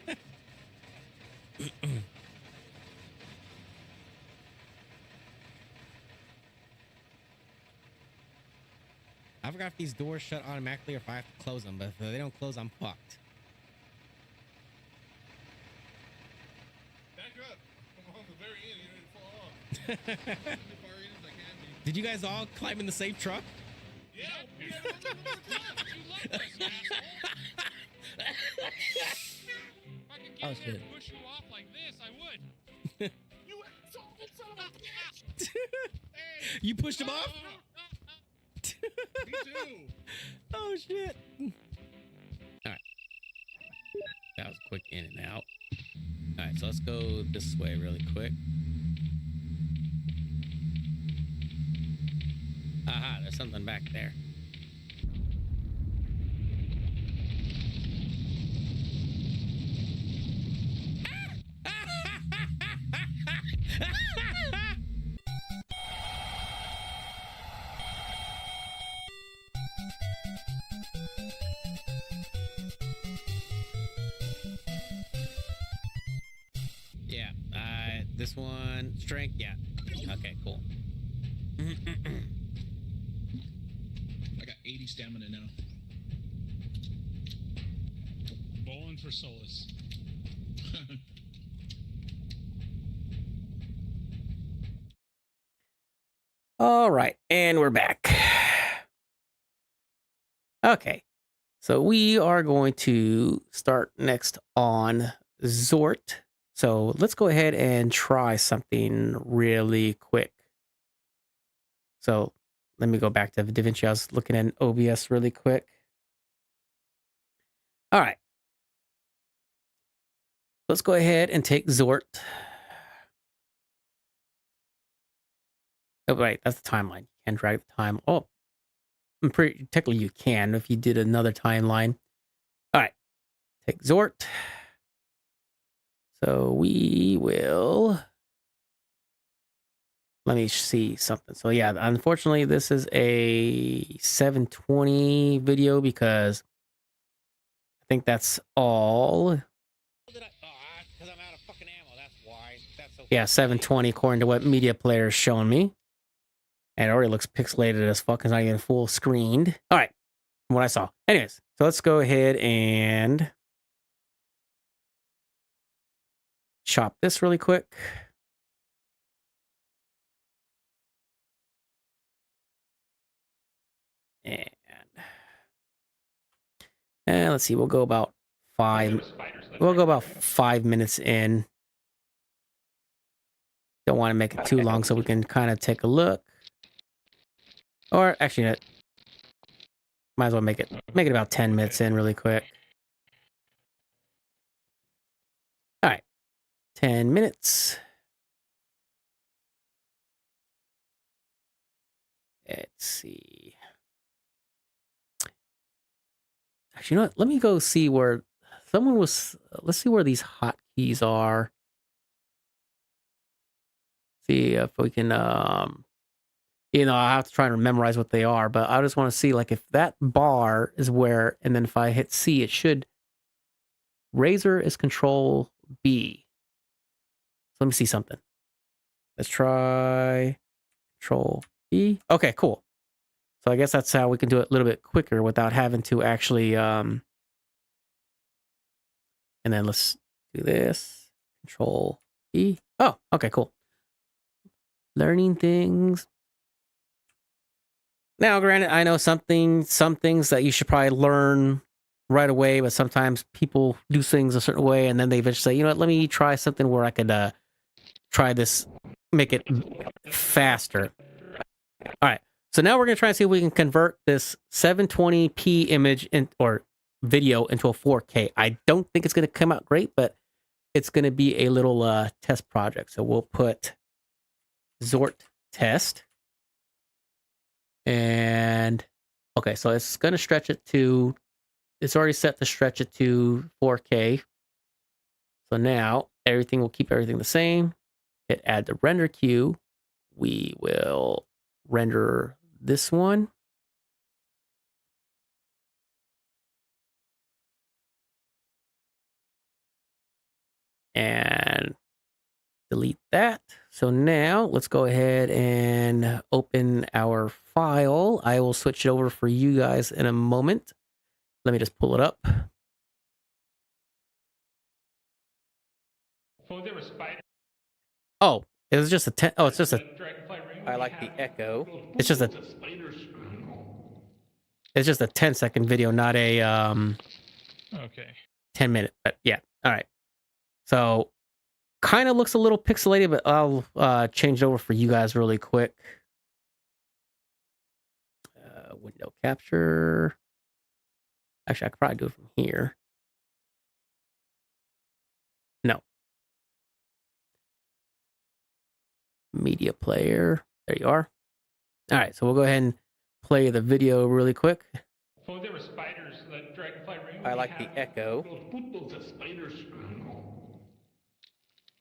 truck. I forgot if these doors shut automatically or if I have to close them, but if they don't close, I'm fucked. Back up. I'm on the very end. You didn't fall off. As far in as I can be. Did you guys all climb in the same truck? Yeah, we had a little bit of time. You left us, asshole. If I could get Oh, in there shit. and push you off like this, I would. You asshole, son of a bitch. Hey. You pushed him off? Me too. Oh, shit. All right. That was a quick in and out. All right, so let's go this way really quick. Aha, there's something back there. Yeah, this one, strength, yeah. Okay, cool. I got 80 stamina now. Bowling for solace. All right, and we're back. Okay, so we are going to start next on Zort. So let's go ahead and try something really quick. So let me go back to Davinci. I was looking at OBS really quick. All right. Let's go ahead and take Zort. Oh, right, that's the timeline. You can drag the time. Oh, I'm pretty technically you can if you did another timeline. All right, take Zort. So we will. Let me see something. So yeah, unfortunately, this is a 720 video because I think that's all. Because I'm out of fucking ammo. That's why. Yeah, 720 according to what media player is showing me. And it already looks pixelated as fuck. It's not even full screened. All right, from what I saw. Anyways, so let's go ahead and chop this really quick. And let's see, we'll go about 5 minutes in. Don't want to make it too long so we can kind of take a look. Or actually, might as well make it about 10 minutes in really quick. All right, 10 minutes. Let's see. Actually, you know what? Let me go see where someone was. Let's see where these hotkeys are. See if we can, I have to try and memorize what they are, but I just want to see, like, if that bar is where, and then if I hit C, it should. Razor is Control B. So let me see something. Let's try Control B. Okay, cool. So I guess that's how we can do it a little bit quicker without having to actually, and then let's do this. Control E. Oh, okay, cool. Learning things. Now, granted, I know some things that you should probably learn right away, but sometimes people do things a certain way, and then they eventually say, you know what, let me try something where I could try this, make it faster. All right. So now we're going to try and see if we can convert this 720p image or video into a 4K. I don't think it's going to come out great, but it's going to be a little test project. So we'll put Zort test. And okay, so it's going to stretch it to, it's already set to stretch it to 4K. So now everything will keep everything the same. Hit add the render queue. We will render this one. And delete that. So now let's go ahead and open our file. I will switch it over for you guys in a moment. Let me just pull it up. Oh, there were spiders. Oh, it was just a 10. Oh, it's just a. I like the echo. It's just a. It's just a 10-second video, not a Okay. 10-minute. But yeah, all right. So kind of looks a little pixelated, but I'll change it over for you guys really quick. Window capture. Actually, I could probably do it from here. No. Media player. There you are. All right, so we'll go ahead and play the video really quick. Oh, there were spiders. The dragonfly ring. I like the echo. Spiders.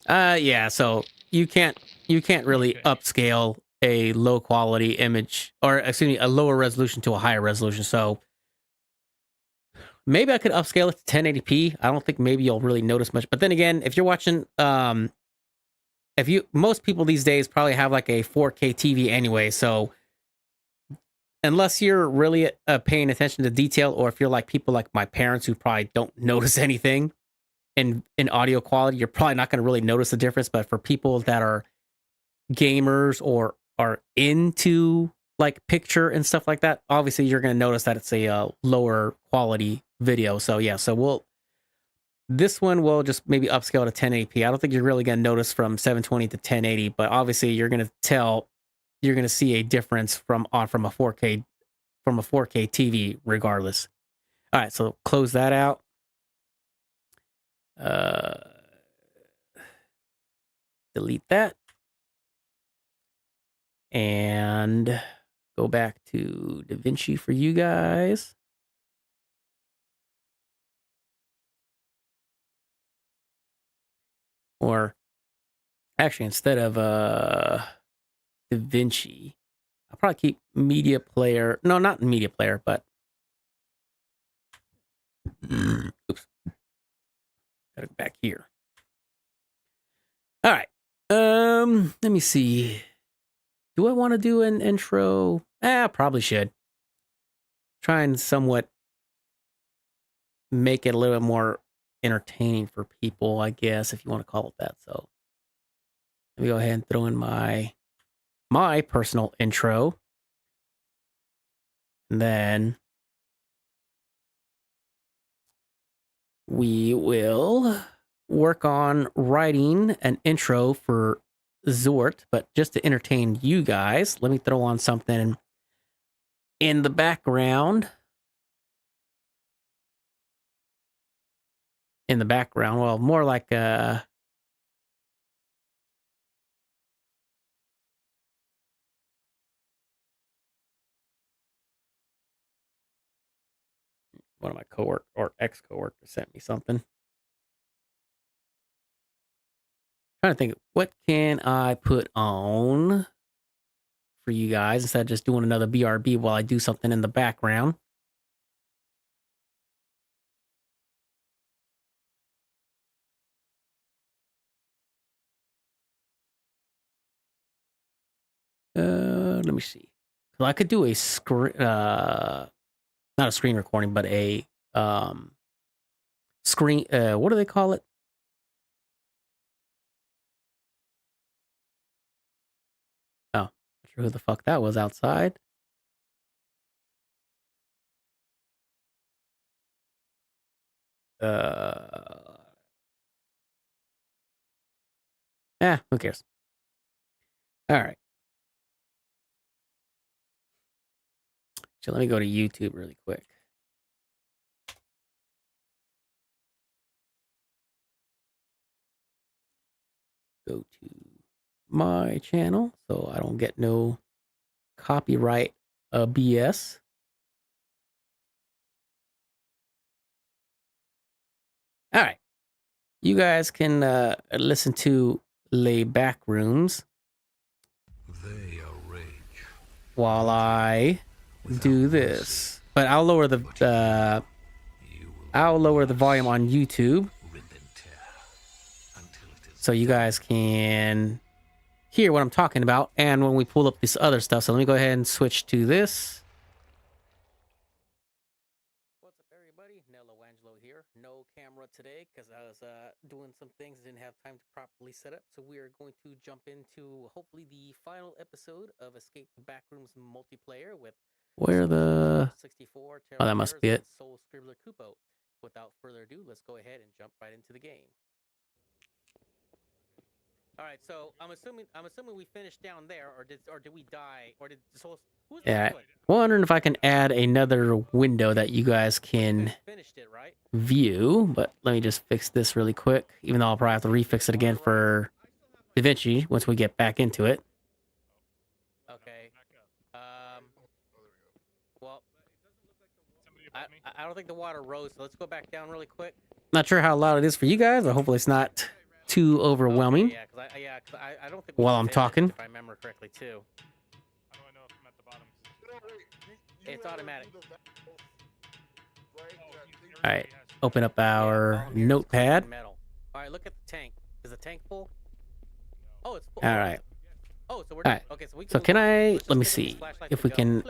Yeah, so you can't really upscale a low quality image, or excuse me, a lower resolution to a higher resolution. So maybe I could upscale it to 1080p. I don't think maybe you'll really notice much. But then again, if you're watching, most people these days probably have like a 4K TV anyway. So unless you're really paying attention to detail, or if you're like people like my parents who probably don't notice anything in audio quality, you're probably not going to really notice the difference. But for people that are gamers or are into like picture and stuff like that, obviously you're going to notice that it's a lower quality video. So yeah, so this one will just maybe upscale to 1080p. I don't think you're really going to notice from 720 to 1080, but obviously you're going to see a difference from a 4K TV regardless. All right, so close that out. Delete that. And go back to Davinci for you guys. Or actually, instead of Davinci, I'll probably keep media player. No, not media player, but oops. Gotta go back here. All right. Let me see. Do I want to do an intro? I probably should. Try and somewhat make it a little bit more entertaining for people, I guess, if you want to call it that. So let me go ahead and throw in my personal intro. And then we will work on writing an intro for Zort, but just to entertain you guys, let me throw on something in the background. Well, more like one of my coworker or ex-coworkers sent me something. Trying to think, what can I put on for you guys instead of just doing another BRB while I do something in the background. Let me see. Well, I could do a screen, not a screen recording, but a screen. What do they call it? Oh, not sure who the fuck that was outside. Who cares? All right. So let me go to YouTube really quick. Go to my channel so I don't get no copyright BS. All right. You guys can listen to Lay Back Rooms while I do this. But I'll lower the volume on YouTube. so you guys can hear what I'm talking about. And when we pull up this other stuff, so let me go ahead and switch to this. What's up, everybody? NeloAngelo here. No camera today because I was doing some things, didn't have time to properly set up. So we are going to jump into hopefully the final episode of Escape the Backrooms multiplayer with where the 64. Oh, that must be it. Soul Scribbler Kupo. Without further ado, let's go ahead and jump right into the game. All right, so I'm assuming we finished down there, or did we die, or did the Soul? Yeah, wondering if I can add another window that you guys can view, but let me just fix this really quick. Even though I'll probably have to refix it again for Davinci once we get back into it. Okay. Well, I don't think the water rose, so let's go back down really quick. Not sure how loud it is for you guys, but hopefully it's not too overwhelming. Okay, yeah, because I don't think while I'm talking. If I remember correctly, too. How do I know if I'm at the bottom? It's automatic. All right, open up our notepad. All right, look at the tank. Is the tank full? Oh, it's full. All right. Oh, so we're done. Okay, so we can. So can I? Let me see if we can.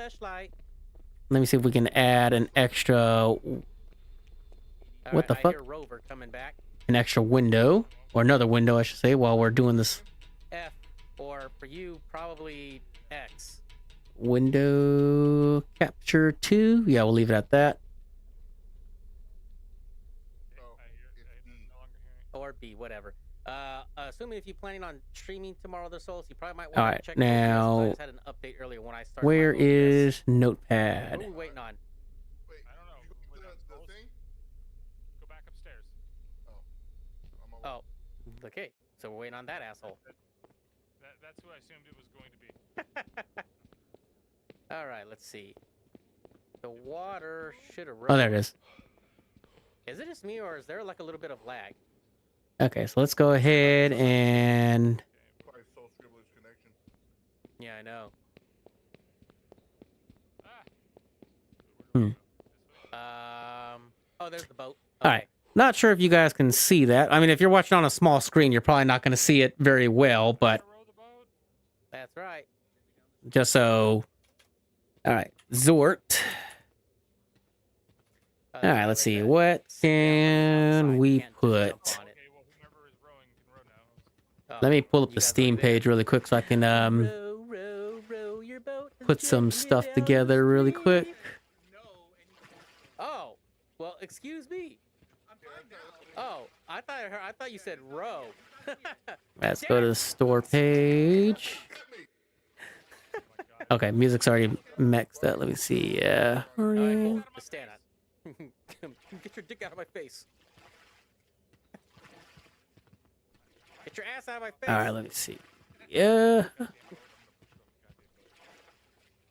Let me see if we can add an extra. What the fuck? I hear Rover coming back. An extra window, or another window, I should say, while we're doing this. F, or for you, probably X. Window capture 2. Yeah, we'll leave it at that. Or B, whatever. Assuming if you're planning on streaming tomorrow, the Souls, you probably might want to check. Now, I just had an update earlier when I started. Where is Notepad? What are we waiting on? Wait, I don't know. The thing? Go back upstairs. Oh, okay. So we're waiting on that asshole. That's who I assumed it was going to be. All right, let's see. The water should have. Oh, there it is. Is it just me, or is there like a little bit of lag? Okay, so let's go ahead and. Yeah, I know. Oh, there's the boat. Okay. All right. Not sure if you guys can see that. I mean, if you're watching on a small screen, you're probably not going to see it very well, but. That's right. Just so. All right, Zort. All right, let's see. What can we put? Let me pull up the Steam page really quick so I can put some stuff together really quick. Oh, well, excuse me. Oh, I thought you said row. Let's go to the store page. Okay, music's already mixed up. Let me see. Yeah. All right, cool. Just stand on. Get your dick out of my face. Get your ass out of my face. All right, let me see. Yeah.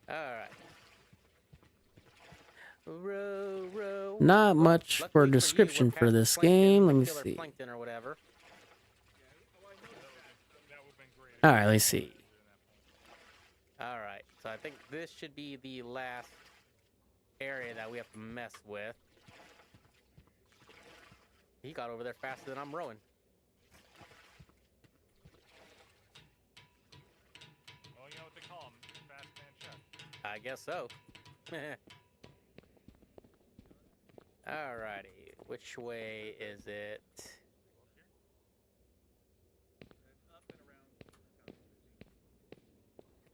All right. Row, row. Not much for a description for this game. Let me see. All right, let's see. All right, so I think this should be the last area that we have to mess with. He got over there faster than I'm rowing. Well, you know what they call him, fast man chef. I guess so. Alrighty, which way is it?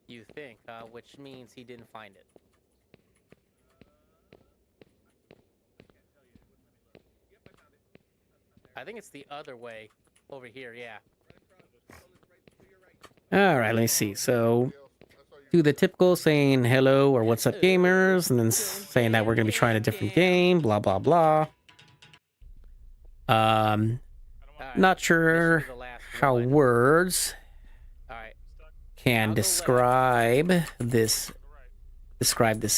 You think, which means he didn't find it. I think it's the other way over here, yeah. All right, let me see. So, do the typical saying hello or what's up gamers, and then saying that we're going to be trying a different game, blah, blah, blah. Not sure how words can describe this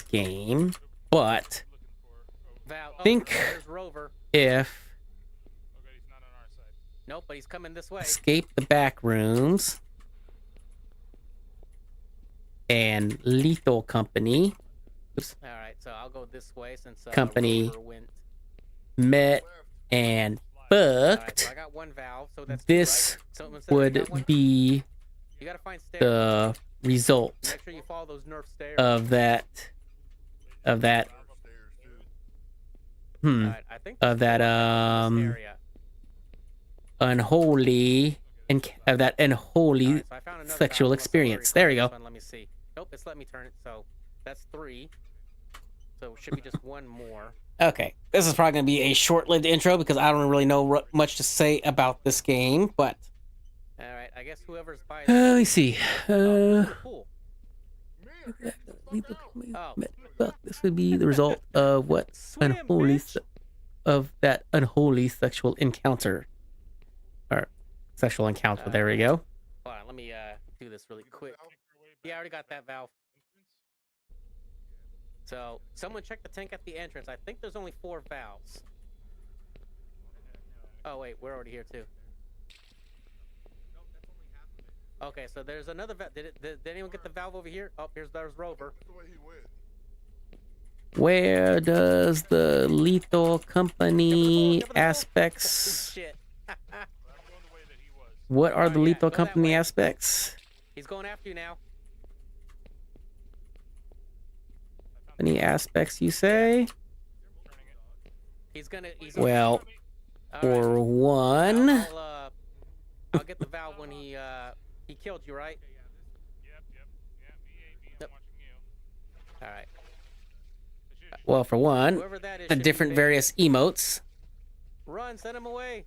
game, but think if nope, but he's coming this way. Escape the Backrooms and Lethal Company. Oops. All right, so I'll go this way since company met and But so I got one valve, so that's this two, right? So instead of you got one, would be you gotta find stairs. the result Make sure you follow those nerf stairs. of that Alright, I think of that area. unholy and of that unholy Alright, so I found another sexual valve. experience. There you go. Let me see. Nope, it's let me turn it. So that's 3. So it should be just one more. Okay, this is probably gonna be a short-lived intro because I don't really know much to say about this game. But All right, I guess whoever's buying. let me see. Cool. Well, this would be the result of what unholy of that unholy sexual encounter. Or sexual encounter. There we go. Hold on, let me do this really quick. Yeah, I already got that valve. So someone check the tank at the entrance. I think there's only 4 valves. Oh wait, we're already here too. Okay, so there's another valve. Did anyone get the valve over here? Oh, there's Rover. Where does the lethal company aspects? What are the lethal company aspects? He's going after you now. Any aspects you say? He's well, for one, I'll get the valve when he killed you, right? Yep. All right. Well, for one, the different various emotes. Run, send him away.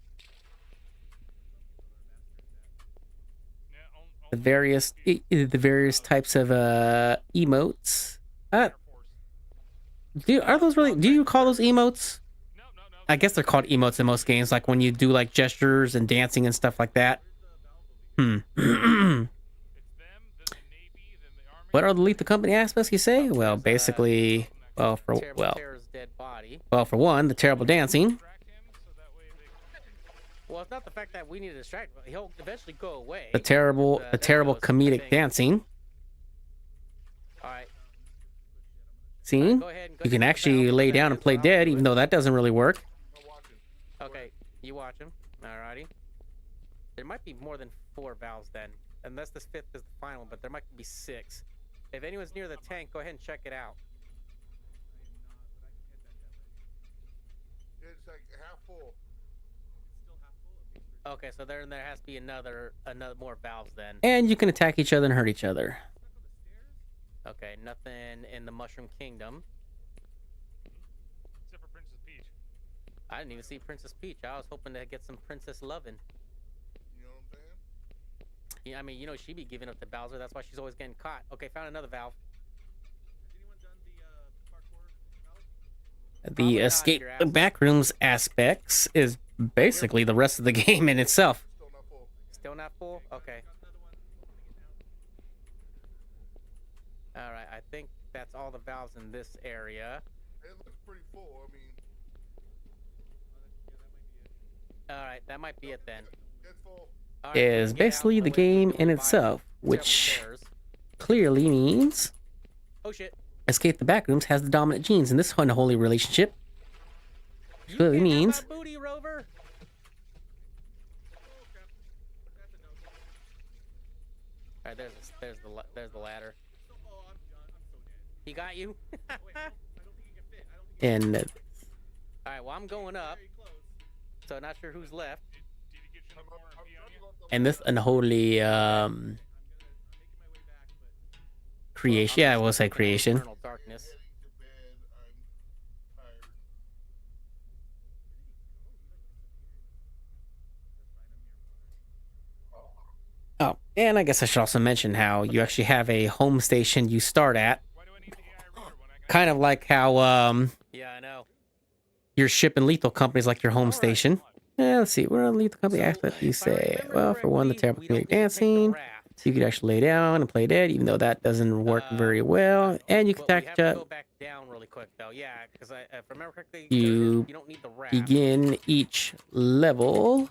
The various types of emotes. Are those really? Do you call those emotes? I guess they're called emotes in most games, like when you do like gestures and dancing and stuff like that. What are the lethal company aspects you say? Well, basically, for one, the terrible dancing. Well, it's not the fact that we need to distract him. He'll eventually go away. The terrible comedic dancing. All right. See? You can actually lay down and play dead, even though that doesn't really work. Okay, you watch him. Alrighty. There might be more than 4 valves then, unless this 5th is the final one, but there might be 6. If anyone's near the tank, go ahead and check it out. It's like half full. Okay, so there has to be another more valves then. And you can attack each other and hurt each other. Okay, nothing in the Mushroom Kingdom. Except for Princess Peach. I didn't even see Princess Peach. I was hoping to get some Princess Lovin'. You know what I'm saying? Yeah, I mean, you know she'd be giving up to Bowser. That's why she's always getting caught. Okay, found another valve. The escape the backrooms aspects is basically the rest of the game in itself. Still not full? Okay. Alright, I think that's all the valves in this area. It looks pretty full. I mean. Alright, that might be it then. It's full. Is basically the game in itself, which clearly means oh shit. Escape the Backrooms has the dominant genes in this unholy relationship. Clearly means booty, Rover. Alright, there's the ladder. He got you. and Alright, well I'm going up. So not sure who's left. and this unholy creation. Yeah, I will say creation. Darkness. Oh, and I guess I should also mention how you actually have a home station you start at. Kind of like how yeah, I know. your ship and lethal company is like your home station. Yeah, let's see. Where on lethal company aspect you say? Well, for one, the terrible comedic dancing. You could actually lay down and play dead, even though that doesn't work very well. And you can attack go back down really quick though. Yeah, because if I remember correctly, you don't need the raft. begin each level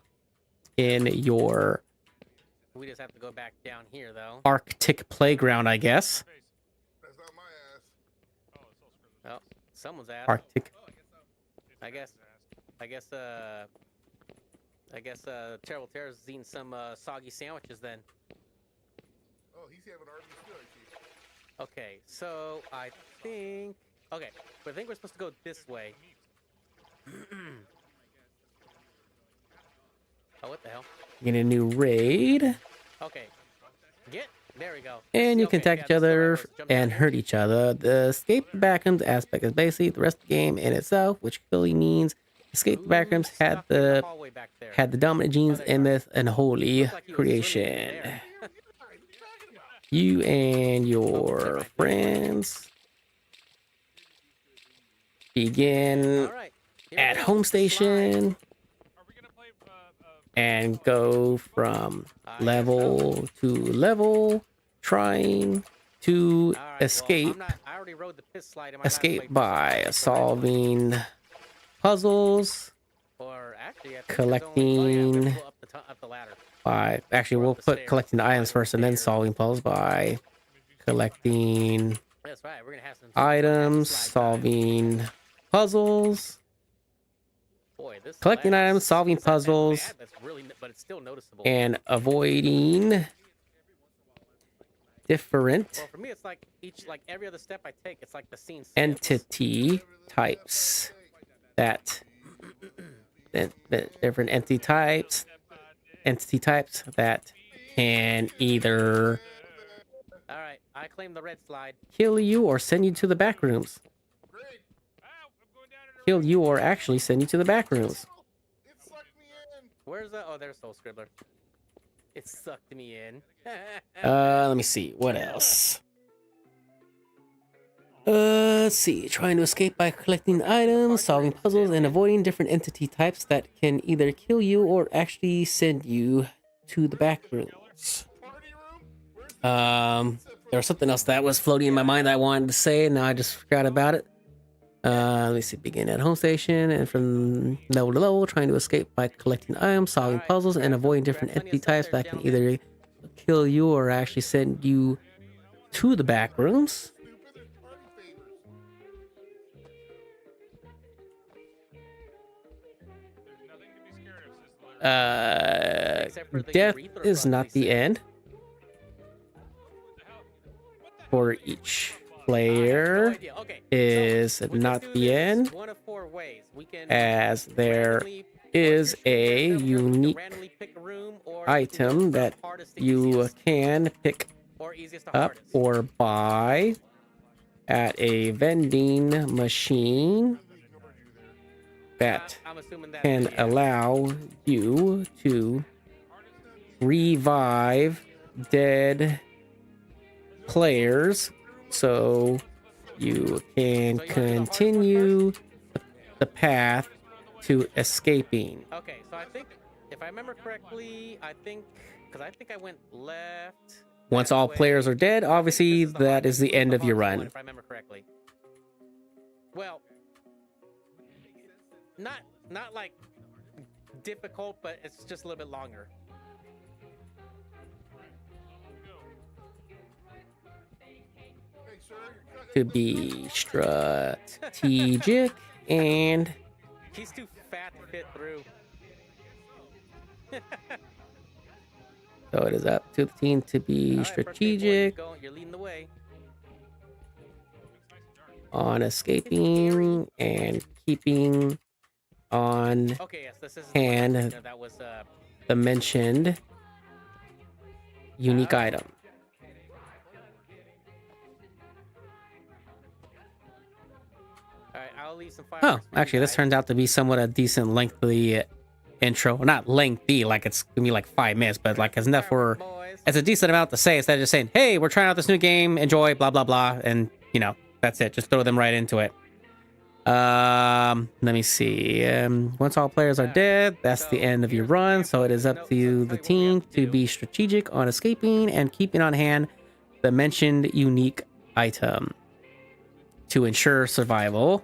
in your We just have to go back down here though. Arctic playground, I guess. That's not my ass. Oh, someone's ass. Arctic. I guess I guess Terrible Terror's eating some soggy sandwiches then. Oh, he's having Arby's too, I see. Okay, so I think... Okay, but I think we're supposed to go this way. Oh, what the hell? Get a new raid. Okay. There we go. And you can attack each other and hurt each other. The escape the backrooms aspect is basically the rest of the game in itself, which really means escape the backrooms had the dominant genes in this unholy creation. You and your friends begin at home station and go from level to level, trying to escape by solving puzzles, collecting by actually we'll put collecting the items first and then solving puzzles by collecting items, solving puzzles, collecting items, solving puzzles, and avoiding different Well, for me, it's like every other step I take, it's like the scene skips. entity types that different entity types that can either All right, I claim the red slide. kill you or send you to the back rooms. Kill you or actually send you to the back rooms. Where's the... Oh, there's Soul Scribbler. It sucked me in. Let me see. What else? Let's see. Trying to escape by collecting items, solving puzzles, and avoiding different entity types that can either kill you or actually send you to the back rooms. There was something else that was floating in my mind that I wanted to say, and now I just forgot about it. Let me see. Begin at home station and from level to level, trying to escape by collecting items, solving puzzles, and avoiding different entity types that can either kill you or actually send you to the back rooms. Death is not the end for each player is not the end, as there is a unique item that you can pick up or buy at a vending machine that can allow you to revive dead players so you can continue the path to escaping. Okay, so I think, if I remember correctly, because I think I went left. Once all players are dead, obviously that is the end of your run. If I remember correctly. Well, not like difficult, but it's just a little bit longer. To be strategic and he's too fat to fit through. So it is up to the team to be strategic You're leading the way. on escaping and keeping on hand that was the mentioned unique item. I'll leave some Oh, actually, this turns out to be somewhat a decent lengthy intro. Not lengthy, like it's gonna be like 5 minutes, but like it's enough for it's a decent amount to say instead of just saying, "Hey, we're trying out this new game. Enjoy, blah blah blah," and you know that's it. Just throw them right into it. Let me see. Once all players are dead, that's the end of your run. So it is up to the team to be strategic on escaping and keeping on hand the mentioned unique item to ensure survival.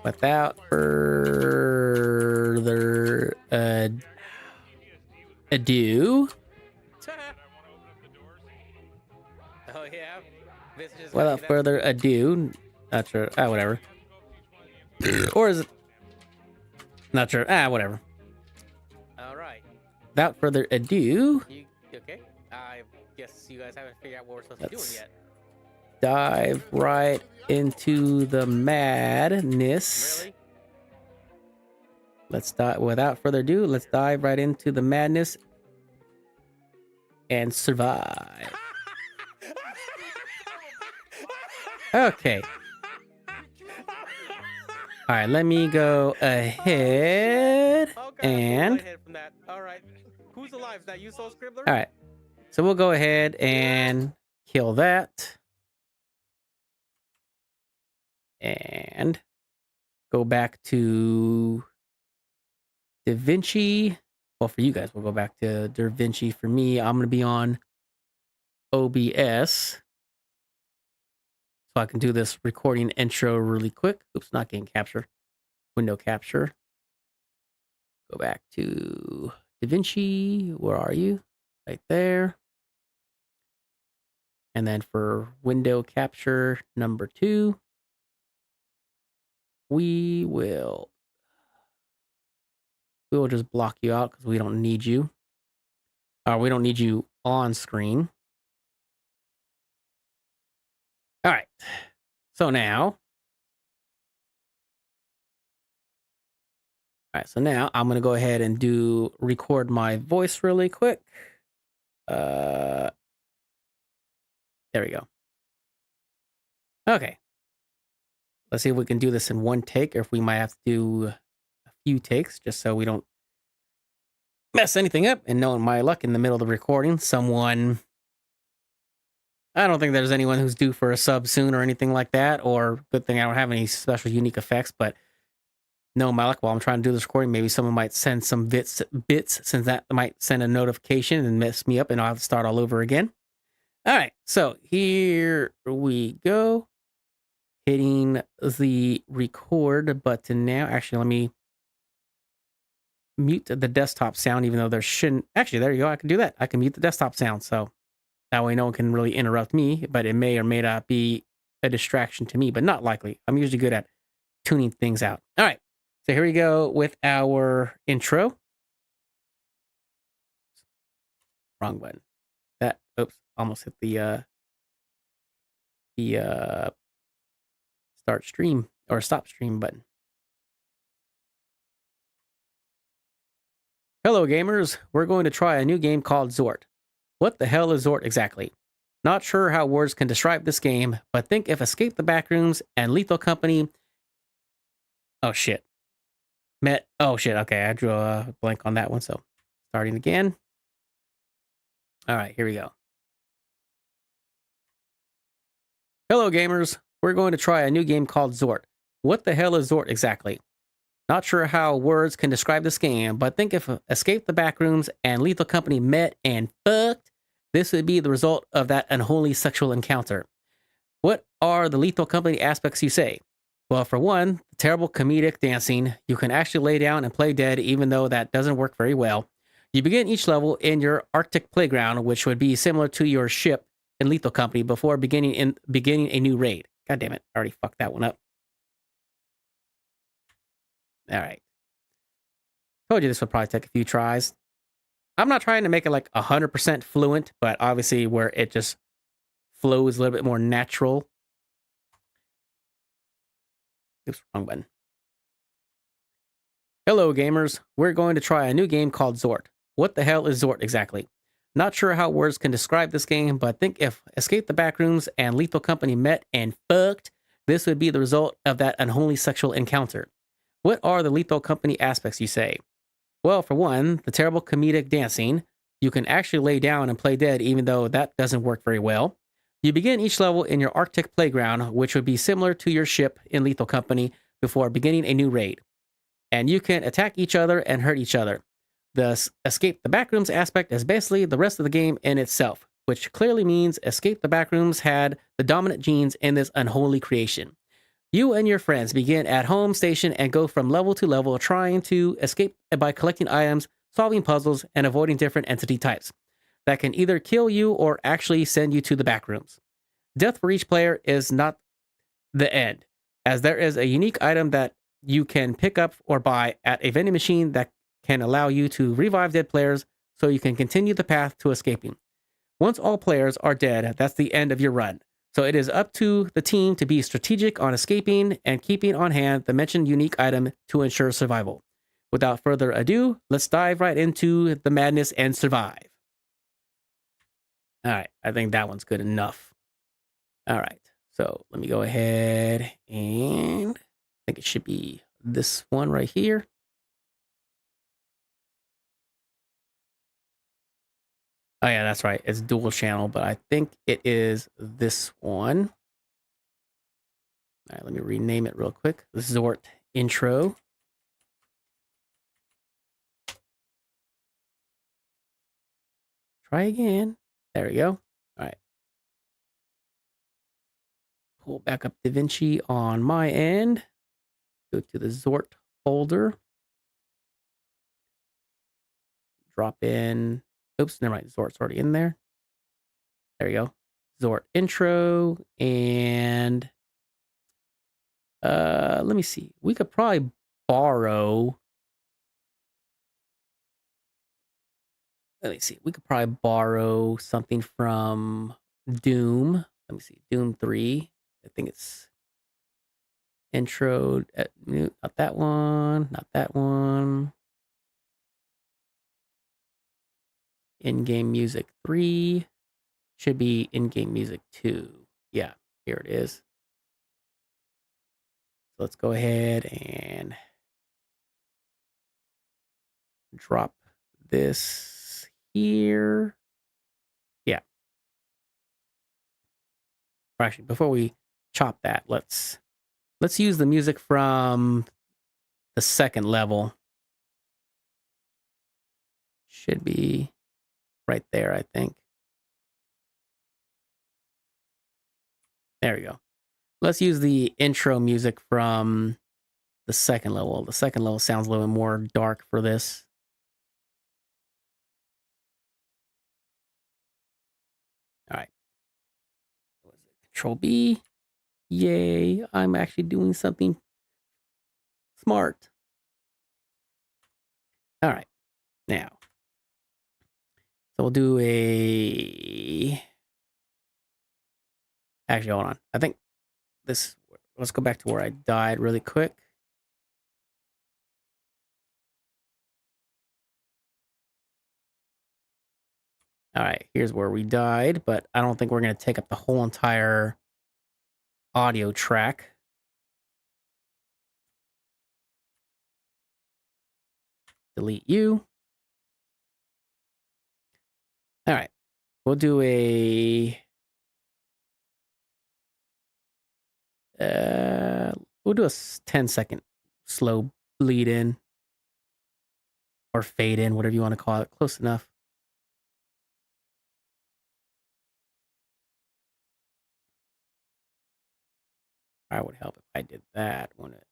Without further ado, Oh yeah. without further ado, Not sure. Whatever. Or is it? Not sure. Whatever. All right. Without further ado, Okay. I guess you guys haven't figured out what we're supposed to be doing yet. Dive right into the madness. Really? Let's dive. Without further ado, let's dive right into the madness and survive. Okay. All right, let me go ahead and. From that. All right. Who's alive? Is that you, Soul Scribbler? All right. So we'll go ahead and kill that. And go back to Davinci. Well, for you guys, we'll go back to Davinci. For me, I'm going to be on OBS. So I can do this recording intro really quick. Oops, not game capture. Window capture. Go back to Davinci. Where are you? Right there. And then for window capture number 2, we will just block you out because we don't need you. We don't need you on screen. All right. So now. All right. So now I'm going to go ahead and record my voice really quick. There we go. Okay. Let's see if we can do this in one take, or if we might have to do a few takes just so we don't mess anything up. And knowing my luck, in the middle of the recording, I don't think there's anyone who's due for a sub soon or anything like that, or good thing I don't have any special unique effects, but no, my luck, while I'm trying to do this recording, maybe someone might send some bits, since that might send a notification and mess me up, and I'll have to start all over again. All right, so here we go. Hitting the record button now. Actually, let me mute the desktop sound, even though there shouldn't. Actually, there you go. I can do that. I can mute the desktop sound, so that way no one can really interrupt me, but it may or may not be a distraction to me, but not likely. I'm usually good at tuning things out. All right, so here we go with our intro. Wrong button. Oops, almost hit the start stream or stop stream button. Hello gamers, we're going to try a new game called Zort. What the hell is Zort exactly? Not sure how words can describe this game, but think if Escape the Backrooms and Lethal Company... Oh shit. Okay, I drew a blank on that one, so starting again. Alright, here we go. Hello gamers, we're going to try a new game called Zort. What the hell is Zort exactly? Not sure how words can describe this game, but think if Escape the Backrooms and Lethal Company met and fucked, this would be the result of that unholy sexual encounter. What are the Lethal Company aspects, you say? Well, for one, terrible comedic dancing. You can actually lay down and play dead, even though that doesn't work very well. You begin each level in your Arctic playground, which would be similar to your ship in Lethal Company, before beginning a new raid. God damn it, I already fucked that one up. All right. Told you this would probably take a few tries. I'm not trying to make it like 100% fluent, but obviously where it just flows a little bit more natural. Oops, wrong button. Hello gamers, we're going to try a new game called Zort. What the hell is Zort exactly? Not sure how words can describe this game, but think if Escape the Backrooms and Lethal Company met and fucked, this would be the result of that unholy sexual encounter. What are the Lethal Company aspects, you say? Well, for one, the terrible comedic dancing. You can actually lay down and play dead, even though that doesn't work very well. You begin each level in your Arctic playground, which would be similar to your ship in Lethal Company, before beginning a new raid. And you can attack each other and hurt each other. The Escape the Backrooms aspect is basically the rest of the game in itself, which clearly means Escape the Backrooms had the dominant genes in this unholy creation. You and your friends begin at home station and go from level to level, trying to escape by collecting items, solving puzzles, and avoiding different entity types that can either kill you or actually send you to the backrooms. Death for each player is not the end, as there is a unique item that you can pick up or buy at a vending machine that can allow you to revive dead players so you can continue the path to escaping. Once all players are dead, that's the end of your run. So it is up to the team to be strategic on escaping and keeping on hand the mentioned unique item to ensure survival. Without further ado, let's dive right into the madness and survive. All right, I think that one's good enough. All right, so let me go ahead and I think it should be this one right here. Oh yeah, that's right. It's dual channel, but I think it is this one. All right, let me rename it real quick. Zort intro. Try again. There we go. All right. Pull back up Davinci on my end. Go to the Zort folder. Drop in. Oops, never mind. Zort's already in there. There you go. Zort intro. And let me see. We could probably borrow. Let me see. We could probably borrow something from Doom. Let me see. Doom 3. I think it's intro. Not that one. Not that one. In-game music 3. Should be in-game music 2. Yeah, here it is. So let's go ahead and drop this here. Yeah. Or actually, before we chop that, let's use the music from the second level. Should be right there, I think. There we go. Let's use the intro music from the second level. The second level sounds a little bit more dark for this. All right. Control B. Yay, I'm actually doing something smart. All right. Now, so we'll do a... Actually, hold on. I think this... Let's go back to where I died really quick. All right, here's where we died, but I don't think we're going to take up the whole entire audio track. Delete you. All right, we'll do a... we'll do a 10-second slow bleed in. Or fade in, whatever you want to call it. Close enough. I would help if I did that, wouldn't it?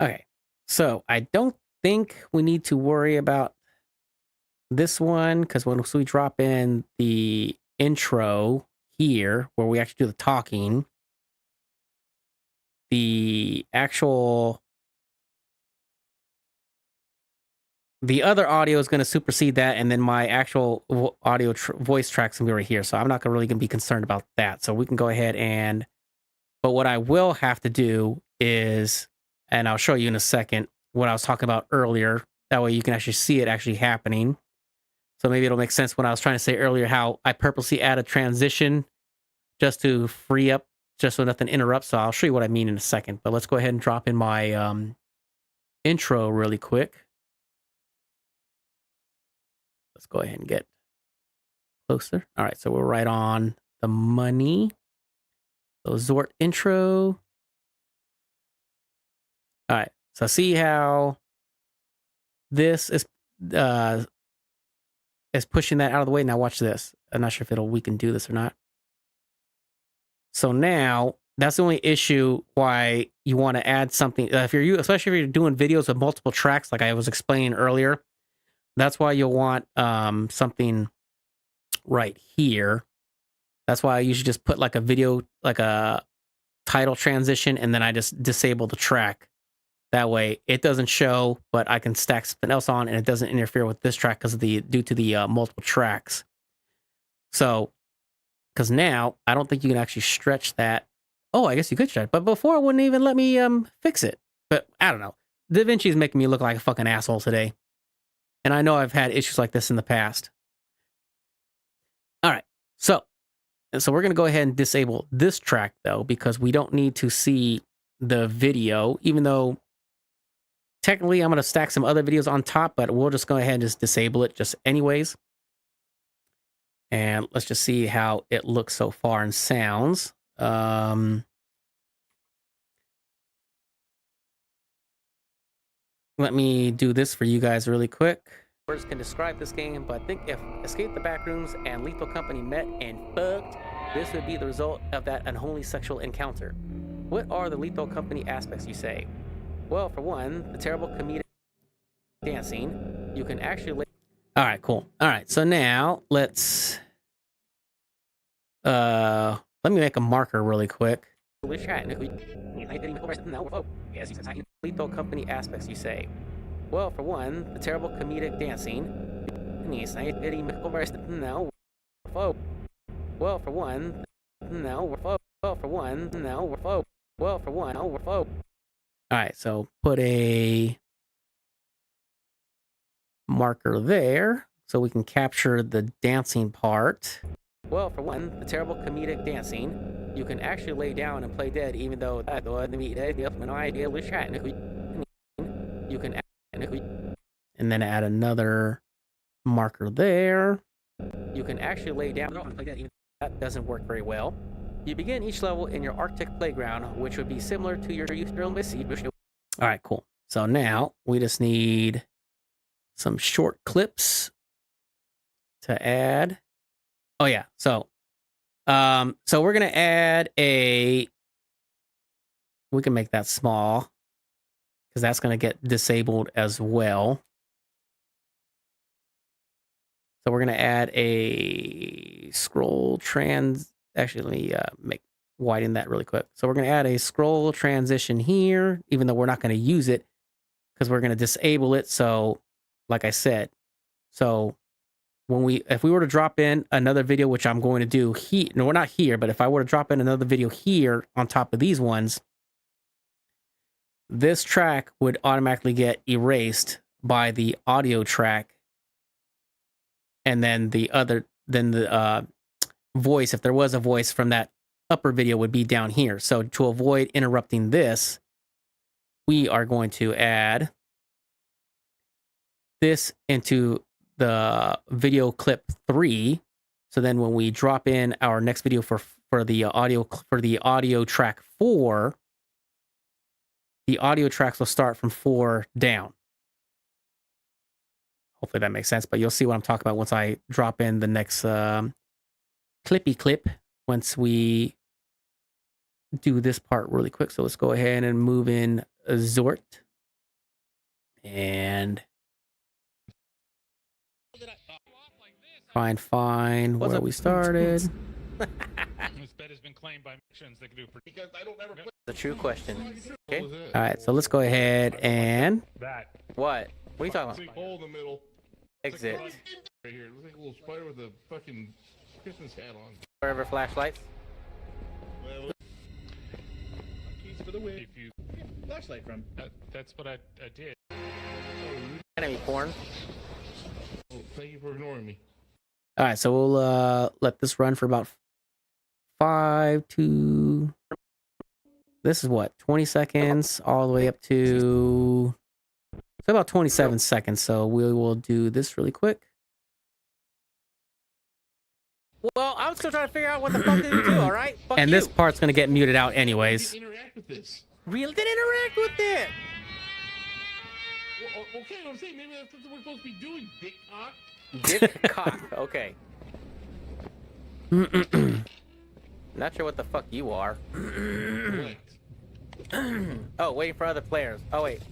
Okay, so I don't think we need to worry about this one, because once we drop in the intro here, where we actually do the talking, the other audio is going to supersede that, and then my actual audio voice track's going to be right here, so I'm not really going to be concerned about that. So we can go ahead and... But what I will have to do is, and I'll show you in a second, what I was talking about earlier. That way you can actually see it actually happening. So maybe it'll make sense when I was trying to say earlier how I purposely add a transition just to free up, just so nothing interrupts. So I'll show you what I mean in a second. But let's go ahead and drop in my intro really quick. Let's go ahead and get closer. All right, so we're right on the money. So Zort intro. All right, so see how this is pushing that out of the way. Now watch this. I'm not sure if we can do this or not. So now that's the only issue why you want to add something. Especially if you're doing videos with multiple tracks, like I was explaining earlier. That's why you'll want something right here. That's why I usually just put like a video, like a title transition, and then I just disable the track. That way it doesn't show, but I can stack something else on and it doesn't interfere with this track because of due to the multiple tracks. So, because now I don't think you can actually stretch that. Oh, I guess you could stretch it, but before it wouldn't even let me fix it. But I don't know. Davinci is making me look like a fucking asshole today. And I know I've had issues like this in the past. All right. So we're going to go ahead and disable this track though, because we don't need to see the video, even though technically I'm going to stack some other videos on top, but we'll just go ahead and just disable it just anyways. And let's just see how it looks so far and sounds. Let me do this for you guys really quick. Words can describe this game, but I think if Escape the Backrooms and Lethal Company met and fucked, this would be the result of that unholy sexual encounter. What are the Lethal Company aspects, you say? Well, for one, the terrible comedic dancing. You can actually... All right, cool. All right, so now let's... let me make a marker really quick. Lethal Company aspects, you say? Well, for one, the terrible comedic dancing. Well, for one, Alright, so put a marker there so we can capture the dancing part. Well, for one, the terrible comedic dancing. You can actually lay down and play dead, even though you can, and then add another marker there. You can actually lay down and play dead, even though that doesn't work very well. You begin each level in your Arctic playground, which would be similar to your Eastern Missy. All right, cool. So now we just need some short clips to add. Oh yeah, so we're gonna add a. We can make that small because that's gonna get disabled as well. So we're gonna add a scroll trans. Actually, let me widen that really quick. So we're gonna add a scroll transition here, even though we're not gonna use it because we're gonna disable it. So, like I said, so. If we were to drop in another video, which I'm going to do here, no, we're not here, but if I were to drop in another video here on top of these ones, this track would automatically get erased by the audio track. And then the voice, if there was a voice from that upper video, would be down here. So to avoid interrupting this, we are going to add this into the video clip 3. So then when we drop in our next video for the audio track 4, the audio tracks will start from 4 down. Hopefully that makes sense, but you'll see what I'm talking about once I drop in the next clippy clip once we do this part really quick. So let's go ahead and move in Zort and try and find where we started. This bed has been claimed by missions that can do because I don't ever play. The true question. Okay. All right, so let's go ahead and That. What are you talking Big about? hole in the middle. Exit. Right here. It looks like a little spider with a fucking Christmas hat on. Wherever flashlights. Well, keys for the win. If you, Flashlight from. that's what I did. Enemy porn. Oh, thank you for ignoring me. All right, so we'll let this run for about 5 to. This is what 20 seconds, all the way up to. So about 27 seconds. So we will do this really quick. Well, I'm still trying to figure out what the fuck did you do. All right, fuck and you. this part's gonna get muted out anyways. Interact with this. Really did interact with it. Well, okay, I'm saying maybe that's what we're supposed to be doing, dick cock. Dick cock. Okay. Not sure what the fuck you are. Oh, waiting for other players. Oh wait.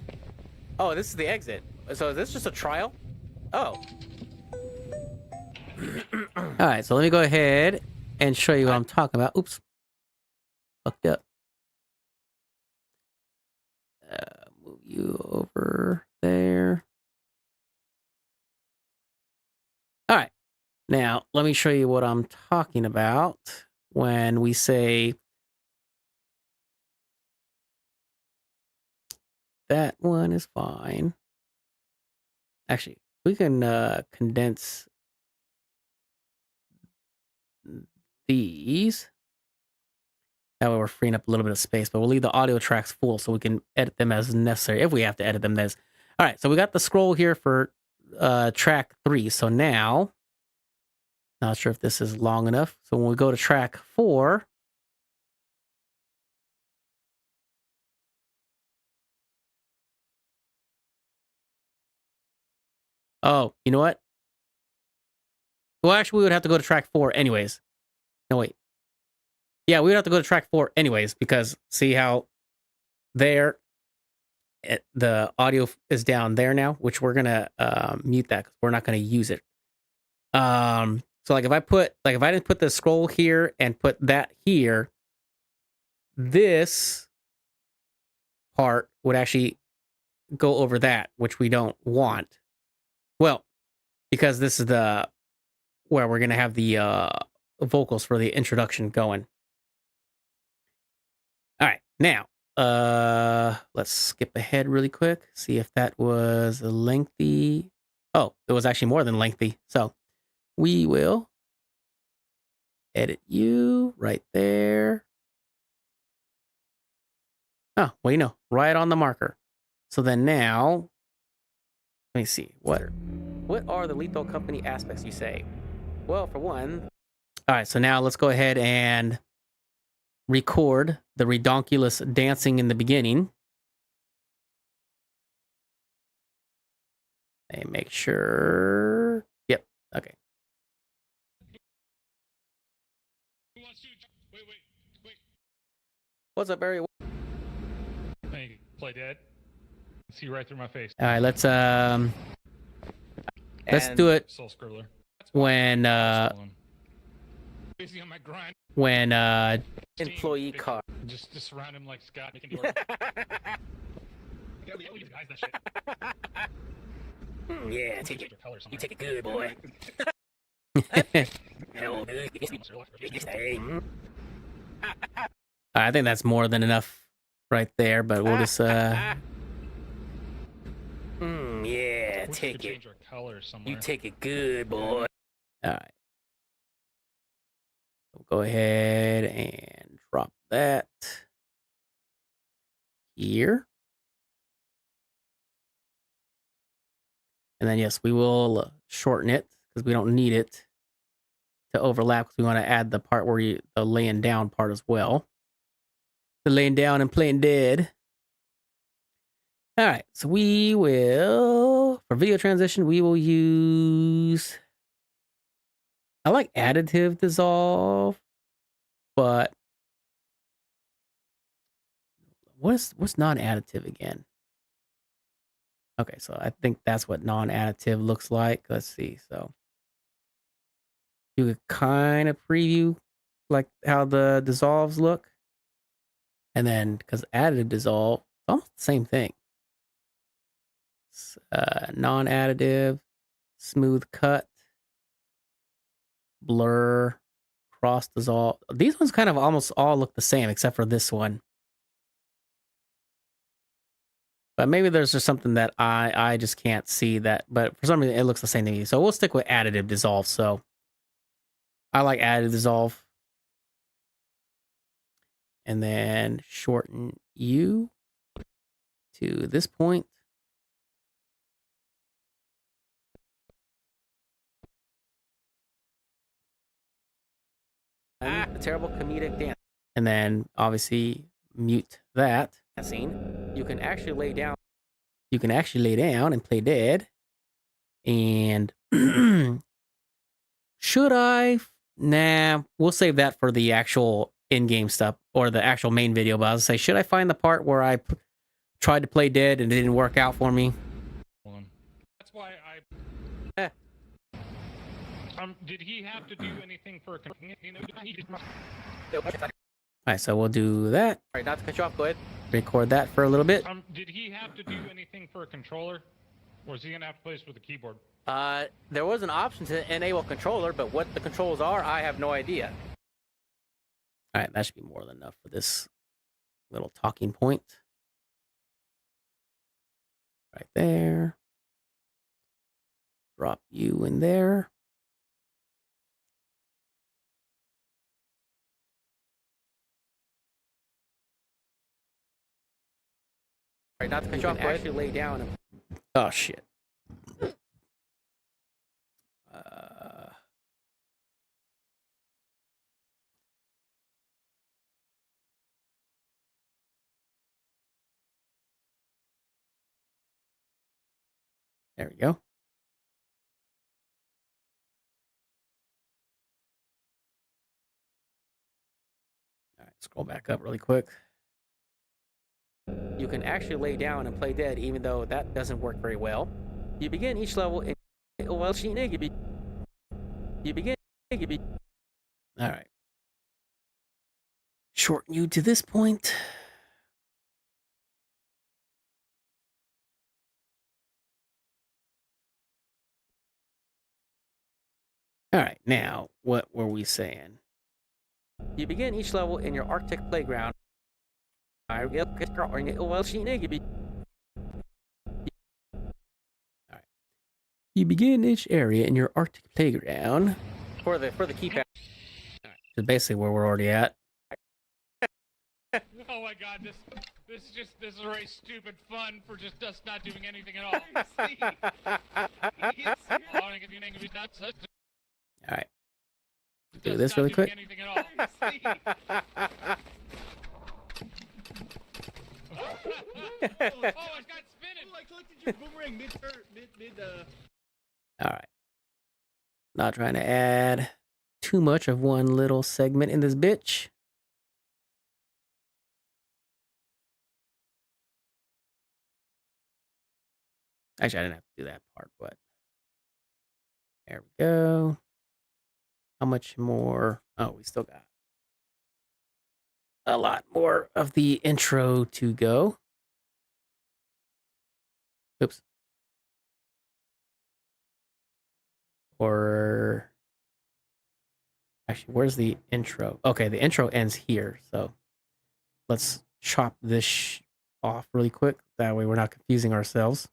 Oh, this is the exit. So is this just a trial? Oh. All right, so let me go ahead and show you what I'm talking about. Oops. Fucked up. Move you over there. All right. Now, let me show you what I'm talking about when we say that one is fine. Actually, we can condense these. That way we're freeing up a little bit of space, but we'll leave the audio tracks full so we can edit them as necessary if we have to edit them. All right, so we got the scroll here for track 3. So now, not sure if this is long enough. So when we go to track 4, oh, you know what? Well, actually, we would have to go to track 4 anyways. No, wait. Yeah, we would have to go to track 4 anyways, because see how there the audio is down there now, which we're gonna mute that because we're not gonna use it. So like if I didn't put the scroll here and put that here, this part would actually go over that, which we don't want. Well, because this is the where we're gonna have the vocals for the introduction going. All right, now let's skip ahead really quick, see if that was lengthy. Oh, it was actually more than lengthy. So we will edit you right there. Oh, well, you know, right on the marker. So then now, let me see. What are the Lethal Company aspects you say? Well, for one... All right, so now let's go ahead and record the redonkulous dancing in the beginning. And make sure... Yep, okay. What's up, Barry? Hey, play dead. See right through my face. All right, let's do it Soul Scroller. when Busy on my grind. when employee car. Just surround him like Scott. Make him do it. Guys, that shit. Yeah, take it. You take it good, boy. I think that's more than enough right there, but we'll just yeah, take it. Change our color somewhere. You take it good, boy. all right. We'll go ahead and drop that here. And then, yes, we will shorten it because we don't need it to overlap because we want to add the part where the laying down part as well. The laying down and playing dead. All right, so we will, for video transition, we will use, I like additive dissolve, but what's non-additive again? Okay, so I think that's what non-additive looks like. Let's see. So you could kind of preview like how the dissolves look. And then because additive dissolve, it's almost the same thing. Non-additive, smooth cut, blur, cross dissolve. These ones kind of almost all look the same except for this one. But maybe there's just something that I just can't see that. But for some reason, it looks the same to me. So we'll stick with additive dissolve. So I like additive dissolve. And then shorten you to this point. The terrible comedic dance. And then obviously mute that scene. You can actually lay down. You can actually lay down and play dead. And should I? Nah, we'll save that for the actual in-game stuff or the actual main video. But I was gonna say, should I find the part where I tried to play dead and it didn't work out for me? That's why I. Did he have to do anything for a Alright, so we'll do that. Alright, not to cut you off, go ahead. Record that for a little bit. Did he have to do anything for a controller? Or is he gonna have to play this with a keyboard? There was an option to enable controller, but what the controls are, I have no idea. Alright, that should be more than enough for this little talking point. Right there. Drop you in there. Alright, not to cut you off, go ahead. Actually lay down and... Oh, shit. There we go. All right, scroll back up really quick. You can actually lay down and play dead, even though that doesn't work very well. You begin each level in... Well, you begin... All right. Shorten you to this point. All right, now, what were we saying? You begin each level in your Arctic playground. All right. You begin each area in your Arctic playground. For the keypad. So basically where we're already at. Oh my god, this is very stupid fun for just us not doing anything at all. All right. Do this really quick. All right. Not trying to add too much of one little segment in this bitch. Actually, I didn't have to do that part, but there we go. How much more? Oh, we still got a lot more of the intro to go. Oops. Or actually, where's the intro? Okay, the intro ends here. So let's chop this off really quick. That way we're not confusing ourselves.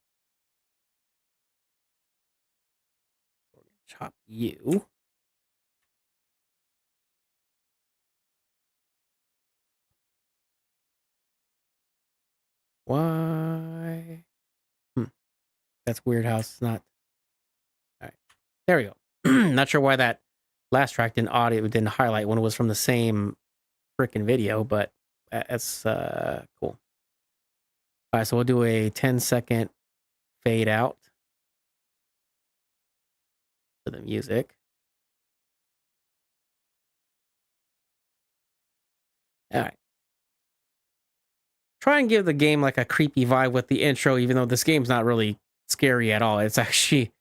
Chop you. Why? That's weird how it's not. All right. There we go. Not sure why that last track didn't highlight when it was from the same freaking video, but that's cool. All right, so we'll do a 10-second fade out for the music. All right. Try and give the game like a creepy vibe with the intro, even though this game's not really scary at all. It's actually,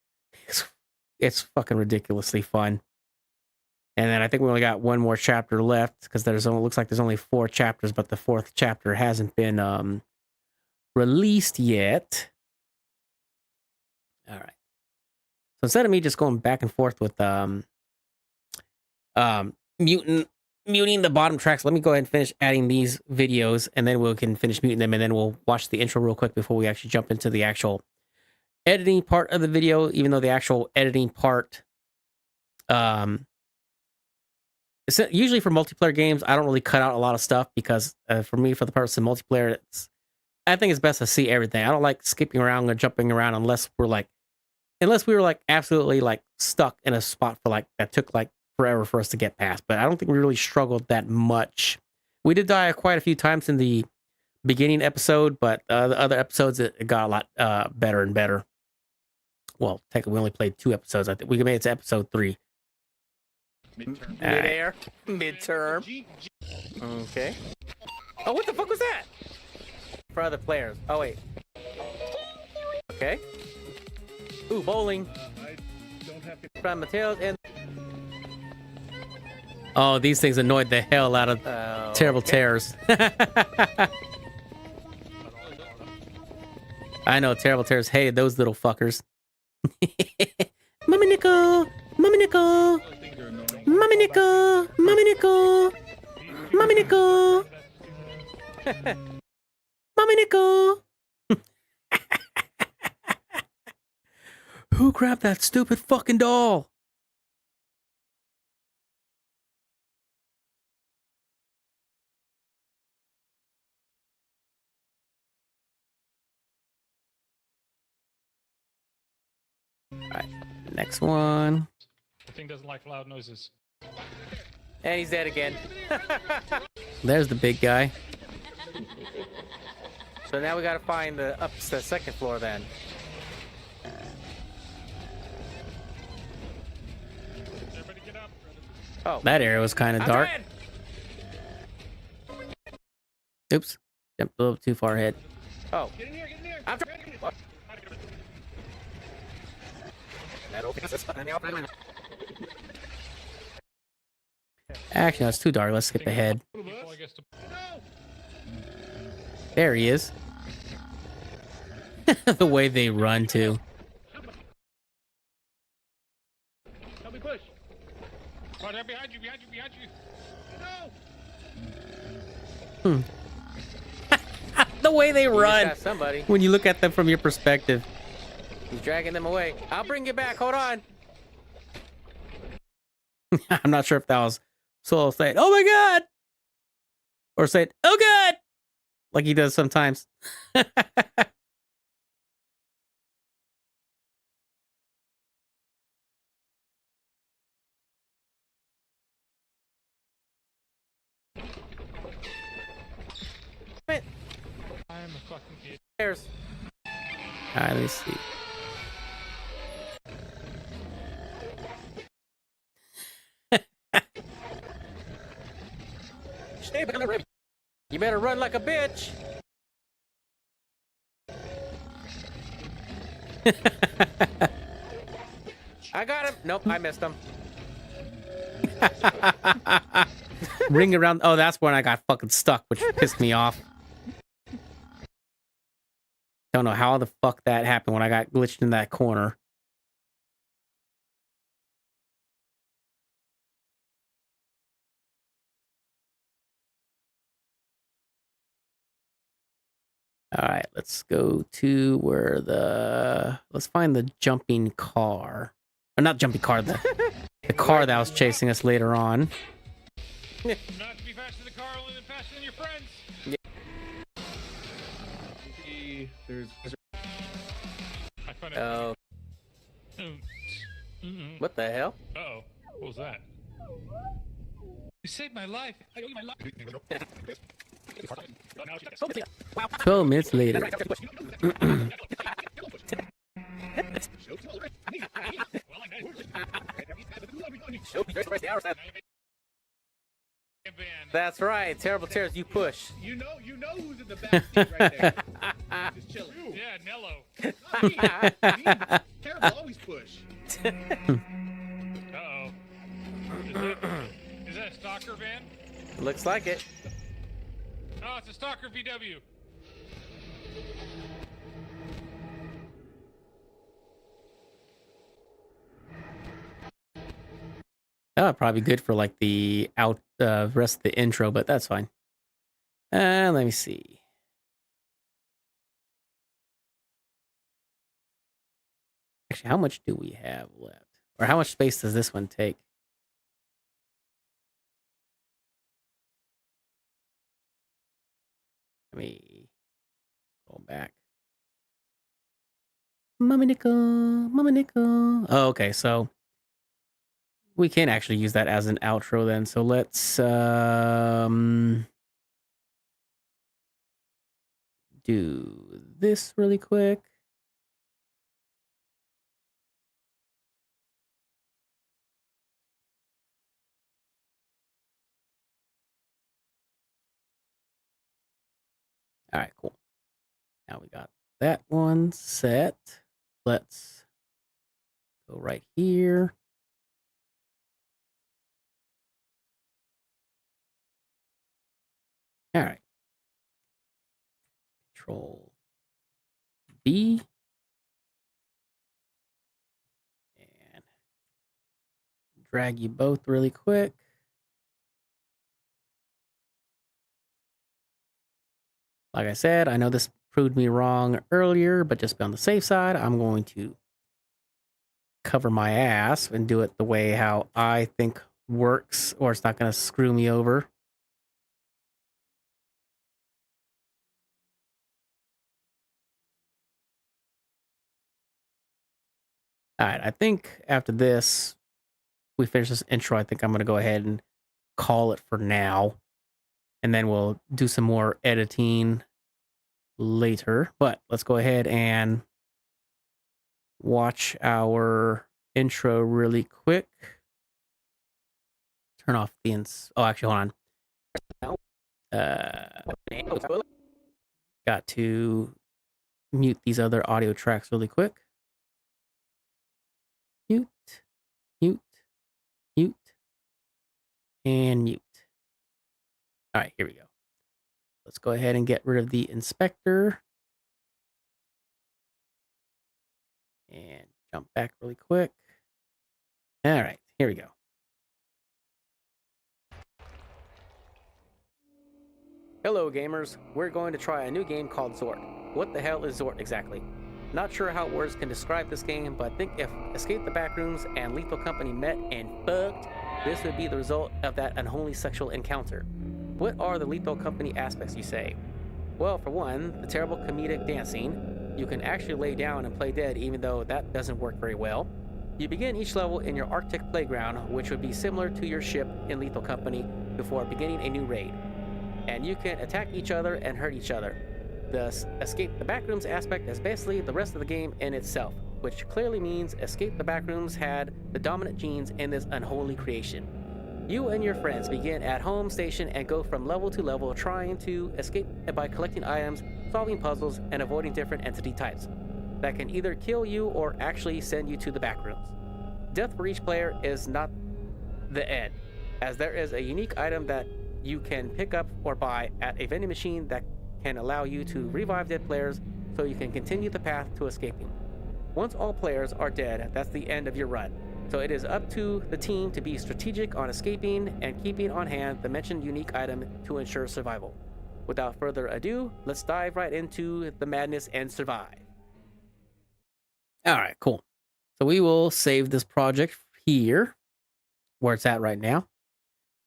it's fucking ridiculously fun. And then I think we only got one more chapter left because looks like there's only 4 chapters, but the 4th chapter hasn't been released yet. All right. So instead of me just going back and forth with muting the bottom tracks, let me go ahead and finish adding these videos, and then we can finish muting them, and then we'll watch the intro real quick before we actually jump into the actual editing part of the video, even though the actual editing part, usually for multiplayer games, I don't really cut out a lot of stuff because for me, for the purpose of multiplayer, I think it's best to see everything. I don't like skipping around or jumping around unless we were like absolutely like stuck in a spot for like that took like forever for us to get past. But I don't think we really struggled that much. We did die quite a few times in the beginning episode, but the other episodes it got a lot better and better. Well, technically we only played 2 episodes. I think we made it to episode 3. Midterm. Mid-air. Midterm. Okay. Oh, what the fuck was that? For other players. Oh, wait. Okay. Ooh, bowling. I don't have to... From Mateo's and... Oh, these things annoyed the hell out of Terrible Terrors. I know Terrible Terrors hated those little fuckers. Mummy nickel, mummy nickel, mummy nickel, mummy nickel, mummy nickel, mummy nickel. Who grabbed that stupid fucking doll? Alright, next one. The thing doesn't like loud noises. And he's dead again. There's the big guy. So now we gotta find the second floor then. Everybody get up. Oh, that area was kind of dark. Oops, jumped a little too far ahead. Oh, Get in here, get in here. I'm trying. Actually, no, it's too dark. Let's skip ahead. There he is. The way they run too. Help me push. Oh, they're behind you, behind you, behind you. No. The way they run. got somebody. When you look at them from your perspective. He's dragging them away. I'll bring you back. Hold on. I'm not sure if that was Solo saying, "Oh my god," or saying, "Oh god," like he does sometimes. I'm a fucking idiot. There's. All right, let me see. Stay back on the rim. You better run like a bitch. I got him. Nope, I missed him. Ring around. Oh, that's when I got fucking stuck, which pissed me off. Don't know how the fuck that happened when I got glitched in that corner. All right, let's go to where let's find the jumping car. Or not jumping car, the car that was chasing us later on. Not to be faster than the car, only than faster than your friends. There's I found it. Oh. What the hell? Uh-oh. What was that? You saved my life. I owe you my life. 12 minutes later. That's right. Terrible Terrors, you push. You know who's in the back seat right there. Just chilling. Yeah, Nello. Terrible always push. Uh-oh. Is that a stalker van? Looks like it. Oh, it's a stalker VW. Oh, probably good for like the rest of the intro, but that's fine. Let me see. Actually, how much do we have left? Or how much space does this one take? Let me scroll back. Mama nickel, mama nickel. Oh, okay, so we can actually use that as an outro then. So let's do this really quick. All right, cool. Now we got that one set. Let's go right here. All right. Control B. And drag you both really quick. Like I said, I know this proved me wrong earlier, but just to be on the safe side, I'm going to cover my ass and do it the way how I think works, or it's not going to screw me over. All right, I think after this, we finish this intro, I think I'm going to go ahead and call it for now. And then we'll do some more editing later. But let's go ahead and watch our intro really quick. Turn off the oh, actually, hold on. Got to mute these other audio tracks really quick. Mute, mute, mute, and mute. All right, here we go. Let's go ahead and get rid of the inspector. And jump back really quick. All right, here we go. Hello gamers, we're going to try a new game called Zort. What the hell is Zort exactly? Not sure how words can describe this game, but I think if Escape the Backrooms and Lethal Company met and fucked, this would be the result of that unholy sexual encounter. What are the Lethal Company aspects, you say? Well, for one, the terrible comedic dancing. You can actually lay down and play dead, even though that doesn't work very well. You begin each level in your Arctic playground, which would be similar to your ship in Lethal Company, before beginning a new raid. And you can attack each other and hurt each other. The Escape the Backrooms aspect is basically the rest of the game in itself, which clearly means Escape the Backrooms had the dominant genes in this unholy creation. You and your friends begin at home station and go from level to level trying to escape by collecting items, solving puzzles, and avoiding different entity types that can either kill you or actually send you to the backrooms. Death for each player is not the end, as there is a unique item that you can pick up or buy at a vending machine that can allow you to revive dead players so you can continue the path to escaping. Once all players are dead, that's the end of your run. So it is up to the team to be strategic on escaping and keeping on hand the mentioned unique item to ensure survival. Without further ado, let's dive right into the madness and survive. All right, cool. So we will save this project here, where it's at right now.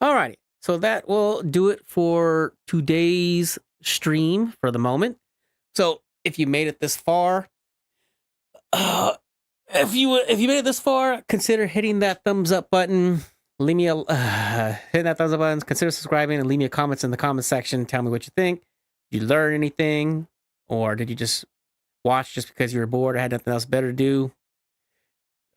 All righty. So that will do it for today's stream for the moment. So if you made it this far, if you made it this far, consider hitting that thumbs up button. Leave me hit that thumbs up button. Consider subscribing and leave me comments in the comment section. Tell me what you think. Did you learn anything, or did you just watch just because you were bored or had nothing else better to do?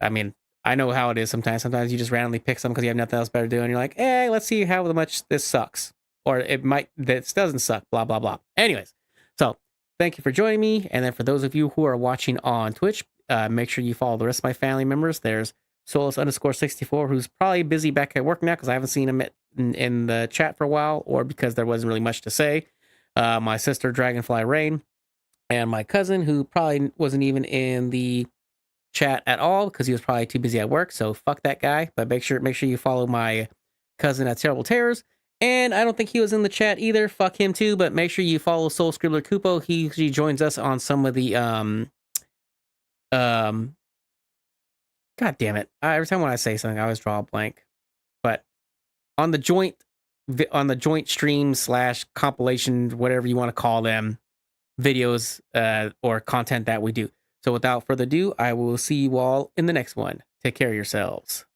I mean, I know how it is sometimes. Sometimes you just randomly pick something because you have nothing else better to do, and you're like, hey, let's see how much this sucks. Or this doesn't suck, blah, blah, blah. Anyways, so thank you for joining me. And then for those of you who are watching on Twitch, make sure you follow the rest of my family members. There's Solus_64, who's probably busy back at work now because I haven't seen him in the chat for a while, or because there wasn't really much to say. My sister, Dragonfly Rain, and my cousin, who probably wasn't even in the chat at all because he was probably too busy at work. So fuck that guy. But make sure you follow my cousin at Terrible Terrors. And I don't think he was in the chat either. Fuck him too. But make sure you follow Soul Scribbler Kupo. He joins us on some of the God damn it! Every time when I say something, I always draw a blank. But on the joint stream / compilation, whatever you want to call them, videos or content that we do. So without further ado, I will see you all in the next one. Take care of yourselves.